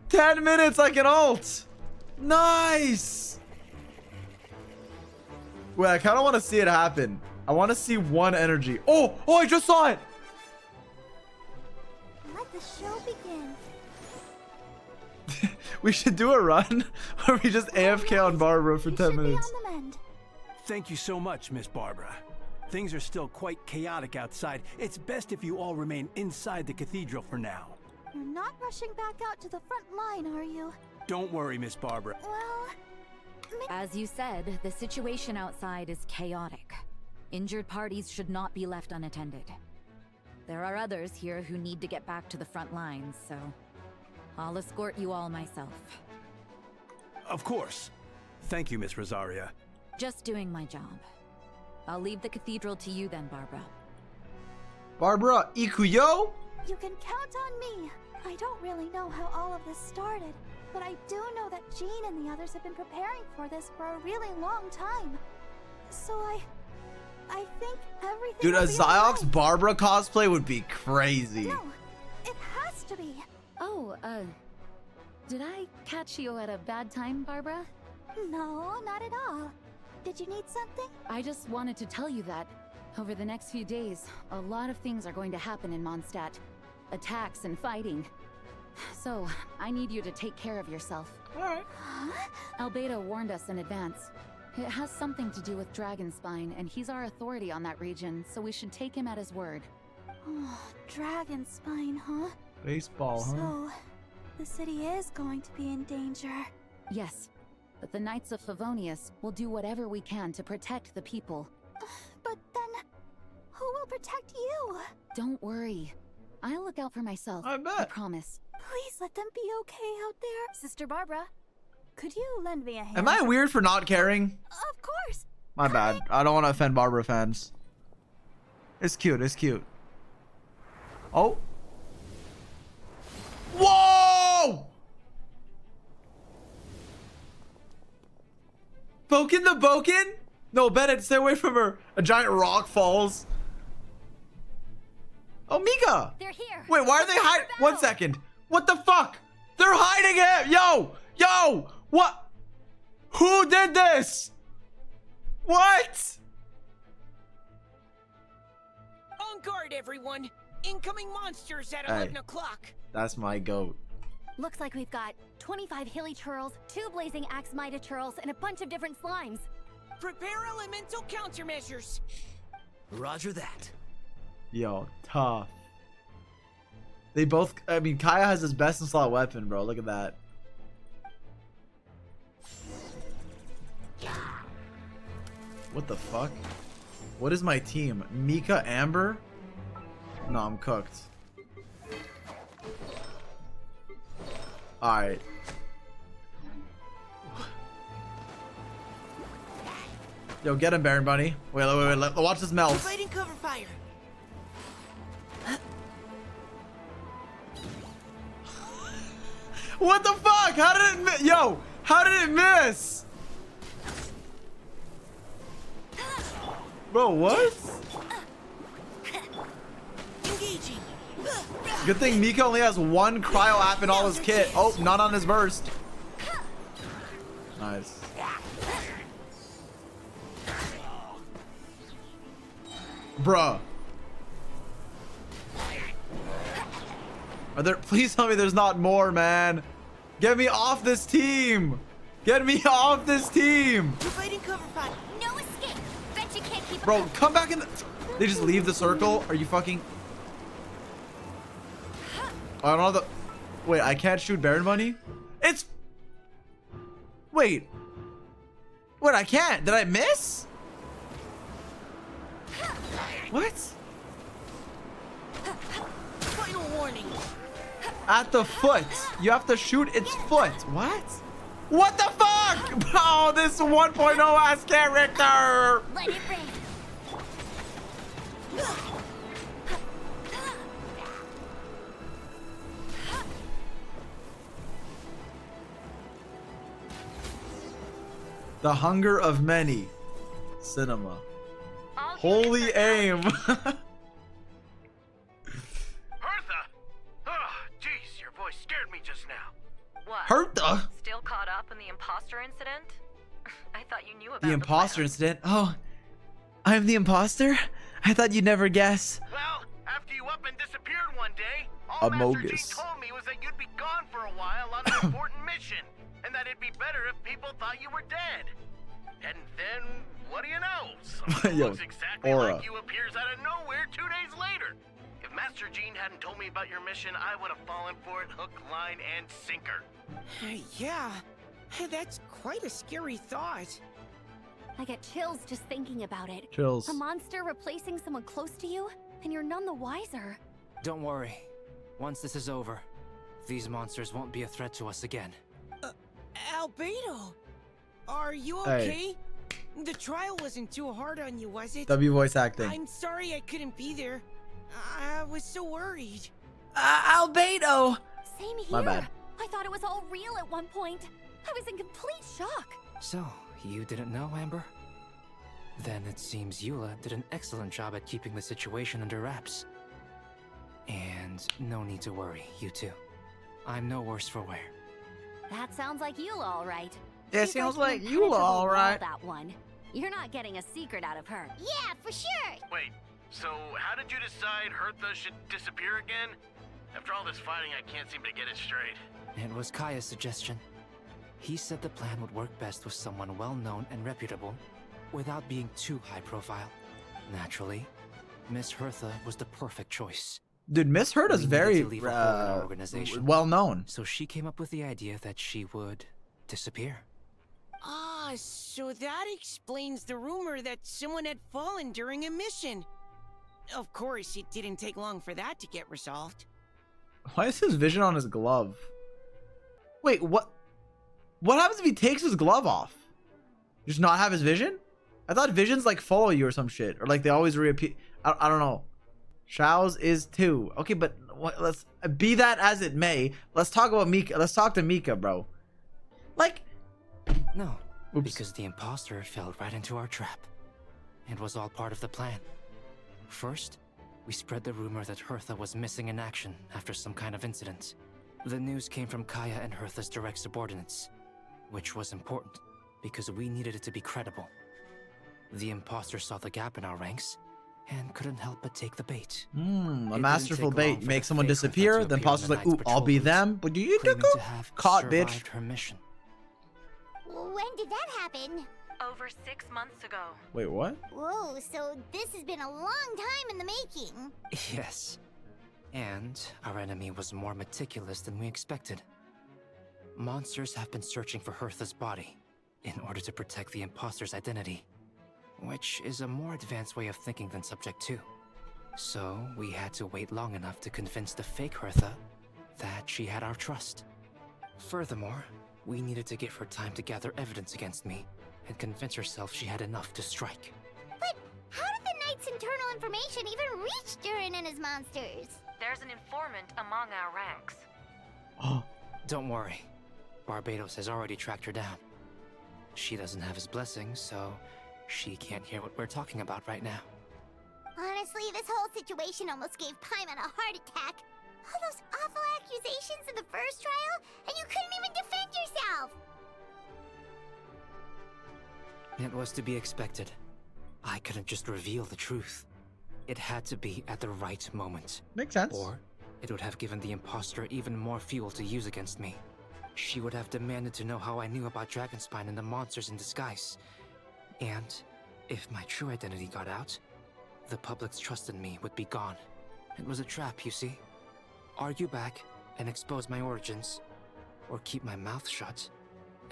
10 minutes, I can ult. Nice. Wait, I kind of want to see it happen. I want to see 1 energy. Oh, I just saw it. Let the show begin. We should do a run where we just AFK on Barbara for 10 minutes. Thank you so much, Miss Barbara. Things are still quite chaotic outside. It's best if you all remain inside the cathedral for now. You're not rushing back out to the front line, are you? Don't worry, Miss Barbara. Well... As you said, the situation outside is chaotic. Injured parties should not be left unattended. There are others here who need to get back to the front lines, so I'll escort you all myself. Of course. Thank you, Miss Rosaria. Just doing my job. I'll leave the cathedral to you then, Barbara. Barbara Ikuyo? You can count on me. I don't really know how all of this started, but I do know that Jean and the others have been preparing for this for a really long time. So I think everything. Dude, a will be Zy0x alright. Barbara cosplay would be crazy. No, it has to be. Oh, did I catch you at a bad time, Barbara? No, not at all. Did you need something? I just wanted to tell you that over the next few days, a lot of things are going to happen in Mondstadt. Attacks and fighting. So, I need you to take care of yourself. Alright. Albedo warned us in advance. It has something to do with Dragonspine, and he's our authority on that region, so we should take him at his word. Oh, Dragonspine, huh? Baseball, huh? So, the city is going to be in danger. Yes. But the Knights of Favonius will do whatever we can to protect the people. But then, who will protect you? Don't worry. I'll look out for myself. I bet. I promise. Please let them be okay out there. Sister Barbara, could you lend me a hand? Am I weird for not caring? Of course. My bad. I don't want to offend Barbara fans. It's cute. It's cute. Oh. Whoa! Boken the Boken? No, Bennett, stay away from her. A giant rock falls. Oh, Mika! They're here. Wait, why are they hiding? 1 second. What the fuck? They're hiding him! Yo! Yo! What? Who did this? What? On guard, everyone. Incoming monsters at Hey. 11 o'clock. That's my goat. Looks like we've got 25 hilly churls, 2 blazing axe mida churls, and a bunch of different slimes. Prepare elemental countermeasures. Roger that. Yo, tough. They both, I mean, Kaya has his best in slot weapon, bro. Look at that. What the fuck? What is my team? Mika, Amber? No, I'm cooked. Alright. Yo, get him, Baron Bunny. Wait, watch this melt. Fighting cover fire. What the fuck? How did it miss? Yo, how did it miss? Bro, what? Engaging. Good thing Mika only has 1 cryo app in all his kit. Oh, not on his burst. Nice. Bruh. Are there? Please tell me there's not more, man. Get me off this team. Get me off this team. Fighting cover fire. No escape. Bet you can't keep Bro, come back in the... They just leave the circle? Are you fucking... I don't know the... Wait, I can't shoot Baron Bunny? It's... Wait. Wait, I can't. Did I miss? What? Final warning. At the foot. You have to shoot its foot. What? What the fuck? Oh, this 1.0 ass character. Let it rain. The hunger of many. Cinema. Holy aim. Hertha! Oh, jeez, your voice scared me just now. What? Hertha? Still caught up in the imposter incident? I thought you knew about The imposter incident? Oh, I'm the imposter? I thought you'd never guess. Well, after you up and disappeared one day, all Master Gene told me was that you'd be gone for a while on an important mission, and that it'd be better if people thought you were dead. And then, what do you know? Someone who looks exactly like you appears out of nowhere 2 days later. If Master Gene hadn't told me about your mission, I would have fallen for it hook, line, and sinker. Yeah, that's quite a scary thought. I get chills just thinking about it. Chills. A monster replacing someone close to you, and you're none the wiser. Don't worry. Once this is over, these monsters won't be a threat to us again. Albedo, are you Hey. okay? The trial wasn't too hard on you, was it? W voice acting. I'm sorry I couldn't be there. I was so worried. Albedo! Same here. My bad. I thought it was all real at one point. I was in complete shock. So, you didn't know, Amber? Then it seems Eula did an excellent job at keeping the situation under wraps. And no need to worry, you two. I'm no worse for wear. That sounds like you all right. Yeah, She's sounds an like you impenetrable all wall, right. That one. You're not getting a secret out of her. Yeah, for sure. Wait, so how did you decide Hertha should disappear again? After all this fighting, I can't seem to get it straight. It was Kaya's suggestion. He said the plan would work best with someone well-known and reputable, without being too high-profile. Naturally, Miss Hertha was the perfect choice. Dude, Miss Herta's We needed very to leave a hole in our organization. well known. So she came up with the idea that she would disappear. So that explains the rumor that someone had fallen during a mission. Of course, it didn't take long for that to get resolved. Why is his vision on his glove? Wait, what? What happens if he takes his glove off? Just not have his vision? I thought visions like follow you or some shit, or like they always reappear. I don't know. Shao's is too. Okay, but let's be that as it may. Let's talk about Mika. Let's talk to Mika, bro. Like, no, oops. Because the imposter fell right into our trap. It was all part of the plan. First, we spread the rumor that Hertha was missing in action after some kind of incident. The news came from Kaya and Hertha's direct subordinates, which was important because we needed it to be credible. The imposter saw the gap in our ranks and couldn't help but take the bait. A masterful bait. Make someone disappear, then imposter's like, ooh, I'll be them. But do you think caught, bitch? Her mission. When did that happen? Over 6 months ago. Wait, what? Whoa, so this has been a long time in the making. Yes. And our enemy was more meticulous than we expected. Monsters have been searching for Hertha's body in order to protect the imposter's identity, which is a more advanced way of thinking than Subject 2. So we had to wait long enough to convince the fake Hertha that she had our trust. Furthermore, we needed to give her time to gather evidence against me and convince herself she had enough to strike. But how did the Knight's internal information even reach Durin and his monsters? There's an informant among our ranks. Don't worry. Barbados has already tracked her down. She doesn't have his blessing, so she can't hear what we're talking about right now. Honestly, this whole situation almost gave Paimon a heart attack. All those awful accusations in the first trial, and you couldn't even defend yourself! It was to be expected. I couldn't just reveal the truth. It had to be at the right moment. Makes sense. Or it would have given the imposter even more fuel to use against me. She would have demanded to know how I knew about Dragonspine and the monsters in disguise. And if my true identity got out, the public's trust in me would be gone. It was a trap, you see. Argue back and expose my origins, or keep my mouth shut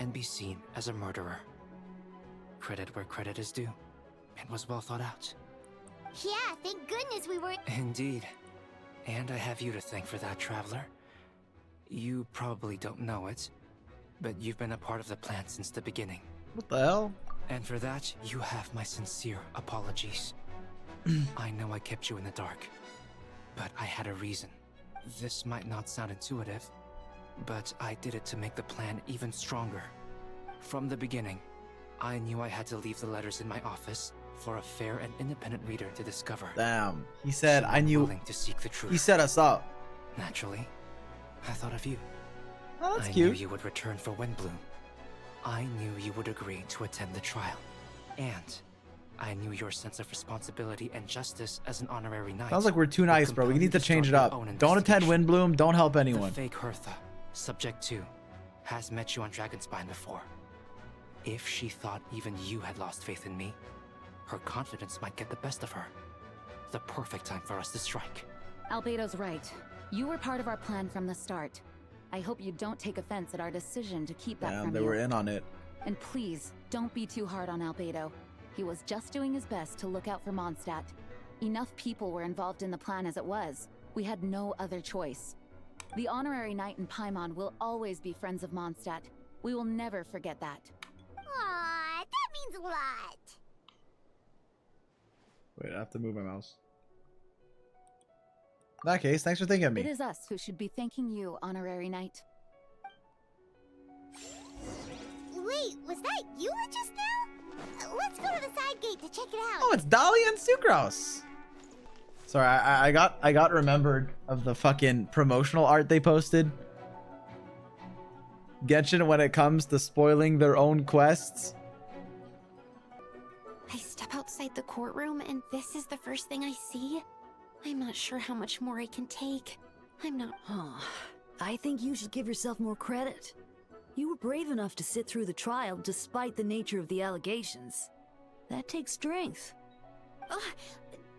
and be seen as a murderer. Credit where credit is due. It was well thought out. Yeah, thank goodness we weren't— Indeed. And I have you to thank for that, Traveler. You probably don't know it, but you've been a part of the plan since the beginning. What the hell? And for that, you have my sincere apologies. I know I kept you in the dark, but I had a reason. This might not sound intuitive, but I did it to make the plan even stronger. From the beginning, I knew I had to leave the letters in my office for a fair and independent reader to discover. Damn. He said, I knew. Willing to seek the truth. He set us up. Naturally, I thought of you. Oh, that's I cute. knew you would return for Windbloom. I knew you would agree to attend the trial. And I knew your sense of responsibility and justice as an honorary knight. Sounds like we're too nice, bro. We need to change it up. Don't attend Windbloom. Don't help anyone. The fake Hertha, Subject 2, has met you on Dragonspine before. If she thought even you had lost faith in me, her confidence might get the best of her. The perfect time for us to strike. Albedo's right. You were part of our plan from the start. I hope you don't take offense at our decision to keep that from you. They were in on it. And please, don't be too hard on Albedo. He was just doing his best to look out for Mondstadt. Enough people were involved in the plan as it was. We had no other choice. The Honorary Knight and Paimon will always be friends of Mondstadt. We will never forget that. Aww, that means a lot. Wait, I have to move my mouse. In that case, thanks for thinking of me. It is us who should be thanking you, Honorary Knight. Wait, was that you just now? Let's go to the side gate to check it out. Oh, it's Dolly and Sucrose. Sorry, I got remembered of the fucking promotional art they posted. Genshin when it comes to spoiling their own quests. I step outside the courtroom and this is the first thing I see. I'm not sure how much more I can take. I'm not— I think you should give yourself more credit. You were brave enough to sit through the trial despite the nature of the allegations. That takes strength.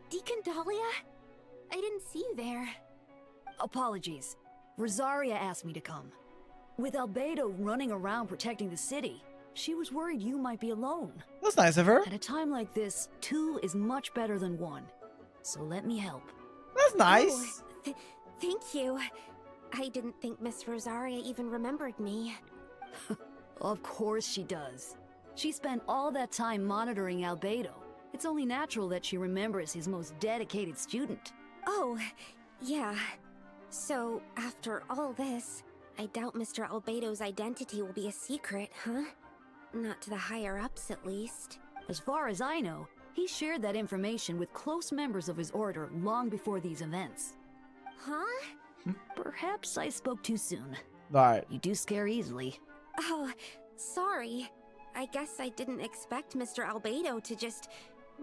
Deacon Dahlia? I didn't see you there. Apologies. Rosaria asked me to come. With Albedo running around protecting the city, She was worried you might be alone. That's nice of her. At a time like this, 2 is much better than 1. So let me help. That's nice. Oh, thank you. I didn't think Miss Rosaria even remembered me. Of course she does. She spent all that time monitoring Albedo. It's only natural that she remembers his most dedicated student. Oh, yeah. So, after all this, I doubt Mr. Albedo's identity will be a secret, huh? Not to the higher-ups, at least. As far as I know, he shared that information with close members of his order long before these events. Huh? Perhaps I spoke too soon. Alright. You do scare easily. Oh, sorry. I guess I didn't expect Mr. Albedo to just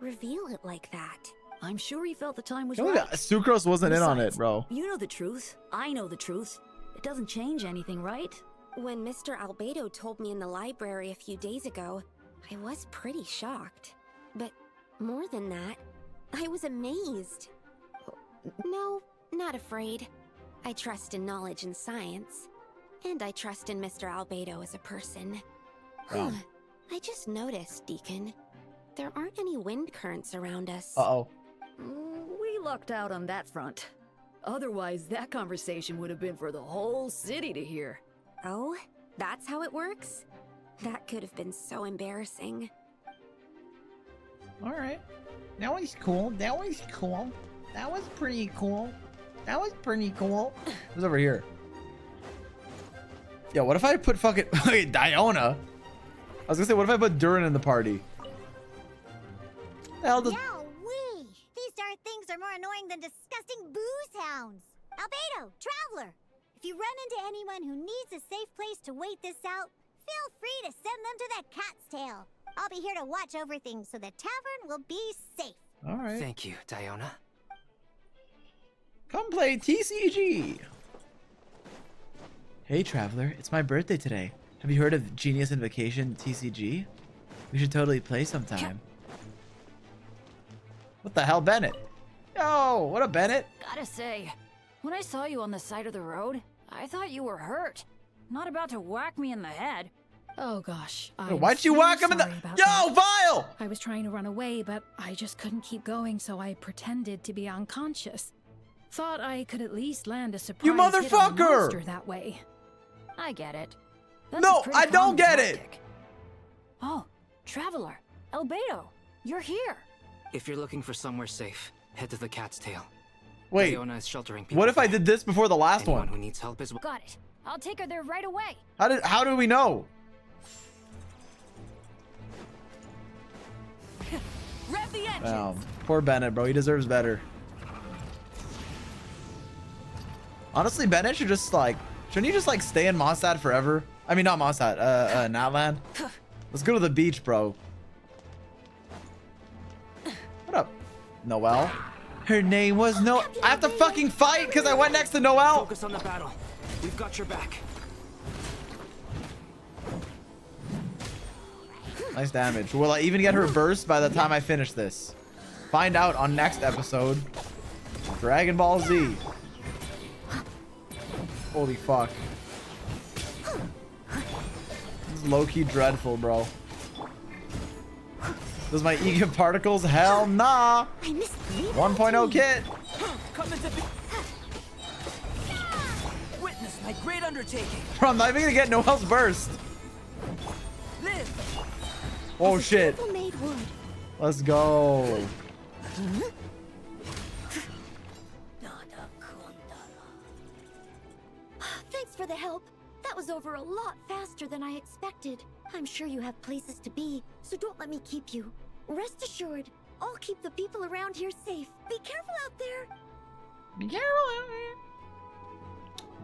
reveal it like that. I'm sure he felt the time was Can't right. believe Sucrose wasn't in on it, Besides, bro. You know the truth. I know the truth. It doesn't change anything, right? When Mr. Albedo told me in the library a few days ago, I was pretty shocked. But more than that, I was amazed. No, not afraid. I trust in knowledge and science. And I trust in Mr. Albedo as a person. I just noticed, Deacon. There aren't any wind currents around us. Uh-oh. We lucked out on that front. Otherwise, that conversation would have been for the whole city to hear. Oh? That's how it works? That could have been so embarrassing. Alright. That was cool. That was cool. That was pretty cool. That was pretty cool. Who's over here? Yeah, what if I put fucking... Wait, Diona? I was gonna say, what if I put Durin in the party? The hell does... Yowee! These darn things are more annoying than disgusting booze hounds. Albedo, Traveler, if you run into anyone who needs a safe place to wait this out, feel free to send them to that cat's tail. I'll be here to watch over things so the tavern will be safe. All right. Thank you, Diona. Come play TCG. Hey, Traveler, it's my birthday today. Have you heard of Genius Invocation TCG? We should totally play sometime. What the hell, Bennett? Yo, what up, Bennett? Gotta say, when I saw you on the side of the road, I thought you were hurt. Not about to whack me in the head. Oh gosh. Why'd you whack him in the... Yo, Vile! I was trying to run away, but I just couldn't keep going, so I pretended to be unconscious. Thought I could at least land a surprise You hit on the motherfucker! monster that way. I get it. That's No, a pretty I don't common get it! tactic. Oh, Traveler, Albedo, you're here. If you're looking for somewhere safe, head to the Cat's Tail. Wait, Diona is sheltering people what if I did this before the last Anyone one? who needs help is... Got it. I'll take her there right away. How do we know? Rev the engine. Wow, poor Bennett, bro. He deserves better. Honestly, Bennett should just like... Shouldn't he just like stay in Mondstadt forever? I mean, not Mondstadt, Natland. Let's go to the beach, bro. What up, Noelle? Her name was No... I have to fucking fight because I went next to Noelle. Focus on the battle. We've got your back. Nice damage. Will I even get her burst by the time I finish this? Find out on next episode. Dragon Ball Z. Holy fuck. This is low-key dreadful, bro. Does my ego particles? Hell nah. 1.0 kit. Come into witness my great undertaking. Bro, I'm not even gonna get Noelle's burst. Live. Oh shit. Let's go. Thanks for the help. That was over a lot faster than I expected. I'm sure you have places to be, so don't let me keep you. Rest assured, I'll keep the people around here safe. Be careful out there. Be careful out there.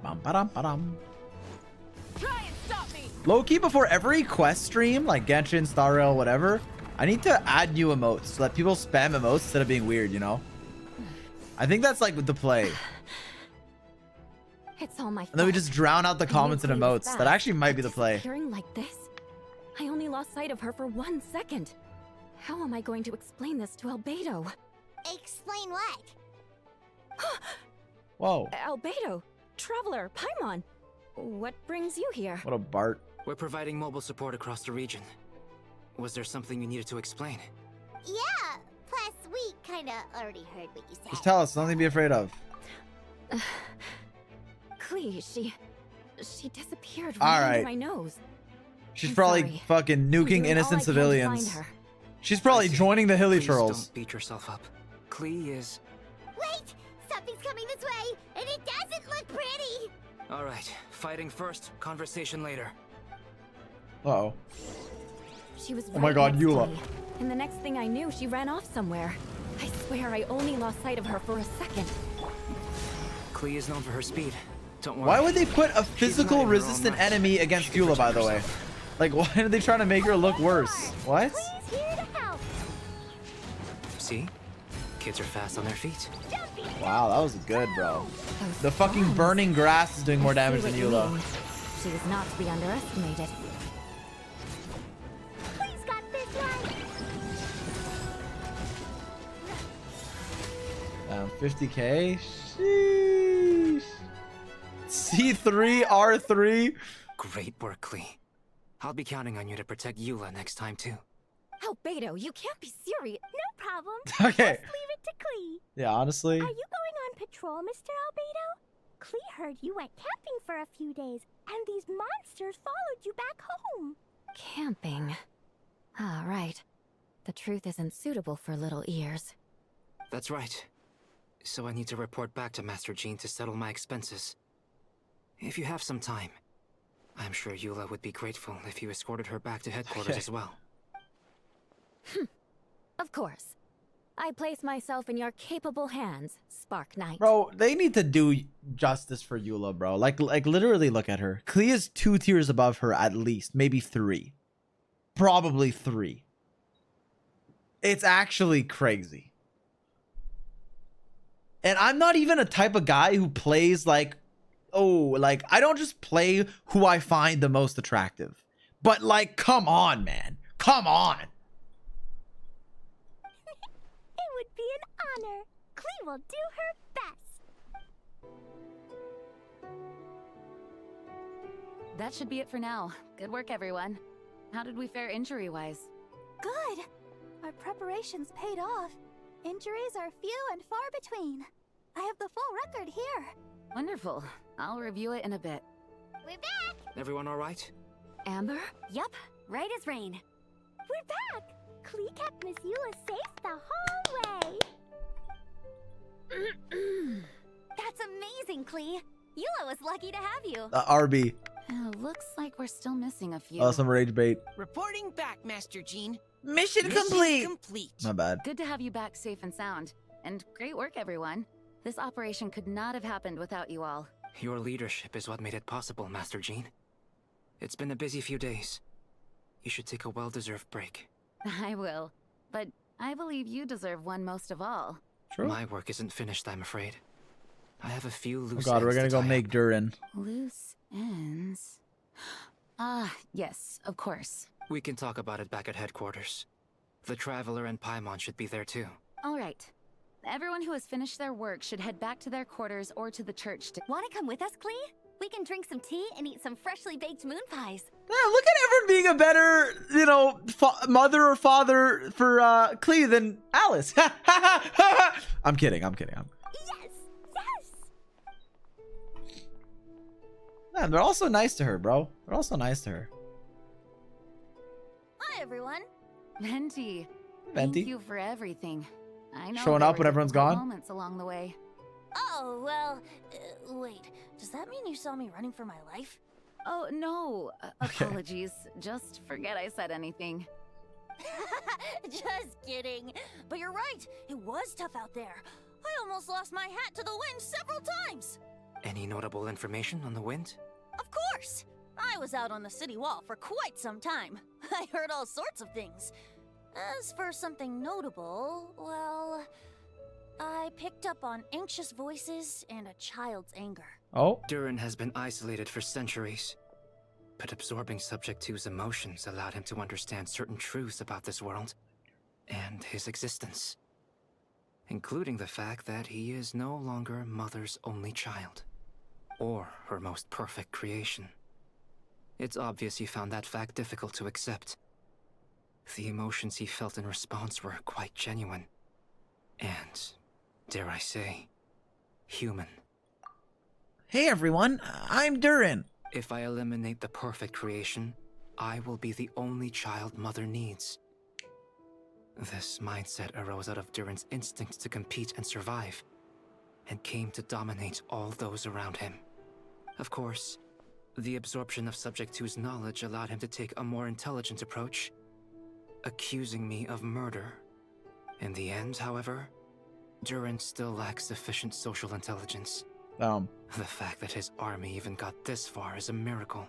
Bum-ba-dum-ba-dum. Try and stop me. Low-key, before every quest stream, like Genshin, Star Rail, whatever, I need to add new emotes so that people spam emotes instead of being weird, you know? I think that's like the play. It's all my fault. And then we just drown out the comments and emotes. That actually might be the play. Disappearing like this? I only lost sight of her for 1 second. How am I going to explain this to Albedo? Explain what? Whoa. Albedo, Traveler, Paimon. What brings you here? What a Bart. We're providing mobile support across the region. Was there something you needed to explain? Yeah, plus we kinda already heard what you said. Just tell us, nothing to be afraid of. Clee, she disappeared All right right. under my nose. She's I'm probably sorry. fucking I'm nuking doing all I innocent can to civilians. find her. She's probably joining the Hilly Please Trolls. don't beat yourself up. Clee is... Wait! Something's coming this way, and it doesn't look pretty! Alright, fighting first, conversation later. Uh-oh. She was Oh my right God, next to Eula. me, and the next thing I knew, she ran off somewhere. I swear I only lost sight of her for a second. Clee is known for her speed. Don't worry. Why would they put a She's not physical in her own resistant right. enemy against She can Eula, by protect the way? herself. Like, why are they trying to make her look worse? What? He's here to help! See? Kids are fast on their feet. Wow, that was good, bro. The fucking burning grass is doing more damage than Eula. She was not to be underestimated. Please got this one! 50k? Sheesh. C3, R3? Great work, Clee. I'll be counting on you to protect Eula next time, too. Albedo, you can't be serious. No problem. Okay. Just leave it to Clee. Yeah, honestly. Are you going on patrol, Mr. Albedo? Clee heard you went camping for a few days, and these monsters followed you back home. Camping. Ah, right. The truth isn't suitable for little ears. That's right. So I need to report back to Master Jean to settle my expenses. If you have some time, I'm sure Eula would be grateful if you escorted her back to headquarters as well. Of course. I place myself in your capable hands, Spark Knight. Bro, they need to do justice for Eula, bro. Like literally look at her. Clee is 2 tiers above her at least. Maybe 3. Probably 3. It's actually crazy. And I'm not even a type of guy who plays like, I don't just play who I find the most attractive. But like, come on, man. Come on. It would be an honor. Clee will do her best. That should be it for now. Good work, everyone. How did we fare injury-wise? Good. Our preparations paid off. Injuries are few and far between. I have the full record here. Wonderful. I'll review it in a bit. We're back! Everyone alright? Amber? Yup, right as rain. We're back! Clee kept Miss Eula safe the whole way. That's amazing, Clee. Eula was lucky to have you. RB. Looks like we're still missing a few. Oh, some rage bait. Reporting back, Master Jean. Mission complete. My bad. Good to have you back safe and sound. And great work, everyone. This operation could not have happened without you all. Your leadership is what made it possible, Master Jean. It's been a busy few days. You should take a well-deserved break. I will. But I believe you deserve one most of all. True. My work isn't finished, I'm afraid. I have a few Oh loose god, we're ends gonna to go tie make up. Durin. Loose ends. Ah, yes, of course. We can talk about it back at headquarters. The Traveler and Paimon should be there too. All right. Everyone who has finished their work should head back to their quarters or to the church to— Want to come with us, Clee? We can drink some tea and eat some freshly baked moon pies. Yeah, look at everyone being a better, mother or father for Clee than Alice. I'm kidding. Yes! Yes! Man, they're also nice to her, bro. They're also nice to her. Hi, everyone. Venti. Venti. Thank you for everything. I know Showing there up were when everyone's difficult gone? Moments along the way. Oh, well, wait. Does that mean you saw me running for my life? Oh, no. Apologies. Just forget I said anything. Just kidding. But you're right. It was tough out there. I almost lost my hat to the wind several times. Any notable information on the wind? Of course. I was out on the city wall for quite some time. I heard all sorts of things. As for something notable, well, I picked up on anxious voices and a child's anger. Oh? Durin has been isolated for centuries. But absorbing Subject 2's emotions allowed him to understand certain truths about this world and his existence. Including the fact that he is no longer Mother's only child, or her most perfect creation. It's obvious he found that fact difficult to accept. The emotions he felt in response were quite genuine. And, dare I say, human. Hey everyone, I'm Durin. If I eliminate the perfect creation, I will be the only child Mother needs. This mindset arose out of Durin's instinct to compete and survive, and came to dominate all those around him. Of course, the absorption of Subject 2's knowledge allowed him to take a more intelligent approach, accusing me of murder. In the end, however, Durin still lacks sufficient social intelligence. The fact that his army even got this far is a miracle.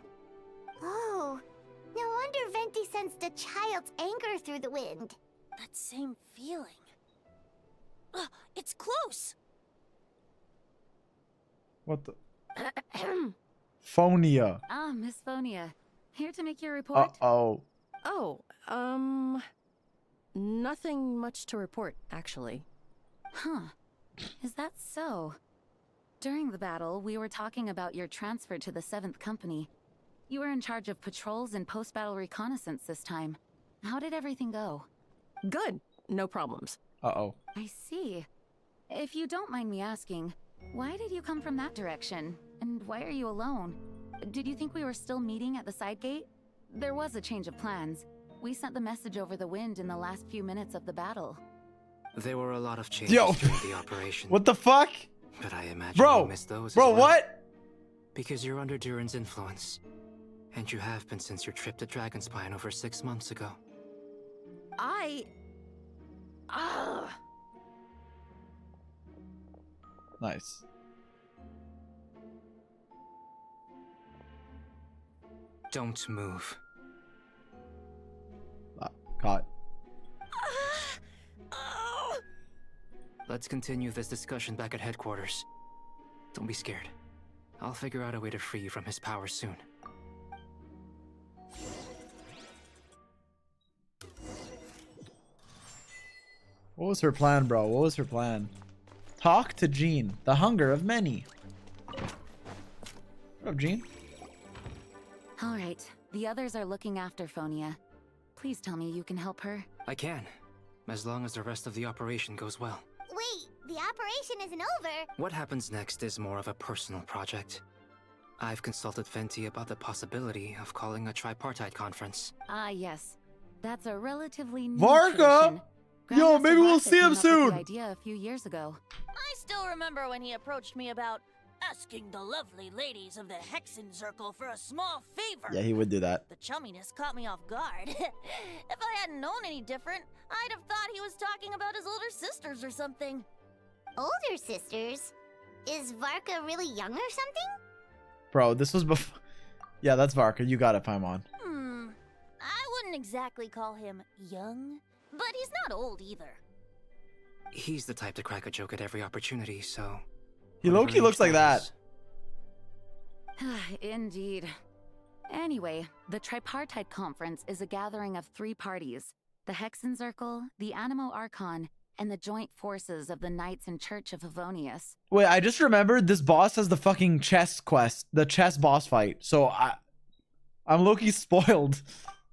Oh, no wonder Venti sensed a child's anger through the wind. That same feeling. It's close! What the? Phonia. Ah, Miss Phonia. Here to make your report? Uh-oh. Oh, nothing much to report, actually. Huh. Is that so? During the battle, we were talking about your transfer to the 7th Company. You were in charge of patrols and post-battle reconnaissance this time. How did everything go? Good. No problems. Uh-oh. I see. If you don't mind me asking, why did you come from that direction? And why are you alone? Did you think we were still meeting at the side gate? There was a change of plans. We sent the message over the wind in the last few minutes of the battle. There were a lot of changes during the operation. What the fuck? But I imagine you missed those as well. What? Because you're under Durin's influence. And you have been since your trip to Dragonspine over 6 months ago. Nice. Don't move. Caught. Let's continue this discussion back at headquarters. Don't be scared. I'll figure out a way to free you from his power soon. What was her plan, bro? What was her plan? Talk to Jean, the hunger of many. What up, Jean? All right, the others are looking after Phonia. Please tell me you can help her. I can, as long as the rest of the operation goes well. Wait, the operation isn't over. What happens next is more of a personal project. I've consulted Venti about the possibility of calling a tripartite conference. Ah, yes. That's a relatively new Varka! tradition. Yo, Grandmaster maybe we'll Varka see came him up with soon. the idea a few years ago. I still remember when he approached me about asking the lovely ladies of the Hexen Circle for a small favor. Yeah, he would do that. The chumminess caught me off guard. If I hadn't known any different, I'd have thought he was talking about his older sisters or something. Older sisters? Is Varka really young or something? Bro, this was before. Yeah, that's Varka. You got it, Paimon. I wouldn't exactly call him young, but he's not old either. He's the type to crack a joke at every opportunity, so... He low-key looks like that. Indeed. Anyway, the Tripartite Conference is a gathering of 3 parties. The Hexen Circle, the Animo Archon, and the joint forces of the Knights and Church of Favonius. Wait, I just remembered this boss has the fucking chess quest, the chess boss fight. So I'm low-key spoiled.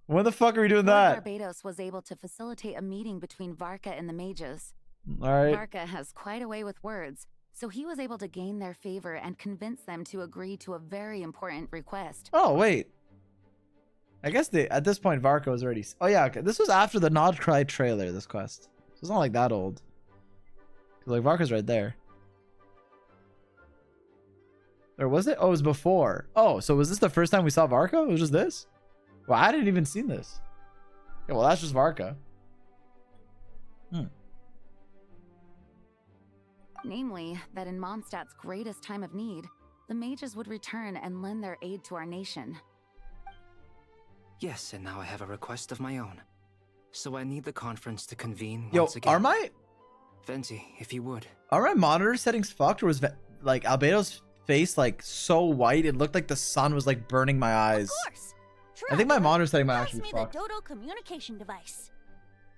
When the fuck are we doing that? Barbados was able to facilitate a meeting between Varka and the mages. All right. Varka has quite a way with words, so he was able to gain their favor and convince them to agree to a very important request. Oh, wait. I guess at this point, Varka was already... Oh, yeah. Okay. This was after the Nod Cry trailer, this quest. So it's not like that old. Like, Varka's right there. Or was it? Oh, it was before. Oh, so was this the first time we saw Varka? It was just this? Well, I didn't even see this. Yeah, well, that's just Varka. Namely, that in Mondstadt's greatest time of need, the mages would return and lend their aid to our nation. Yes, and now I have a request of my own. So I need the conference to convene Yo, once again. are my... Venti, if you would. Are my monitor settings fucked, or was like Albedo's face like so white it looked like the sun was like burning my eyes? Of course. I think my monitor setting might Pass actually me be fucked. the Dodo communication device.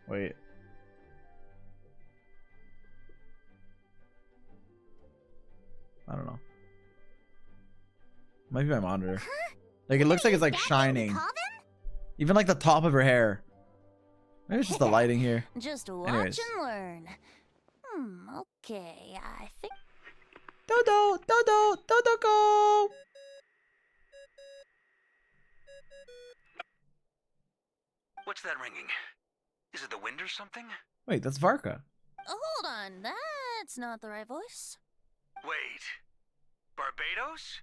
Wait. I don't know. Might be my monitor. Like, it looks like it's like shining. Even like the top of her hair. Maybe it's just the lighting here. Just watch Anyways. and learn. Okay, I think... Dodo, Dodo, Dodo, go! What's that ringing? Is it the wind or something? Wait, that's Varka. Hold on, that's not the right voice. Wait. Barbados?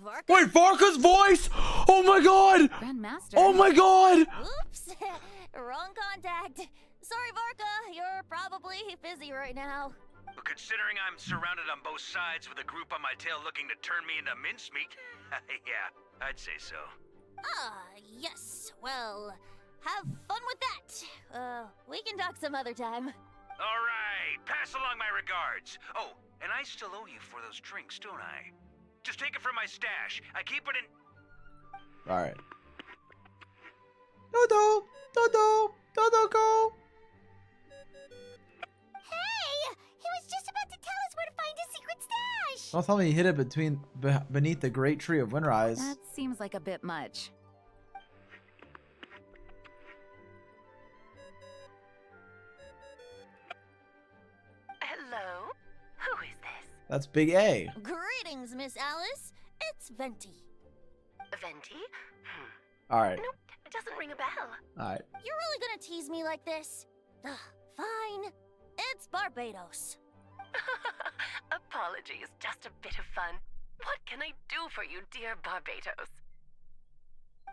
Varka? Wait, Varka's voice! Oh my god! Grandmaster. Oh my god! Oops, wrong contact. Sorry, Varka, you're probably busy right now. But considering I'm surrounded on both sides with a group on my tail looking to turn me into mincemeat, yeah, I'd say so. Ah, yes. Well, have fun with that. We can talk some other time. All right, pass along my regards. Oh, and I still owe you for those drinks, don't I? Just take it from my stash. I keep it in... Alright. Dodo, Dodo, Dodo, go! Hey! He was just about to tell us where to find his secret stash! Don't tell me he hid it beneath the great tree of Windrise. That seems like a bit much. Hello? Who is this? That's Big A. Greetings, Miss Alice. It's Venti. Venti? Alright. Nope, it doesn't ring a bell. Alright. You're really gonna tease me like this? Ugh, fine. It's Barbados. Apologies, just a bit of fun. What can I do for you, dear Barbados?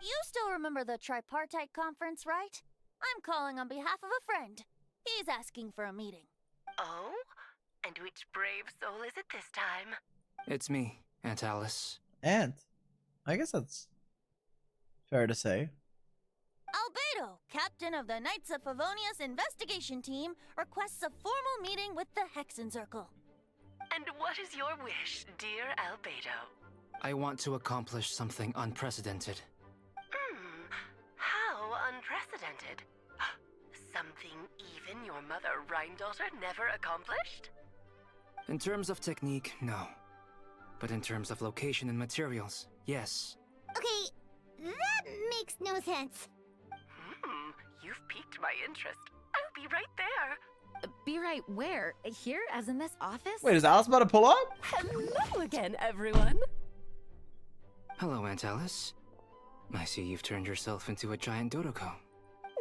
You still remember the tripartite conference, right? I'm calling on behalf of a friend. He's asking for a meeting. Oh? And which brave soul is it this time? It's me, Aunt Alice. And I guess that's fair to say. Albedo, captain of the Knights of Favonius investigation team, requests a formal meeting with the Hexen Circle. And what is your wish, dear Albedo? I want to accomplish something unprecedented. How unprecedented. Something even your mother Rhine-daughter never accomplished? In terms of technique, no. But in terms of location and materials, yes. Okay, that makes no sense. You've piqued my interest. I'll be right there. Be right where? Here, as in this office? Wait, is Alice about to pull up? Hello again, everyone. Hello, Aunt Alice. I see you've turned yourself into a giant Dodoko.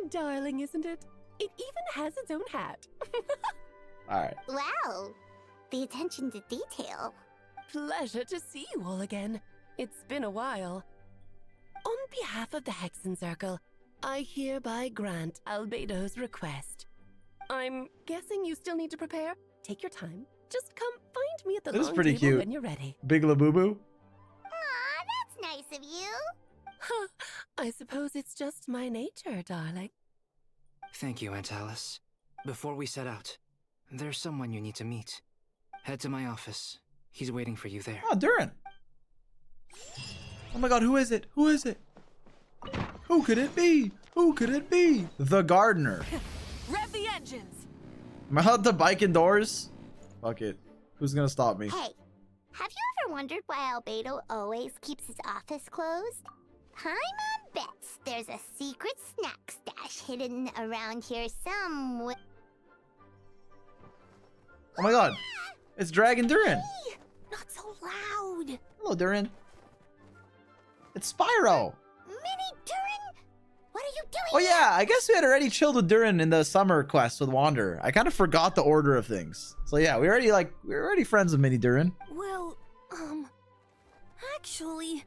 Darling, isn't it? It even has its own hat. Alright. Wow, the attention to detail. Pleasure to see you all again. It's been a while. On behalf of the Hexen Circle, I hereby grant Albedo's request. I'm guessing you still need to prepare. Take your time. Just come find me at the This is long pretty table cute. when you're ready. Big Labubu. Aw, that's nice of you. I suppose it's just my nature, darling. Thank you, Aunt Alice. Before we set out, there's someone you need to meet. Head to my office. He's waiting for you there. Oh, Durin. Oh my god, who is it? Who is it? Who could it be? Who could it be? The gardener. Rev the engines! Am I allowed to bike indoors? Fuck it. Who's gonna stop me? Hey, have you ever wondered why Albedo always keeps his office closed? Paimon bets there's a secret snack stash hidden around here somewhere. Oh my god. It's Dragon Durin. Hey, not so loud. Hello, Durin. It's Spyro. Mini Durin? What are you doing? Oh yeah, I guess we had already chilled with Durin in the summer quest with Wander. I kind of forgot the order of things. So yeah, we're already friends with Mini Durin. Well, actually,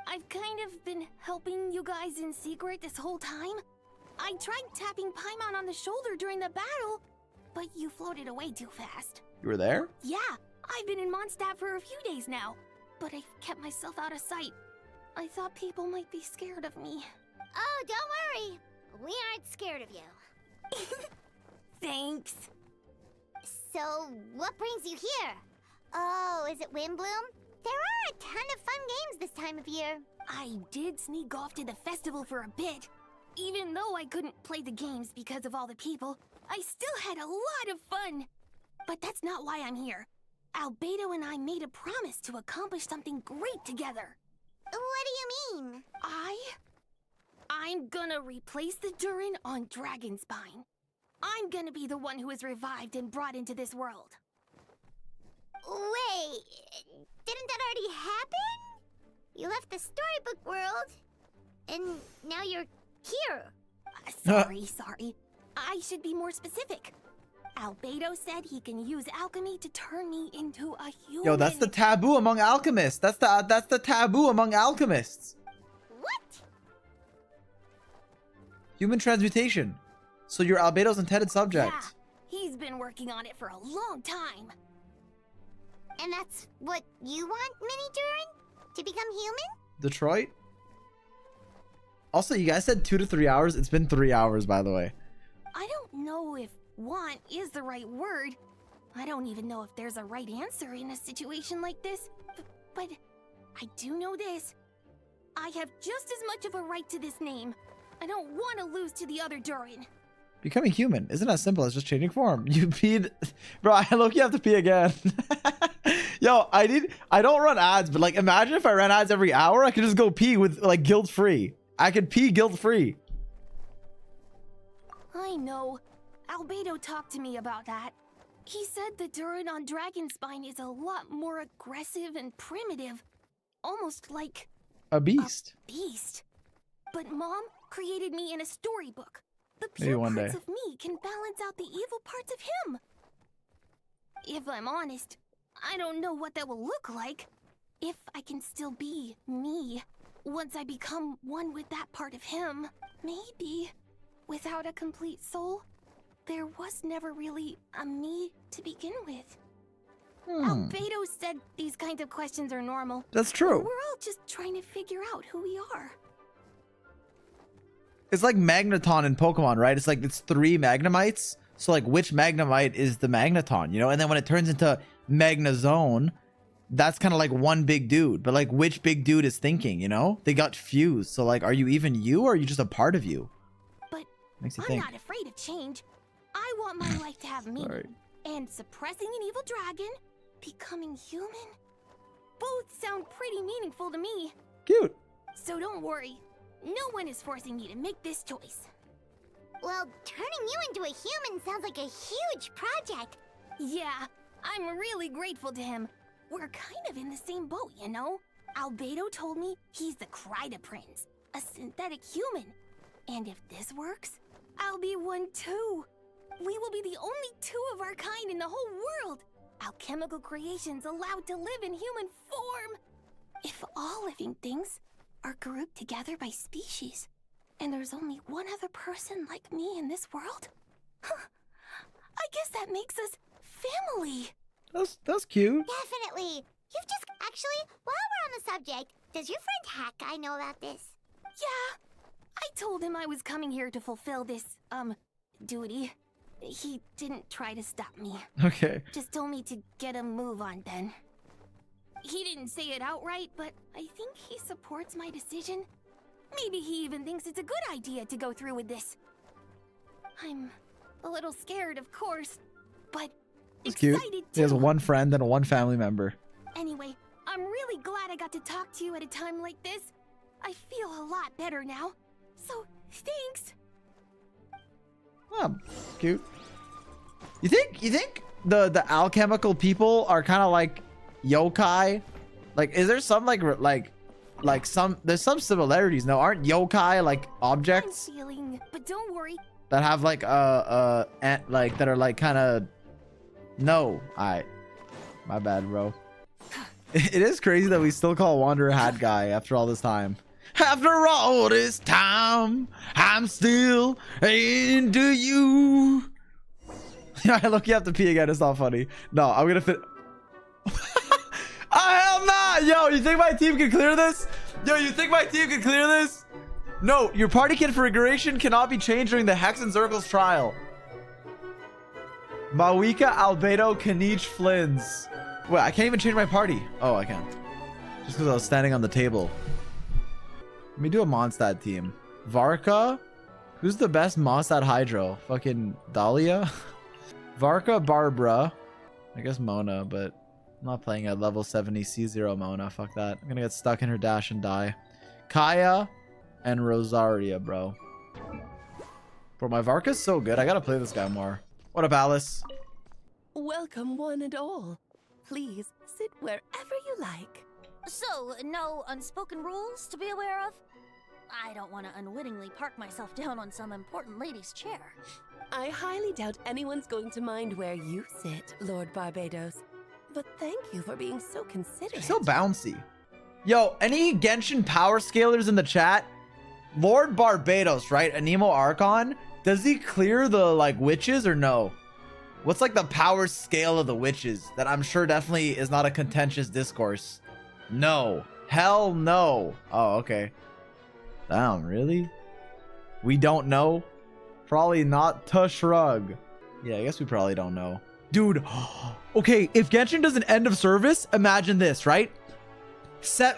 I've kind of been helping you guys in secret this whole time. I tried tapping Paimon on the shoulder during the battle, but you floated away too fast. You were there? Yeah, I've been in Mondstadt for a few days now, but I've kept myself out of sight. I thought people might be scared of me. Oh, don't worry. We aren't scared of you. Thanks. So, what brings you here? Oh, is it Windbloom? There are a ton of fun games this time of year. I did sneak off to the festival for a bit. Even though I couldn't play the games because of all the people, I still had a lot of fun. But that's not why I'm here. Albedo and I made a promise to accomplish something great together. What do you mean? I'm gonna replace the Durin on Dragonspine. I'm gonna be the one who is revived and brought into this world. Wait, didn't that already happen? You left the storybook world, and now you're here. Sorry. I should be more specific. Albedo said he can use alchemy to turn me into a human. Yo, that's the taboo among alchemists. That's the taboo among alchemists. What? Human transmutation. So you're Albedo's intended subject. Yeah, he's been working on it for a long time. And that's what you want, Mini Durin? To become human? Detroit? Also, you guys said 2 to 3 hours. It's been 3 hours, by the way. I don't know if want is the right word. I don't even know if there's a right answer in a situation like this. But I do know this. I have just as much of a right to this name. I don't want to lose to the other Durin. Becoming human isn't as simple as just changing form. You peed. Bro, I look, you have to pee again. Yo, I don't run ads, but like imagine if I ran ads every hour, I could just go pee with like guilt-free. I could pee guilt-free. I know. Albedo talked to me about that. He said the Durin on Dragonspine is a lot more aggressive and primitive. Almost like a beast. But Mom created me in a storybook. The Maybe pure one parts day. of me can balance out the evil parts of him. If I'm honest, I don't know what that will look like. If I can still be me once I become one with that part of him. Maybe without a complete soul, there was never really a me to begin with. Albedo said these kinds of questions are normal. That's true. We're all just trying to figure out who we are. It's like Magneton in Pokemon, right? It's like it's 3 Magnemites. So like which Magnemite is the Magneton, you know? And then when it turns into Magnezone, that's kind of like one big dude. But like which big dude is thinking, you know? They got fused. So like are you even you or are you just a part of you? But Makes you I'm think. not afraid of change. I want my life to have meaning. Sorry. And suppressing an evil dragon, becoming human, both sound pretty meaningful to me. Cute. So don't worry. No one is forcing me to make this choice. Well, turning you into a human sounds like a huge project. Yeah, I'm really grateful to him. We're kind of in the same boat, you know? Albedo told me he's the Kryda Prince, a synthetic human. And if this works, I'll be one too. We will be the only 2 of our kind in the whole world. Alchemical creations allowed to live in human form. If all living things are grouped together by species, and there's only one other person like me in this world, I guess that makes us family. That's cute. Definitely. You've just actually, while we're on the subject, does your friend Hack Guy know about this? Yeah, I told him I was coming here to fulfill this, duty. He didn't try to stop me. Okay. Just told me to get a move on then. He didn't say it outright, but I think he supports my decision. Maybe he even thinks it's a good idea to go through with this. I'm a little scared, of course, but It's cute. excited He has too. 1 friend and 1 family member. Anyway, I'm really glad I got to talk to you at a time like this. I feel a lot better now. So, thanks. Oh, cute. You think the alchemical people are kind of like yokai? Like, is there some there's some similarities? No, aren't yokai like objects I'm feeling, but don't worry. that have like that are like kind of my bad, bro. It is crazy that we still call Wanderer Hat Guy after all this time. After all this time, I'm still into you. I look, you have to pee again. It's not funny. No, I'm gonna fit. Hell nah! Yo, you think my team can clear this? Yo, you think my team can clear this? No, your party configuration cannot be changed during the Hex and Circles trial. Mawika, Albedo, Kanich, Flins. Wait, I can't even change my party. Oh, I can. Just because I was standing on the table. Let me do a Mondstadt team. Varka? Who's the best Mondstadt Hydro? Fucking Dahlia? Varka, Barbara. I guess Mona, but I'm not playing at level 70 C0 Mona. Fuck that. I'm gonna get stuck in her dash and die. Kaya and Rosaria, bro. Bro, my Varka's so good. I gotta play this guy more. What up, Alice? Welcome, one and all. Please sit wherever you like. So, no unspoken rules to be aware of? I don't want to unwittingly park myself down on some important lady's chair. I highly doubt anyone's going to mind where you sit, Lord Barbados. But thank you for being so considerate. She's so bouncy. Yo, any Genshin power scalers in the chat? Lord Barbados, right? Anemo Archon? Does he clear the, like, witches or no? What's, like, the power scale of the witches? That I'm sure definitely is not a contentious discourse. No. Hell no. Oh, okay. Damn, really? We don't know? Probably not to shrug. Yeah, I guess we probably don't know. Dude, okay, if Genshin does an end of service, imagine this, right?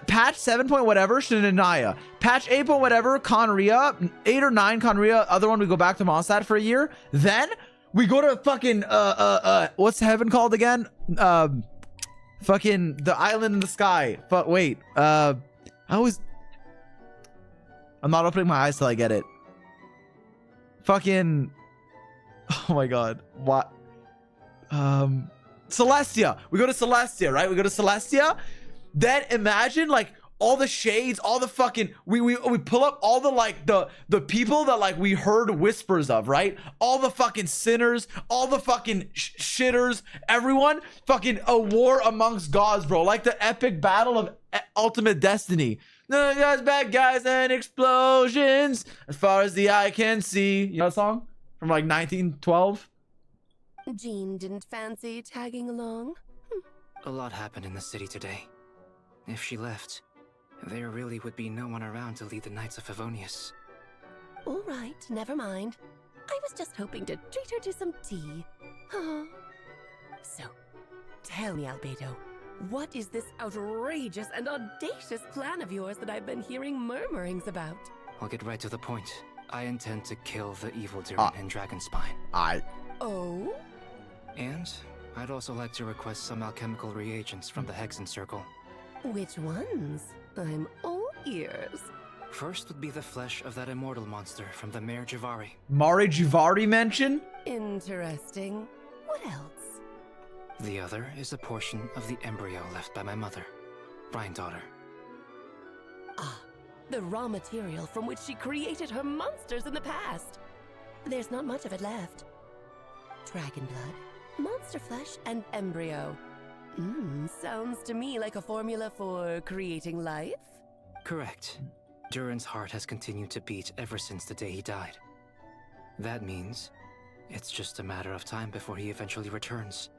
Patch 7 point whatever, Shinanaya. Patch 8 point whatever, Conria. 8 or 9 Conria. Other one, we go back to Mondstadt for a year. Then we go to fucking, what's heaven called again? Fucking the island in the sky. But wait, I'm not opening my eyes till I get it. Fucking, oh my god, what? Celestia. We go to Celestia, right? We go to Celestia. Then imagine like all the shades, all the fucking, we pull up all the like the people that like we heard whispers of, right? All the fucking sinners, all the fucking shitters, everyone. Fucking a war amongst gods, bro. Like the epic battle of ultimate destiny. No guys, bad guys, and explosions as far as the eye can see. You know that song from like 1912? Jean didn't fancy tagging along. A lot happened in the city today. If she left, there really would be no one around to lead the Knights of Favonius. All right, never mind. I was just hoping to treat her to some tea. So, tell me, Albedo, what is this outrageous and audacious plan of yours that I've been hearing murmurings about? I'll get right to the point. I intend to kill the evil Durin in Dragonspine. Oh? And I'd also like to request some alchemical reagents from the Hexen Circle. Which ones? I'm all ears. First would be the flesh of that immortal monster from the Mare Jivari. Mare Jivari mention? Interesting. What else? The other is a portion of the embryo left by my mother, Rhine-daughter. Ah, the raw material from which she created her monsters in the past. There's not much of it left. Dragon blood, monster flesh, and embryo. Sounds to me like a formula for creating life? Correct. Durin's heart has continued to beat ever since the day he died. That means it's just a matter of time before he eventually returns.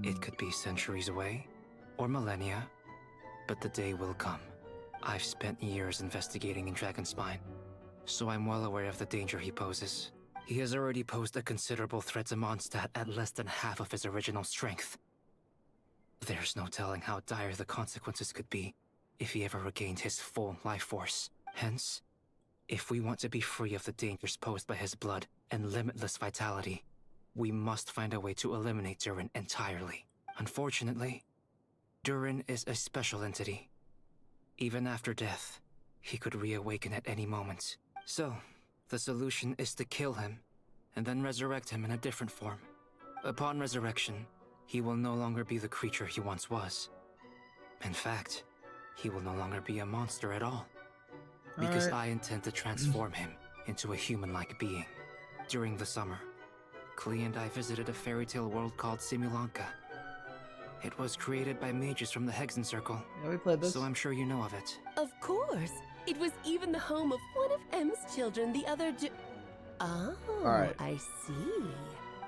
It could be centuries away, or millennia, but the day will come. I've spent years investigating in Dragonspine, so I'm well aware of the danger he poses. He has already posed a considerable threat to Mondstadt at less than half of his original strength. There's no telling how dire the consequences could be if he ever regained his full life force. Hence, if we want to be free of the dangers posed by his blood and limitless vitality, we must find a way to eliminate Durin entirely. Unfortunately, Durin is a special entity. Even after death, he could reawaken at any moment. So, the solution is to kill him, and then resurrect him in a different form. Upon resurrection, he will no longer be the creature he once was. In fact, he will no longer be a monster at all. Because I intend to transform him into a human-like being. During the summer, Klee and I visited a fairy tale world called Simulanka. It was created by mages from the Hexen Circle. Yeah, we played this. So I'm sure you know of it. Of course. It was even the home of one of M's children, the other Oh, Alright. I see.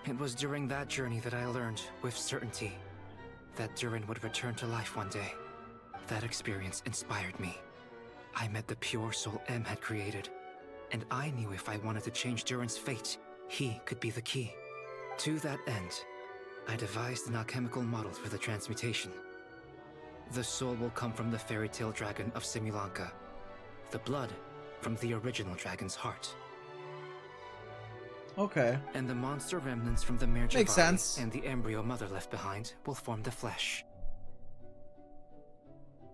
It was during that journey that I learned, with certainty, that Durin would return to life one day. That experience inspired me. I met the pure soul M had created, and I knew if I wanted to change Durin's fate, he could be the key. To that end, I devised an alchemical model for the transmutation. The soul will come from the fairy tale dragon of Simulanka, the blood from the original dragon's heart. Okay. And the monster remnants from the Mare Makes Jivari sense. and the embryo mother left behind will form the flesh.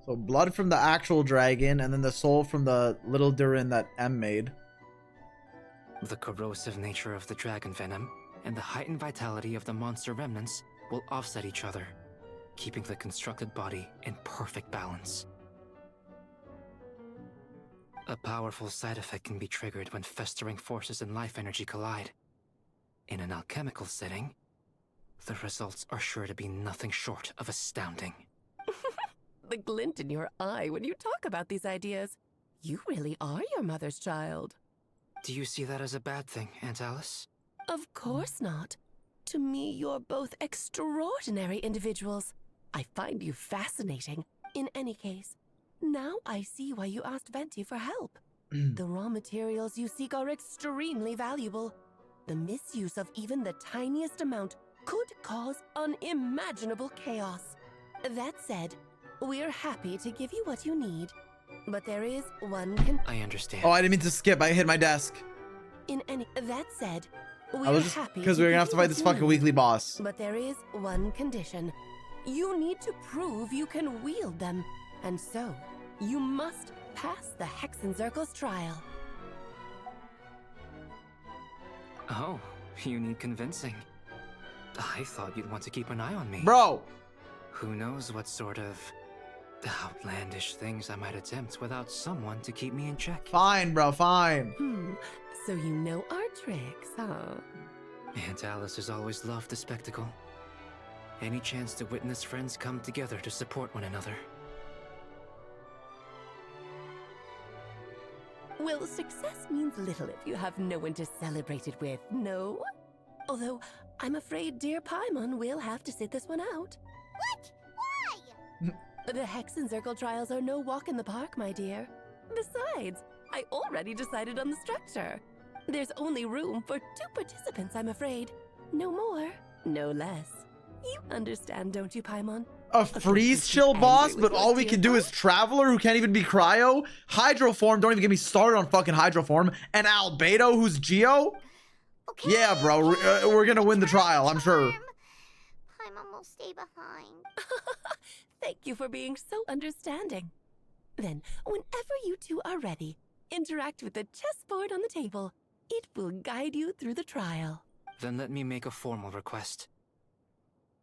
So blood from the actual dragon, and then the soul from the little Durin that M made. The corrosive nature of the dragon venom and the heightened vitality of the monster remnants will offset each other, keeping the constructed body in perfect balance. A powerful side effect can be triggered when festering forces and life energy collide. In an alchemical setting, the results are sure to be nothing short of astounding. The glint in your eye when you talk about these ideas. You really are your mother's child. Do you see that as a bad thing, Aunt Alice? Of course not. To me, you're both extraordinary individuals. I find you fascinating. In any case, now I see why you asked Venti for help. The raw materials you seek are extremely valuable. The misuse of even the tiniest amount could cause unimaginable chaos. That said, we're happy to give you what you need. But there is one I understand. Oh, I didn't mean to skip. I hit my desk. That said, I was just because we're gonna have to fight this fucking weekly boss. But there is one condition. You need to prove you can wield them. And so, you must pass the Hexenzirkel's trial. Oh, you need convincing. I thought you'd want to keep an eye on me. Bro! Who knows what sort of outlandish things I might attempt without someone to keep me in check. Fine, bro, fine. So you know our tricks, huh? Aunt Alice has always loved the spectacle. Any chance to witness friends come together to support one another. Well, success means little if you have no one to celebrate it with, no? Although, I'm afraid dear Paimon will have to sit this one out. What? Why? The Hexenzirkel trials are no walk in the park, my dear. Besides, I already decided on the structure. There's only room for 2 participants, I'm afraid. No more, no less. You understand, don't you, Paimon? A freeze chill boss, but all we can do is Traveler, who can't even be Cryo. Hydroform, don't even get me started on fucking Hydroform. And Albedo, who's Geo. Okay, yeah, bro, we're gonna win the trial, I'm sure. Paimon will stay behind. Thank you for being so understanding. Then, whenever you two are ready, interact with the chessboard on the table. It will guide you through the trial. Then let me make a formal request.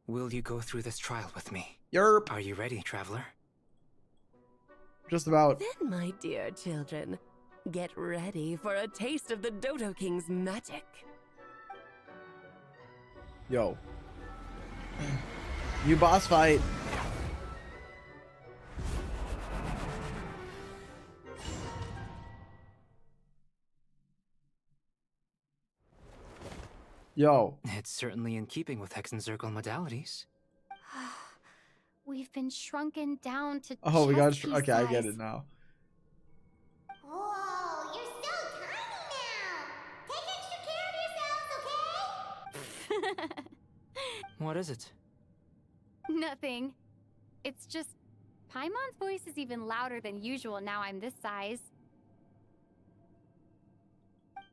Will you go through this trial with me? Yerp. Are you ready, Traveler? Just about. Then, my dear children, get ready for a taste of the Dodo King's magic. Yo. You boss fight. Yo. It's certainly in keeping with Hexenzirkel modalities. We've been shrunken down to Oh, we got. chess piece Okay, I get size. it now. Whoa, you're so tiny now. Take extra care of yourselves, okay? What is it? Nothing. It's just Paimon's voice is even louder than usual now I'm this size.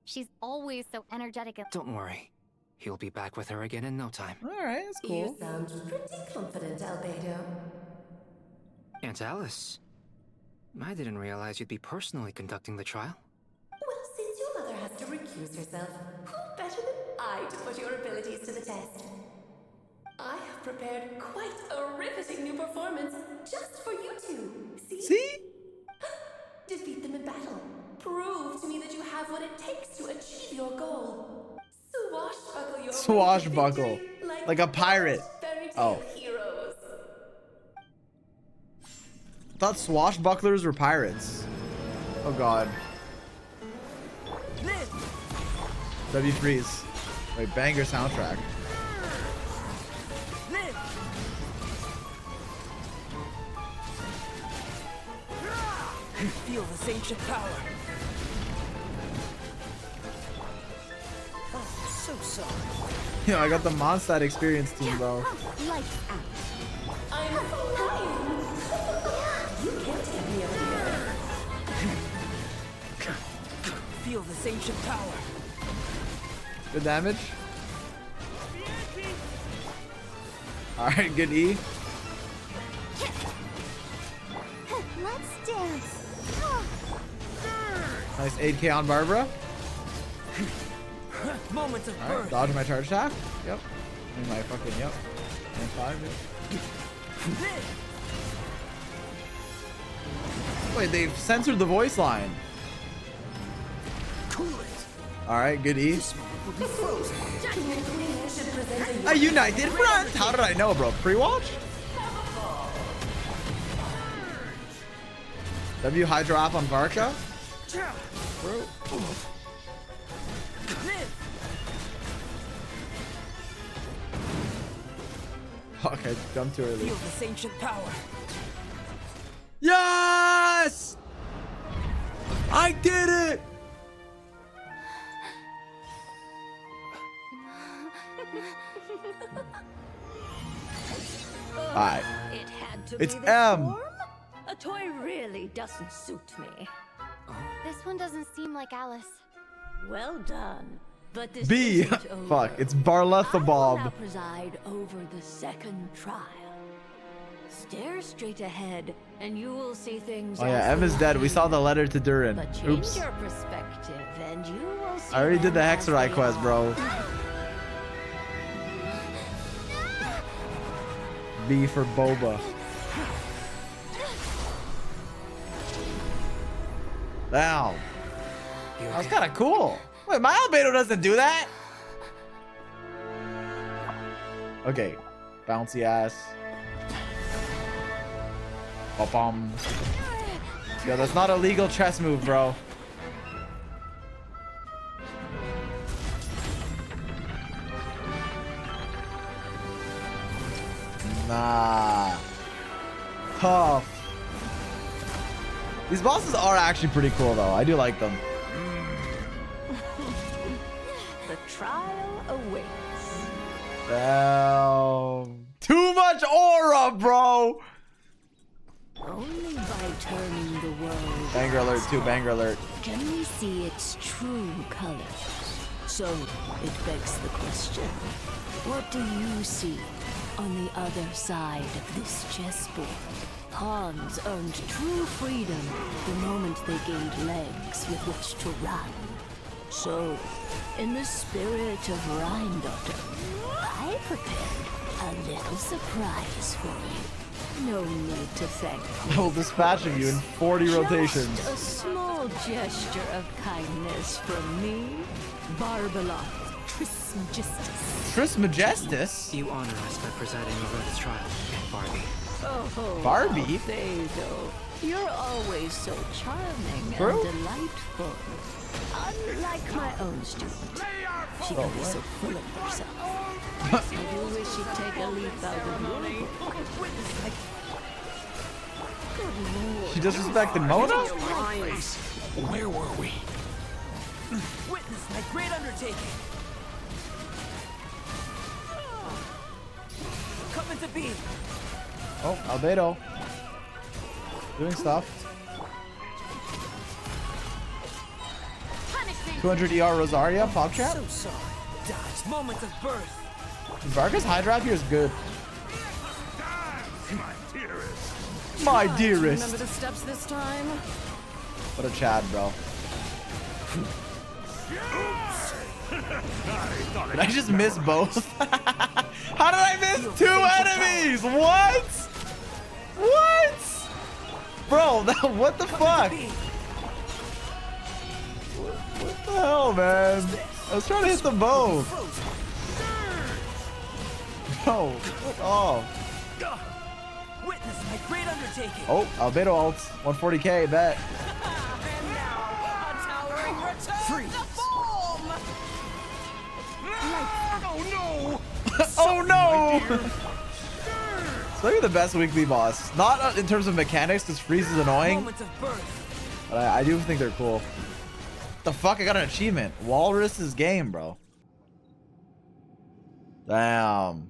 She's always so energetic and— Don't worry. He'll be back with her again in no time. Alright, that's cool. You sound pretty confident, Albedo. Aunt Alice, I didn't realize you'd be personally conducting the trial. Well, since your mother has to recuse herself, who better than I to put your abilities to the test? I have prepared quite a riveting new performance just for you two. See? Defeat them in battle. Prove to me that you have what it takes to achieve your goal. Swashbuckle your Swashbuckle. Like a pirate. Oh. Heroes. I thought swashbucklers were pirates. Oh god. W freeze. Wait, banger soundtrack. Feel this ancient power. Oh, so sorry. Yo, I got the Mondstadt experience team, bro. Lights out. I'm flying. You can't get me up here. Feel this ancient power. Good damage. Alright, good E. Nice 8K on Barbara. Moments of Alright, dodge my charge attack. Yep. And my fucking, yep. And 5, yep. Wait, they've censored the voice line. Alright, good E. A united front! How did I know, bro? Pre-watch? W Hydro App on Varka? Bro. Fuck, I jumped too early. Feel this ancient power. Yes! I did it! Alright. It had to It's be this M. form? A toy really doesn't suit me. This one doesn't seem like Alice. Well done. But this B. isn't over. Fuck, it's I will Barlethabob. now preside over the second trial. Stare straight ahead, and you will see things. Oh yeah, as M they is dead. We are. saw the letter to Durin. But change Oops. your perspective, and you will see I already did the them as Hexerai they quest, are. bro. B for Boba. Wow. That was kind of cool. Wait, my albedo doesn't do that. Okay. Bouncy ass. Ba-bum. Yo, that's not a legal chess move, bro. Nah. Tough. These bosses are actually pretty cool, though. I do like them. The trial awaits. Too much aura, bro. Only by turning the world Banger alert, too. Banger alert. can we see its true colors. So it begs the question, what do you see on the other side of this chessboard? Pawns earned true freedom the moment they gained legs with which to run. So, in the spirit of Rheindotter, I prepared a little surprise for you. No need to thank me. I will dispatch of you in 40 rotations. Just a small gesture of kindness from me, Barbalot Trismegistus. Trismegistus? You honor us by presiding over this trial, Barbie. Oh, Barbie? Albedo, you're always so charming True? and delightful. Unlike my own student, she can be so full of herself. I do wish she'd take a leaf out of your book. Good Lord. She disrespected Mona? Where were we? Witness my great undertaking. Coming to be. Oh, Albedo. Doing stuff. 200 ER Rosaria, pop trap. So sorry. Dodged moments of birth. Varka's Hydra here is good. My dearest. My Try to dearest. Remember the steps this time. What a Chad, bro. Did I just miss both? How did I miss 2 enemies? What? What? Bro, what the fuck? What the hell, man? I was trying to hit them both. Bro, what off? Witness my great undertaking. Oh, Albedo ults. 140k, bet. Freeze. Oh no! Oh no! It's maybe the best weekly boss. Not in terms of mechanics, because Freeze is annoying. Moments of birth. But I do think they're cool. The fuck? I got an achievement. Walrus's game, bro. Damn.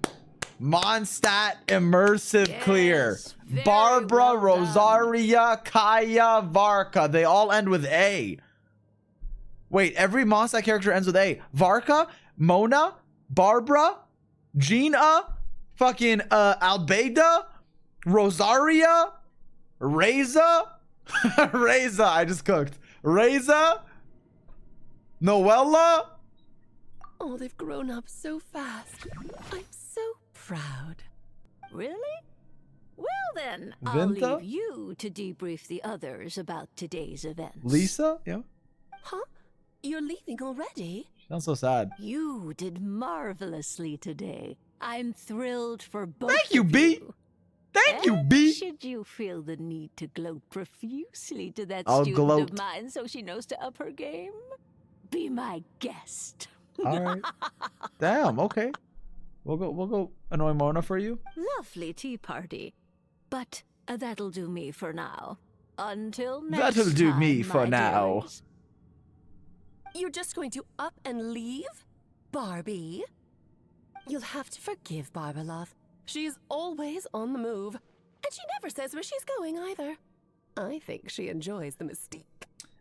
Mondstadt immersive clear. Barbara, Rosaria, Kaya, Varka. They all end with A. Wait, every Mondstadt character ends with A. Varka, Mona, Barbara, Gina, fucking Albeda, Rosaria, Reza, Reza, I just cooked. Reza? Noella? Oh, they've grown up so fast. I'm so proud. Really? Well then, Vinta? I'll leave you to debrief the others about today's events. Lisa? Yeah. Huh? You're leaving already? Sounds so sad. You did marvelously today. I'm thrilled for both Thank you, of B. you. Thank you, And B. should you feel the need to gloat profusely to that I'll student gloat. of mine so she knows to up her game, be my guest. All right. Damn, okay. We'll go annoy Mona for you. Lovely tea party. But that'll do me for now. Until next That'll do time, me for my now. dearies. You're just going to up and leave? Barbie? You'll have to forgive Barbalov. She's always on the move. And she never says where she's going either. I think she enjoys the mystique.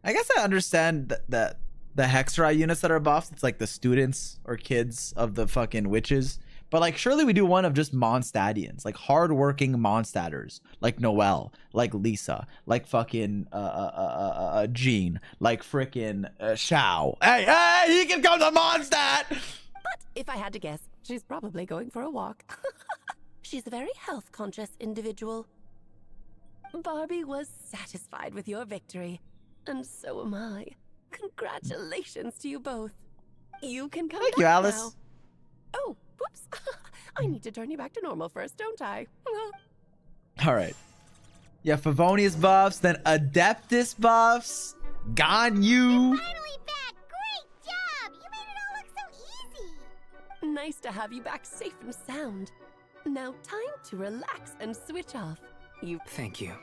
I guess I understand that the Hexrai units that are buffed, it's like the students or kids of the fucking witches. But like, surely we do one of just Mondstadians, like hardworking Mondstadders, like Noelle, like Lisa, like fucking Jean, like frickin' Shao. Hey, he can come to Mondstadt! But if I had to guess, she's probably going for a walk. She's a very health-conscious individual. Barbie was satisfied with your victory, and so am I. Congratulations to you both. You can come Thank you, back Alice. now. Oh, whoops. I need to turn you back to normal first, don't I? All right. Yeah, Favonius buffs, then Adeptus buffs. Ganyu. Finally back! Great job! You made it all look so easy! Nice to have you back safe and sound. Now time to relax and switch off. Thank you.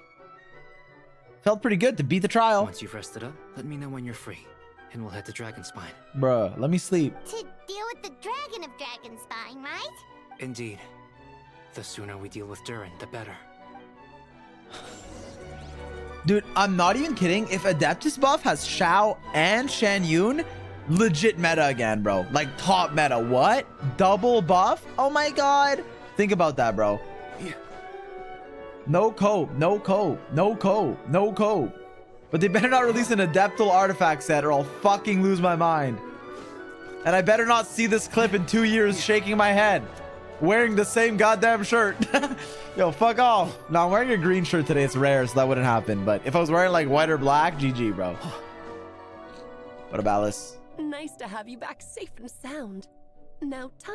Felt pretty good to beat the trial. Once you've rested up, let me know when you're free, and we'll head to Dragonspine. Bruh, let me sleep. To deal with the Dragon of Dragonspine, right? Indeed. The sooner we deal with Durin, the better. Dude, I'm not even kidding. If Adeptus buff has Shao and Shan Yun, legit meta again, bro. Like top meta. What? Double buff? Oh my god. Think about that, bro. No cope, no cope, no cope, no cope. But they better not release an Adeptal artifact set or I'll fucking lose my mind. And I better not see this clip in 2 years shaking my head. Wearing the same goddamn shirt. Yo, fuck off. No, I'm wearing a green shirt today. It's rare, so that wouldn't happen. But if I was wearing like white or black, GG, bro. What about Alice? Nice to have you back safe and sound. Now time.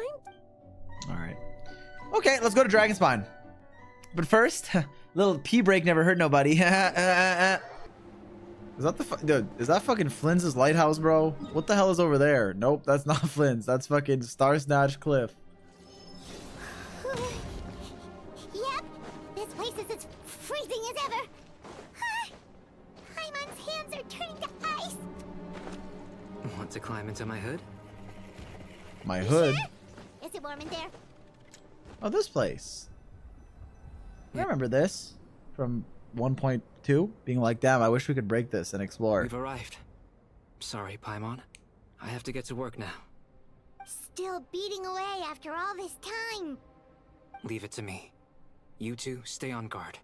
All right. Okay, let's go to Dragonspine. But first, little pee break never hurt nobody. Is that the dude? Is that fucking Flynn's lighthouse, bro? What the hell is over there? Nope, that's not Flynn's. That's fucking Star Snatch Cliff. Yep, this place is as freezing as ever. Paimon's hands are turning to ice. Want to climb into my hood? My hood? Sure? Is it warm in there? Oh, this place. I remember this from 1.2, being like, damn, I wish we could break this and explore. We've arrived. Sorry, Paimon. I have to get to work now. Still beating away after all this time. Leave it to me. You two, stay on guard.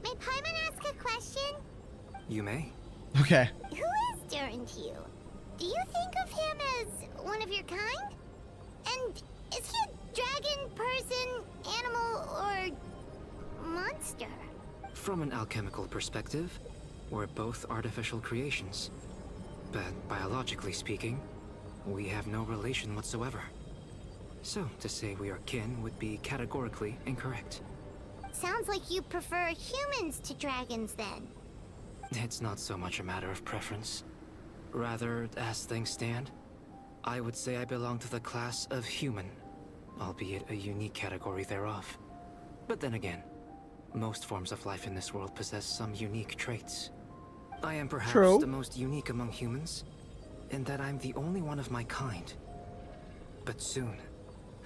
May Paimon ask a question? You may. Okay. Who is Durin to you? Do you think of him as one of your kind? And is he a dragon, person, animal, or monster? From an alchemical perspective, we're both artificial creations. But biologically speaking, we have no relation whatsoever. So, to say we are kin would be categorically incorrect. Sounds like you prefer humans to dragons then. It's not so much a matter of preference. Rather, as things stand, I would say I belong to the class of human, albeit a unique category thereof. But then again, most forms of life in this world possess some unique traits. I am perhaps the most unique among humans, in that I'm the only one of my kind. But soon,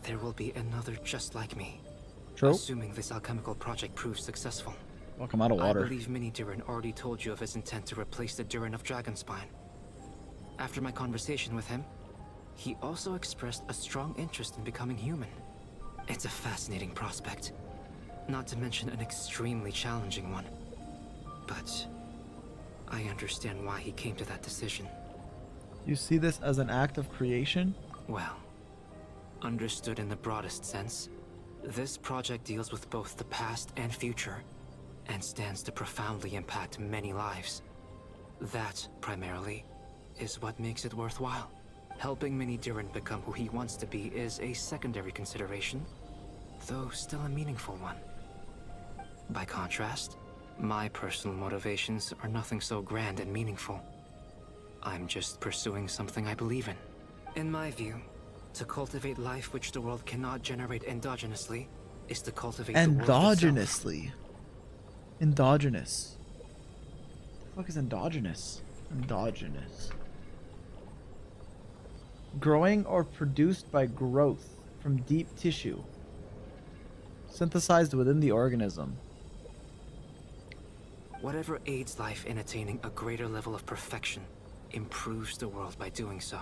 there will be another just like me. True. Assuming this alchemical project proves successful. Well, come out of water. I believe Mini Durin already told you of his intent to replace the Durin of Dragonspine. After my conversation with him, he also expressed a strong interest in becoming human. It's a fascinating prospect, not to mention an extremely challenging one. But I understand why he came to that decision. You see this as an act of creation? Well, understood in the broadest sense, this project deals with both the past and future, and stands to profoundly impact many lives. That, primarily, is what makes it worthwhile. Helping Mini Durin become who he wants to be is a secondary consideration, though still a meaningful one. By contrast, my personal motivations are nothing so grand and meaningful. I'm just pursuing something I believe in. In my view, to cultivate life which the world cannot generate endogenously is to cultivate the world Endogenously. Endogenous. What the fuck is endogenous? Endogenous. Growing or produced by growth from deep tissue. Synthesized within the organism. Whatever aids life in attaining a greater level of perfection improves the world by doing so.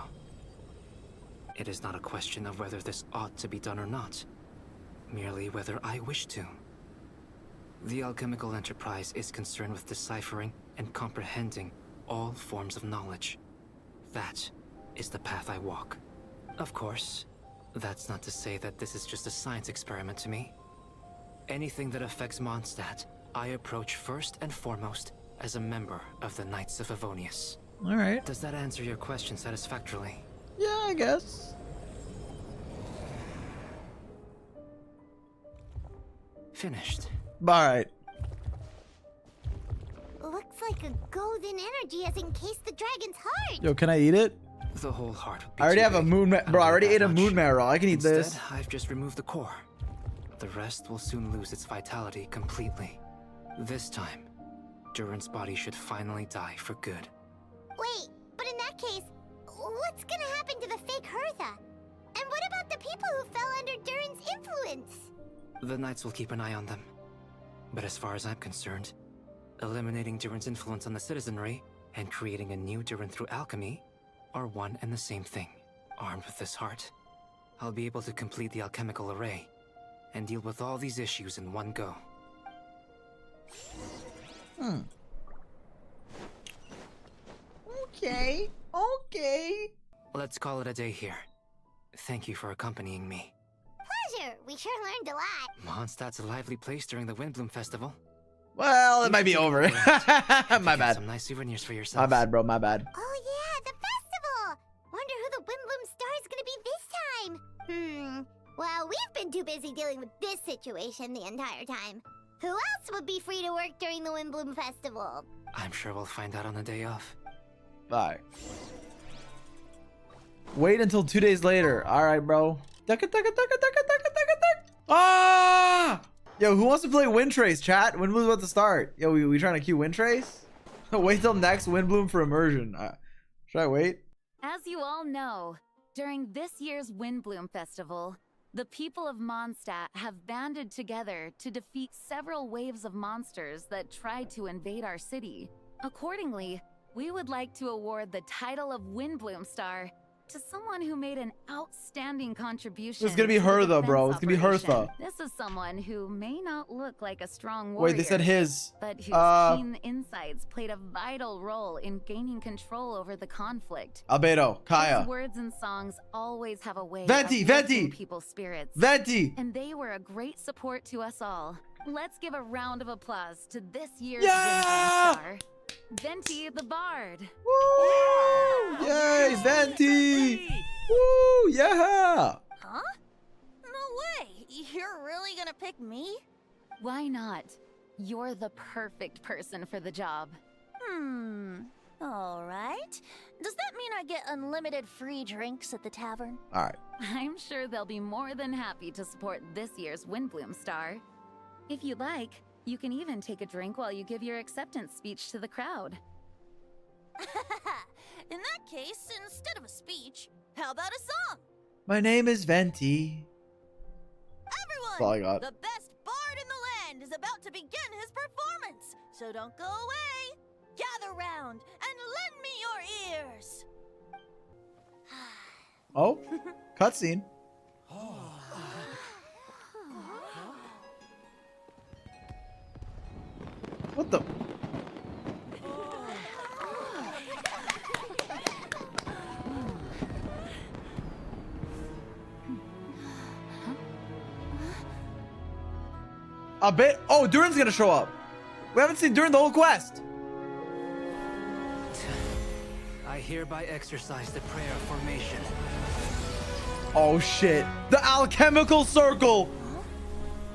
It is not a question of whether this ought to be done or not, merely whether I wish to. The alchemical enterprise is concerned with deciphering and comprehending all forms of knowledge. That is the path I walk. Of course, that's not to say that this is just a science experiment to me. Anything that affects Mondstadt, I approach first and foremost as a member of the Knights of Avonius. Alright. Does that answer your question satisfactorily? Yeah, I guess. Finished. Alright. Looks like a golden energy has encased the dragon's heart. Yo, can I eat it? The whole heart would be I already too have a big. moon bro, I already ate a much. moon marrow. I can eat Instead, this. I've just removed the core. The rest will soon lose its vitality completely. This time, Durin's body should finally die for good. Wait, but in that case, what's gonna happen to the fake Hertha? And what about the people who fell under Durin's influence? The Knights will keep an eye on them. But as far as I'm concerned, eliminating Durin's influence on the citizenry and creating a new Durin through alchemy are one and the same thing. Armed with this heart, I'll be able to complete the alchemical array and deal with all these issues in one go. Okay. Okay. Let's call it a day here. Thank you for accompanying me. Pleasure. We sure learned a lot. Mondstadt's a lively place during the Windbloom Festival. Well, it might be over. My bad. Some nice souvenirs for yourself. My bad, bro. My bad. Oh yeah, the festival! Wonder who the Windbloom Star is gonna be this time. Well, we've been too busy dealing with this situation the entire time. Who else would be free to work during the Windbloom Festival? I'm sure we'll find out on the day off. Bye. Wait until 2 days later. All right, bro. Ah! Yo, who wants to play Windtrace, chat? Windbloom's about to start. Yo, we trying to queue Windtrace? Wait till next Windbloom for immersion. Should I wait? As you all know, during this year's Windbloom Festival, the people of Mondstadt have banded together to defeat several waves of monsters that tried to invade our city. Accordingly, we would like to award the title of Windbloom Star to someone who made an outstanding contribution. It's gonna be to the Hertha, bro. defense It's gonna be operation. Hertha. This is someone who may not look like a strong warrior. Wait, they said his. But whose keen insights played a vital role in gaining control over the conflict. Albedo, Kaya. His words and songs always have a way Venti, of lifting Venti! people's spirits. Venti! And they were a great support to us all. Let's give a round of applause to this year's Yeah! Windbloom Star, Venti the Bard. Woo! Yay, Venti! Woo! Yeah! Huh? No way! You're really gonna pick me? Why not? You're the perfect person for the job. Alright. Does that mean I get unlimited free drinks at the tavern? All right. I'm sure they'll be more than happy to support this year's Windbloom Star. If you'd like, you can even take a drink while you give your acceptance speech to the crowd. In that case, instead of a speech, how about a song? My name is Venti. Everyone! That's all I got. The best bard in the land is about to begin his performance! So don't go away. Gather round and lend me your ears. Oh, cutscene. What the? A bit. Oh, Durin's gonna show up. We haven't seen Durin the whole quest. I hereby exercise the prayer of formation. Oh shit. The alchemical circle.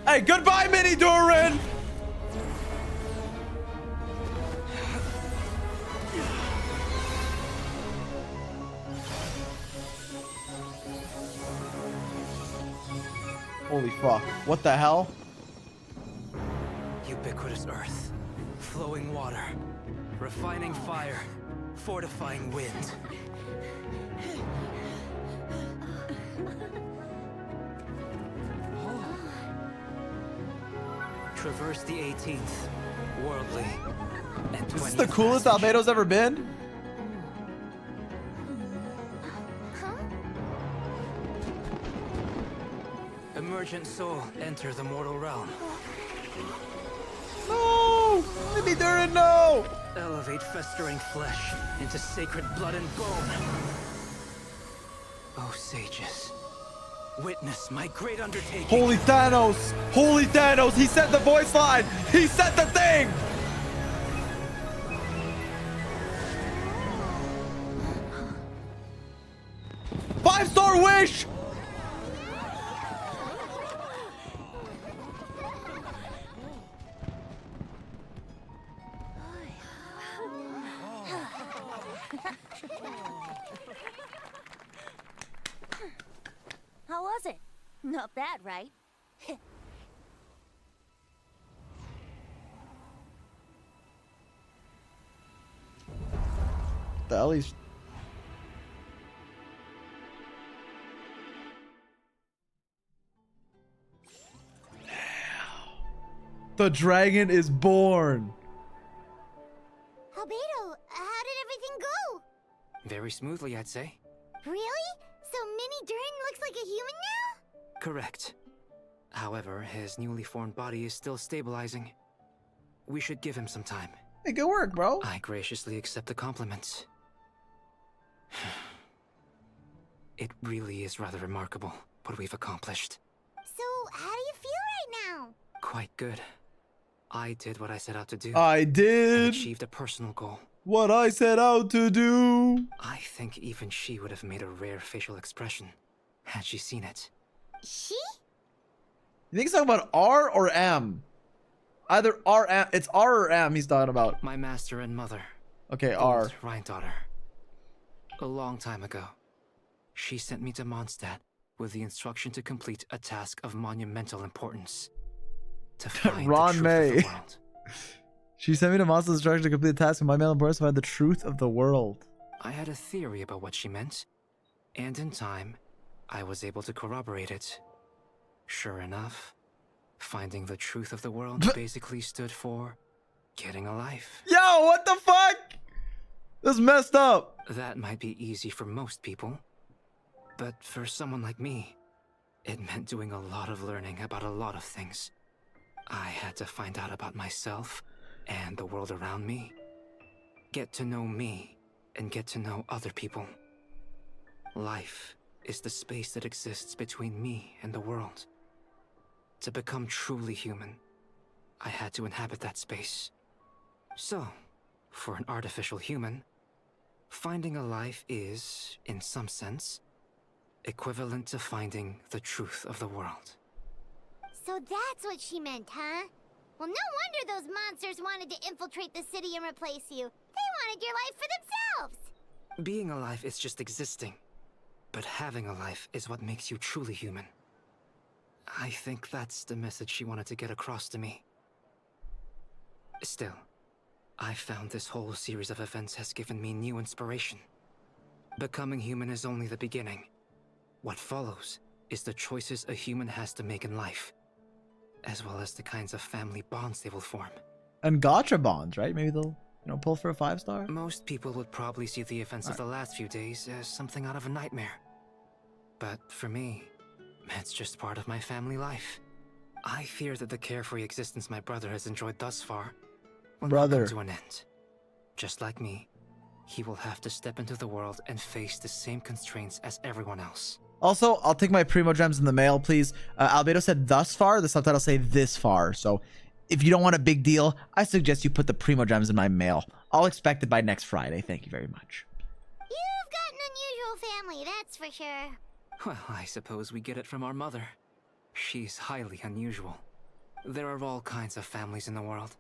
Hey, goodbye, Mini Durin. Holy fuck. What the hell? Ubiquitous earth, flowing water, refining fire, fortifying wind. Traverse the 18th, worldly, and 20th. This is the coolest Albedo's ever been. Emergent soul, enter the mortal realm. No! Mini Durin, no! Elevate festering flesh into sacred blood and bone. O sages, witness my great undertaking. Holy Thanos! Holy Thanos! He said the voice line! He said the thing! Five-star wish! How was it? Not bad, right? The hell he's... The dragon is born. Albedo, how did everything go? Very smoothly, I'd say. Really? So Mini Durin looks like a human now? Correct. However, his newly formed body is still stabilizing. We should give him some time. Hey, good work, bro. I graciously accept the compliments. It really is rather remarkable what we've accomplished. So, how do you feel right now? Quite good. I did what I set out to do. I did. And achieved a personal goal. What I set out to do. I think even she would have made a rare facial expression had she seen it. She? You think he's talking about R or M? Either R, M. It's R or M he's talking about. My master and mother. Okay, R. Rhine-daughter. A long time ago, she sent me to Mondstadt with the instruction to complete a task of monumental importance. To find Ron the truth May. of the world. She sent me to Monster's instruction to complete the task of my mail importance to find the truth of the world. I had a theory about what she meant, and in time, I was able to corroborate it. Sure enough, finding the truth of the world basically stood for getting a life. Yo, what the fuck? This is messed up. That might be easy for most people, but for someone like me, it meant doing a lot of learning about a lot of things. I had to find out about myself and the world around me. Get to know me and get to know other people. Life is the space that exists between me and the world. To become truly human, I had to inhabit that space. So, for an artificial human, finding a life is, in some sense, equivalent to finding the truth of the world. So that's what she meant, huh? Well, no wonder those monsters wanted to infiltrate the city and replace you. They wanted your life for themselves! Being alive is just existing, but having a life is what makes you truly human. I think that's the message she wanted to get across to me. Still, I found this whole series of events has given me new inspiration. Becoming human is only the beginning. What follows is the choices a human has to make in life, as well as the kinds of family bonds they will form. And gotcha bonds, right? Maybe they'll, pull for a 5-star. Most people would probably see the events of the last few days as something out of a nightmare. But for me, it's just part of my family life. I fear that the carefree existence my brother has enjoyed thus far will not come to an end. Just like me, he will have to step into the world and face the same constraints as everyone else. Also, I'll take my Primo Gems in the mail, please. Albedo said thus far. The subtitles say this far. So if you don't want a big deal, I suggest you put the Primo Gems in my mail. I'll expect it by next Friday. Thank you very much. You've got an unusual family, that's for sure. Well, I suppose we get it from our mother. She's highly unusual. There are all kinds of families in the world.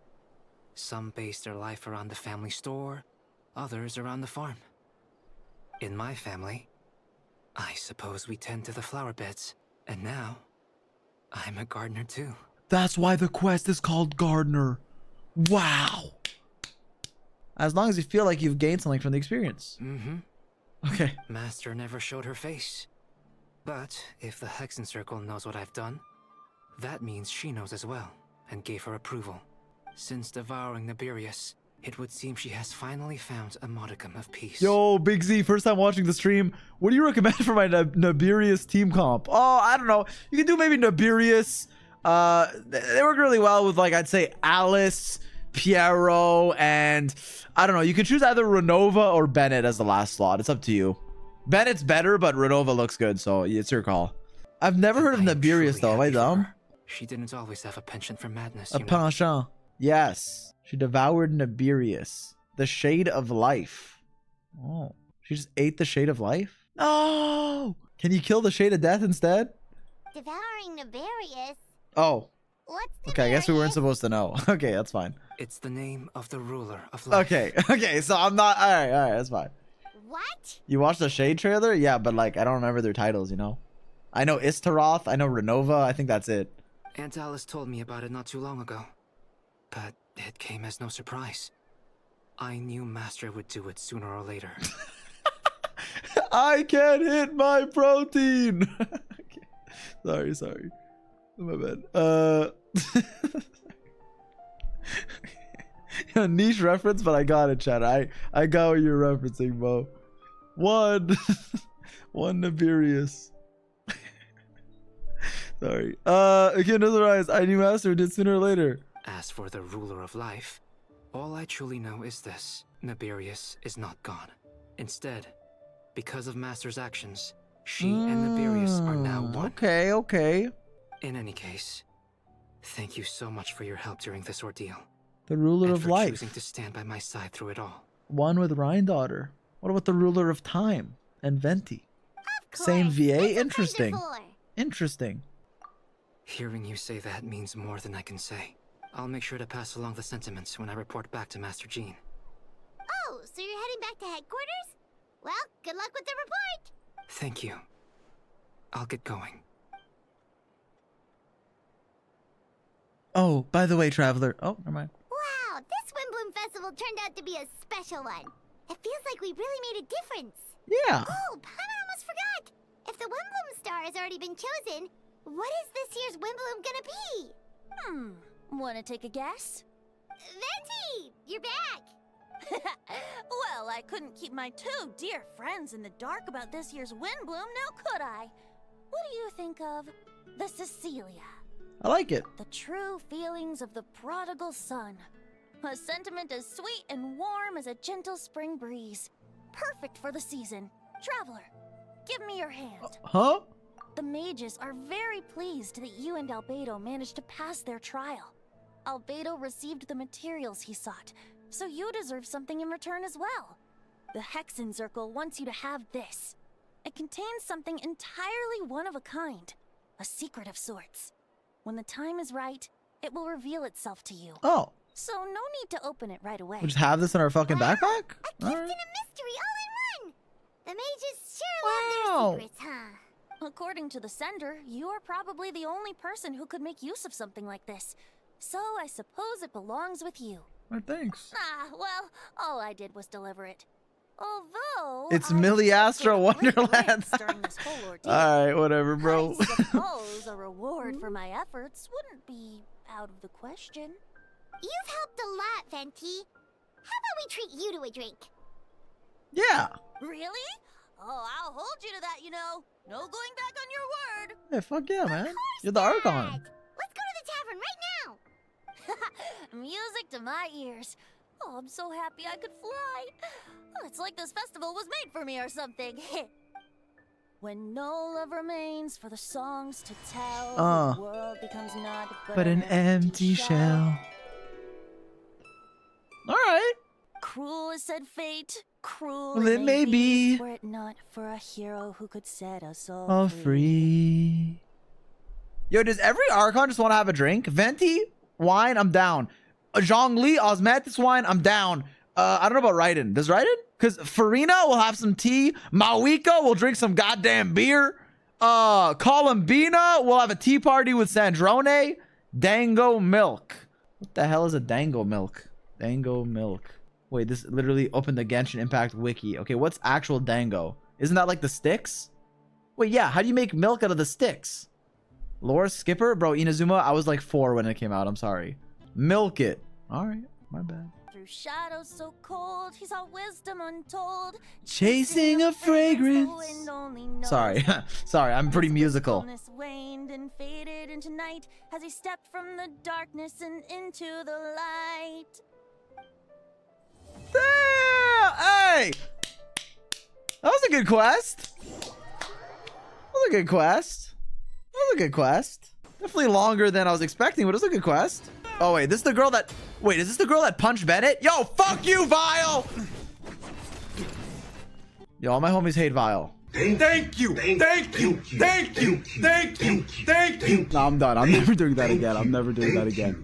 Some base their life around the family store, others around the farm. In my family, I suppose we tend to the flower beds. And now, I'm a gardener too. That's why the quest is called Gardener. Wow. As long as you feel like you've gained something from the experience. Mm-hmm. Okay. Master never showed her face. But if the Hexen Circle knows what I've done, that means she knows as well, and gave her approval. Since devouring Nibirius, it would seem she has finally found a modicum of peace. Yo, Big Z, first time watching the stream. What do you recommend for my Nibirius team comp? Oh, I don't know. You can do maybe Nibirius. They work really well with, like, I'd say Alice, Piero, and I don't know. You can choose either Renova or Bennett as the last slot. It's up to you. Bennett's better, but Renova looks good, so it's your call. I've never heard of Nibirius, though. Am I dumb? She didn't always have a penchant for madness, A penchant. Yes. She devoured Nibirius. The Shade of Life. Oh. She just ate the Shade of Life? No! Can you kill the Shade of Death instead? Devouring Nibirius? Oh. What's Okay, I guess we weren't supposed to know. Okay, that's fine. It's the name of the ruler of life. Okay, so I'm not... Alright, that's fine. What? You watched the Shade trailer? Yeah, but, like, I don't remember their titles, you know? I know Istaroth, I know Renova, I think that's it. Aunt Alice told me about it not too long ago. But it came as no surprise. I knew Master would do it sooner or later. I can't hit my protein! Okay. Sorry. My bad. Niche reference, but I got it, chat. I got what you're referencing, bro. One Nibirius. Sorry. Again, otherwise, I knew Master did sooner or later. As for the ruler of life, all I truly know is this. Nibirius is not gone. Instead, because of Master's actions, she and Nibirius are now one. Okay. In any case, thank you so much for your help during this ordeal. The ruler and of for life. choosing to stand by my side through it all. One with Rhine-Daughter. What about the ruler of time and Venti? Same VA? Interesting. Hearing you say that means more than I can say. I'll make sure to pass along the sentiments when I report back to Master Jean. Oh, so you're heading back to headquarters? Well, good luck with the report. Thank you. I'll get going. Oh, by the way, Traveler. Oh, never mind. Wow, this Windbloom Festival turned out to be a special one. It feels like we really made a difference. Yeah. Oh, Paimon almost forgot. If the Windbloom star has already been chosen, what is this year's Windbloom gonna be? Wanna take a guess? Venti, you're back. Well, I couldn't keep my two dear friends in the dark about this year's Windbloom, now could I? What do you think of the Cecilia? I like it. The true feelings of the prodigal son. A sentiment as sweet and warm as a gentle spring breeze. Perfect for the season. Traveler, give me your hand. Huh? The mages are very pleased that you and Albedo managed to pass their trial. Albedo received the materials he sought, so you deserve something in return as well. The Hexen Circle wants you to have this. It contains something entirely one of a kind. A secret of sorts. When the time is right, it will reveal itself to you. Oh. So no need to open it right away. We just have this in our fucking backpack? A gift and a mystery all in one. The mages sure love their secrets, huh? According to the sender, you are probably the only person who could make use of something like this. So I suppose it belongs with you. Thanks. Well, all I did was deliver it. Although It's Millie Astro Wonderland. All right, whatever, bro. I suppose a reward for my efforts wouldn't be out of the question. You've helped a lot, Venti. How about we treat you to a drink? Yeah. Really? Oh, I'll hold you to that, you know. No going back on your word. Yeah, fuck yeah, man. You're the Archon. Let's go to the tavern right now. Music to my ears. Oh, I'm so happy I could fly. Oh, it's like this festival was made for me or something. When no love remains for the songs to tell, the world becomes not but an empty shell. All right. Cruel is said fate, cruel Well, it may be. were it not for a hero who could set us All free. Yo, does every Archon just want to have a drink? Venti, wine, I'm down. Zhongli, Osmanthus wine, I'm down. I don't know about Raiden. Does Raiden? Because Farina will have some tea. Mawiko will drink some goddamn beer. Columbina will have a tea party with Sandrone. Dango milk. What the hell is a dango milk? Dango milk. Wait, this literally opened the Genshin Impact wiki. Okay, what's actual dango? Isn't that like the sticks? Wait, yeah, how do you make milk out of the sticks? Lore Skipper? Bro, Inazuma, I was like 4 when it came out. I'm sorry. Milk it. All right, my bad. Through shadows so cold, he saw wisdom untold. Chasing a fragrance. Sorry, sorry, I'm pretty musical. Waned and faded into night as he stepped from the darkness and into the light. Hey! That was a good quest. That was a good quest. That was a good quest. Definitely longer than I was expecting, but it was a good quest. Oh, wait, this is the girl that... Wait, is this the girl that punched Bennett? Yo, fuck you, Vile! Yo, all my homies hate Vile. Thank you! Thank you! Thank you! Thank you! Thank you! No, I'm done. I'm never doing that again. I'm never doing that again.